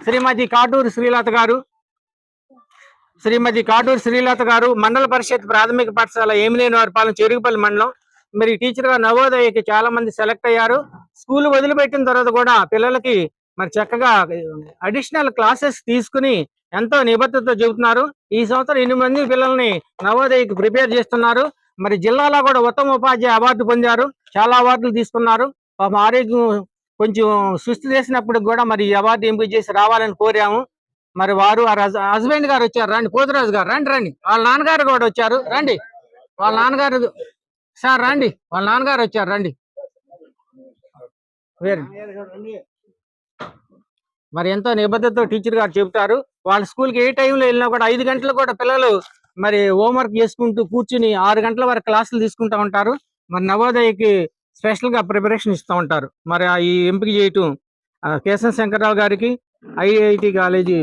శ్రీమతి కాటూరు శ్రీలత గారు, శ్రీమతి కాటూరు శ్రీలత గారు, మండల పరిషత్ ప్రాథమిక పాఠశాల ఏమినేనివారిపాలెం, చెరుగుపల్లి మండలం. మరి టీచర్ గా నవోదయకి చాలా మంది సెలెక్ట్ అయ్యారు. స్కూల్ వదిలిపెట్టిన తర్వాత కూడా పిల్లలకి మరి చక్కగా అడిషనల్ క్లాసెస్ తీసుకుని ఎంతో నిబద్ధతతో చెబుతున్నారు. ఈ సంవత్సరం 8 మంది పిల్లల్ని నవోదయకి ప్రిపేర్ చేస్తున్నారు. మరి జిల్లాలో కూడా ఉత్తమ ఉపాధ్యాయ అవార్డు పొందారు, చాలా అవార్డులు తీసుకున్నారు. ఆరోగ్యం కొంచెం సుస్థి చేసినప్పుడు కూడా మరి ఈ అవార్డు ఎంపిక చేసి రావాలని కోరాము. మరి వారు హస్బెండ్ గారు వచ్చారు, రండి. పోతురాజు గారు రండి, రండి. వాళ్ళ నాన్నగారు కూడా వచ్చారు, రండి. వాళ్ళ నాన్నగారు సార్ రండి, వాళ్ళ నాన్నగారు వచ్చారు, రండి. మరి ఎంతో నిబద్ధతతో టీచర్ గారు చెబుతారు. వాళ్ళ స్కూల్కి ఏ టైంలో వెళ్ళినా కూడా 5 గంటలు కూడా పిల్లలు మరి హోంవర్క్ చేసుకుంటూ కూర్చుని 6 గంటల వరకు క్లాసులు తీసుకుంటూ ఉంటారు. మరి నవోదయకి స్పెషల్ గా ప్రిపరేషన్ ఇస్తూ ఉంటారు. మరి ఈ ఎంపిక చేయటం కేశవ శంకర్రావు గారికి, IIT college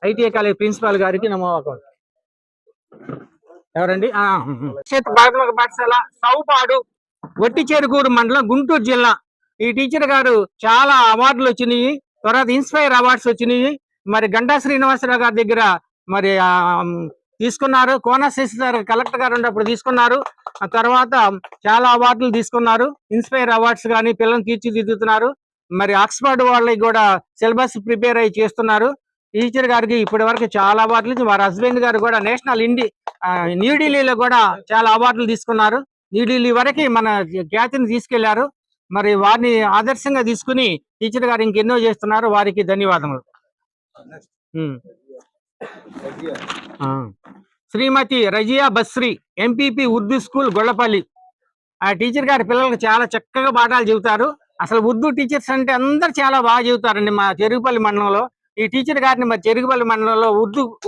ITA college principal గారికి నమోవాకం. ఎవరండి? ప్రాథమిక పాఠశాల సౌపాడు, వట్టిచేరుకూరు మండలం, గుంటూరు జిల్లా. ఈ టీచర్ గారు చాలా అవార్డులు వచ్చినాయి. తర్వాత ఇన్స్పైర్ అవార్డ్స్ వచ్చినాయి. మరి గంటా శ్రీనివాసరావు గారి దగ్గర మరి తీసుకున్నారు. కోన శశిధర్ కలెక్టర్ గారు ఉన్నప్పుడు తీసుకున్నారు. ఆ తర్వాత చాలా అవార్డులు తీసుకున్నారు. ఇన్స్పైర్ అవార్డ్స్ కానీ పిల్లల్ని తీర్చిదిద్దుతున్నారు. మరి ఆక్స్ఫర్డ్ వాళ్ళకి కూడా సిలబస్ ప్రిపేర్ అయ్యి చేస్తున్నారు. టీచర్ గారికి ఇప్పటి వరకు చాలా అవార్డులు. వారి హస్బెండ్ గారు కూడా న్యూఢిల్లీలో కూడా చాలా అవార్డులు తీసుకున్నారు. న్యూఢిల్లీ వరకు మన ఖ్యాతిని తీసుకెళ్లారు. మరి వారిని ఆదర్శంగా తీసుకుని టీచర్ గారు ఇంకెన్నో చేస్తున్నారు. వారికి ధన్యవాదములు. శ్రీమతి రజియా బస్రి, ఎంపీపీ ఉర్దూ స్కూల్ గొల్లపల్లి. ఆ టీచర్ గారి పిల్లలకు చాలా చక్కగా పాఠాలు చెబుతారు. అసలు ఉర్దూ టీచర్స్ అంటే అందరు చాలా బాగా చెబుతారండి మా చెరుగుపల్లి మండలంలో. ఈ టీచర్ గారిని మరి చెరుగుపల్లి మండలంలో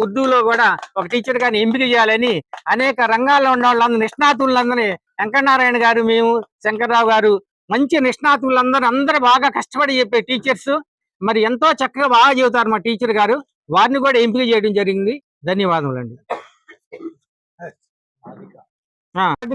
ఉర్దూలో కూడా ఒక టీచర్ గారిని ఎంపిక చేయాలని అనేక రంగాల్లో ఉన్న వాళ్ళందరూ నిష్ణాతులందరినీ వెంకటనారాయణ గారు, మేము, శంకర్రావు గారు, మంచి నిష్ణాతులందరూ బాగా కష్టపడి చెప్పే టీచర్స్ మరి ఎంతో చక్కగా బాగా చెబుతారు మా టీచర్ గారు. వారిని కూడా ఎంపిక చేయడం జరిగింది. ధన్యవాదములండి.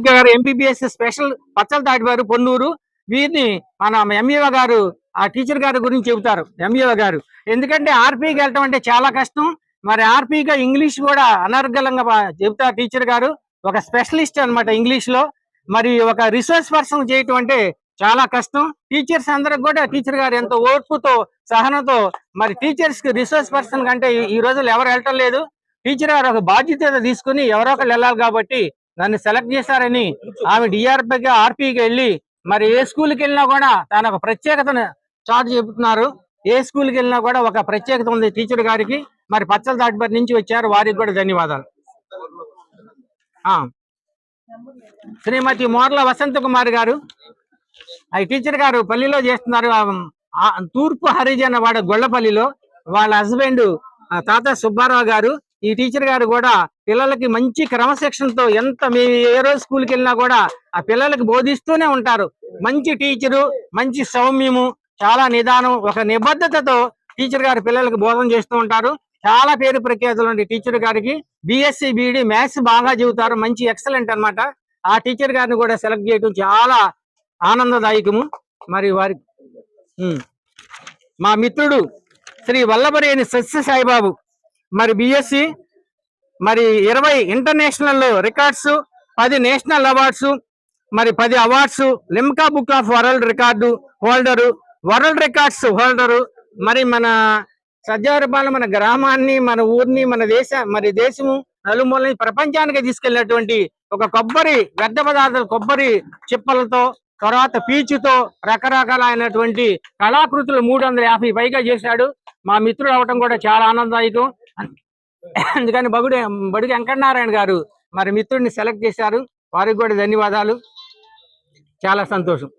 గారు ఎంపీబీఎస్ స్పెషల్ పచ్చల తాటివారు పొన్నూరు. వీరిని మన ఎంఈఓ గారు ఆ టీచర్ గారి గురించి చెబుతారు. ఎంఈఓ గారు ఎందుకంటే ఆర్పీకి వెళ్ళటం అంటే చాలా కష్టం. మరి ఆర్పీగా ఇంగ్లీష్ కూడా అనర్గళంగా చెబుతారు టీచర్ గారు. ఒక స్పెషలిస్ట్ అన్నమాట ఇంగ్లీష్ లో. మరి ఒక రిసోర్స్ పర్సన్ చేయటం అంటే చాలా కష్టం. టీచర్స్ అందరికి కూడా టీచర్ గారు ఎంతో ఓర్పుతో సహనంతో మరి టీచర్స్ కి రిసోర్స్ పర్సన్ కంటే ఈ రోజుల్లో ఎవరు వెళ్ళటం లేదు. టీచర్ గారు ఒక బాధ్యత తీసుకుని ఎవరో ఒకళ్ళు వెళ్ళాలి కాబట్టి నన్ను సెలెక్ట్ చేశారని ఆమె డిఆర్పీగా ఆర్పీకి వెళ్ళి మరి ఏ స్కూల్కి వెళ్ళినా కూడా తన ఒక ప్రత్యేకతను చాటు చెబుతున్నారు. ఏ స్కూల్కి వెళ్ళినా కూడా ఒక ప్రత్యేకత ఉంది టీచర్ గారికి. మరి పచ్చల తాటిపర్తి నుంచి వచ్చారు, వారికి కూడా ధన్యవాదాలు. శ్రీమతి మోర్ల వసంత కుమార్ గారు, ఈ టీచర్ గారు పల్లిలో చేస్తున్నారు. తూర్పు హరిజన వాడ గొల్లపల్లిలో. వాళ్ళ హస్బెండ్ తాత సుబ్బారావు గారు. ఈ టీచర్ గారు కూడా పిల్లలకి మంచి క్రమశిక్షణతో మేము ఏ రోజు స్కూల్కి వెళ్ళినా కూడా ఆ పిల్లలకి బోధిస్తూనే ఉంటారు. మంచి టీచరు, మంచి సౌమ్యము, చాలా నిదానం, ఒక నిబద్ధతతో టీచర్ గారు పిల్లలకి బోధన చేస్తూ ఉంటారు. చాలా పేరు ప్రఖ్యాతులు ఉంది టీచర్ గారికి. బిఎస్సి బిఈడి మ్యాథ్స్ బాగా చెబుతారు, మంచి ఎక్సలెంట్ అన్నమాట. ఆ టీచర్ గారిని కూడా సెలెక్ట్ చేయడం చాలా ఆనందదాయకము. మరి వారి మా మిత్రుడు శ్రీ వల్లభరేని సత్య సాయిబాబు, మరి బిఎస్సి, మరి 20 ఇంటర్నేషనల్ రికార్డ్స్, 10 నేషనల్ అవార్డ్స్, మరి 10 awards, Limca book of world record holder, world records holder. మరి మన సజ్జారపాలెం మన గ్రామాన్ని, మన ఊరిని, మన దేశము నలుమూలని ప్రపంచానికి తీసుకెళ్ళినటువంటి ఒక కొబ్బరి వ్యర్థ పదార్థాలు, కొబ్బరి చిప్పలతో, తర్వాత పీచుతో రకరకాలైనటువంటి కళాకృతులు 350 పైగా చేశాడు. మా మిత్రుడు అవటం కూడా చాలా ఆనందదాయకం. అందుకని బడుగు వెంకటనారాయణ గారు మరి మిత్రుడిని సెలెక్ట్ చేశారు. వారికి కూడా ధన్యవాదాలు. చాలా సంతోషం.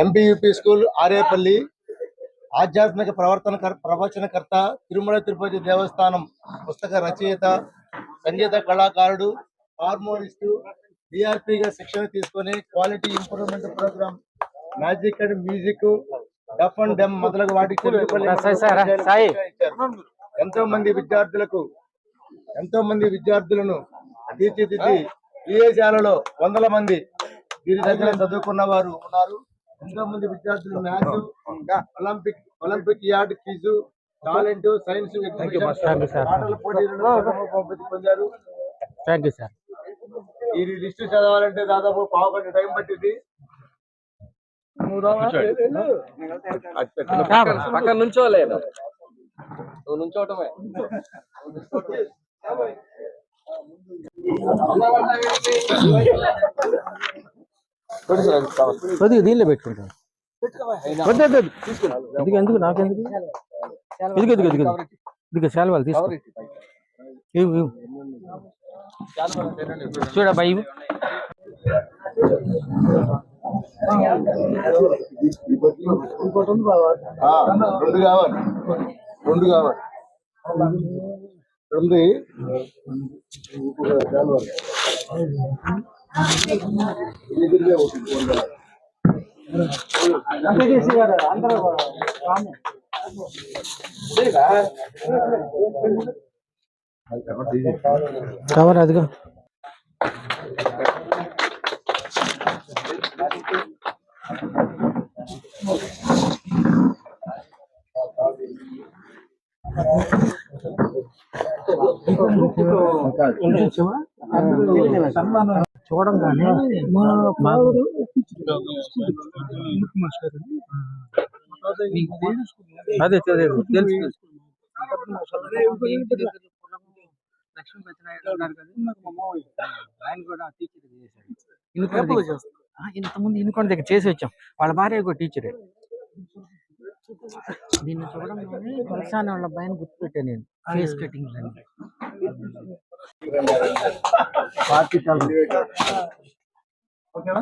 ఎంపీయూపీ స్కూల్ ఆరేపల్లి, ఆధ్యాత్మిక ప్రవచనకర్త, తిరుమల తిరుపతి దేవస్థానం పుస్తక రచయిత, సంగీత కళాకారుడు, హార్మోనిస్టు, డిఆర్పీగా శిక్షణ తీసుకొని quality improvement programme, magic and music, డఫ్ అండ్ డెమ్ మొదలగు వాటికి ఎంతో మంది విద్యార్థులను తీర్చిదిద్ది విదేశాలలో 100 మంది దీని దగ్గర చదువుకున్న వారు ఉన్నారు. ఎంతో మంది విద్యార్థులు maths, Olympic yard quiz, talent, science ఆటల పోటీలలో బహుమతి పొందారు. ఈ లిస్టు చదవాలంటే దాదాపు 1/2 గంట టైం పట్టింది. పక్కన నుంచోలేదు, నువ్వు నుంచోవటమే. దీనిలో పెట్టుకుంటాను. ఎందుకు నాకెందుకు? ఇదిగో శాలువాలు తీసుకో. చూడబ్బా ఇవి. రెండు కావాలి. కవర్ అదిగో. చూడంగానే మా అదే తెలుసు లక్ష్మీ సత్యనారాయణ ఉన్నారు కదా, ఆయన కూడా టీచర్ చేశాడు. ఇంతకుముందు ఇనుకొండ దగ్గర చేసి వచ్చాం, వాళ్ళ భార్య కూడా టీచరే. దీన్ని చూడంగానే కొలసాని వాళ్ళ అబ్బాయిని గుర్తుపెట్టాను నేను, ఫేస్ కటింగ్ అని. ఓకేనా?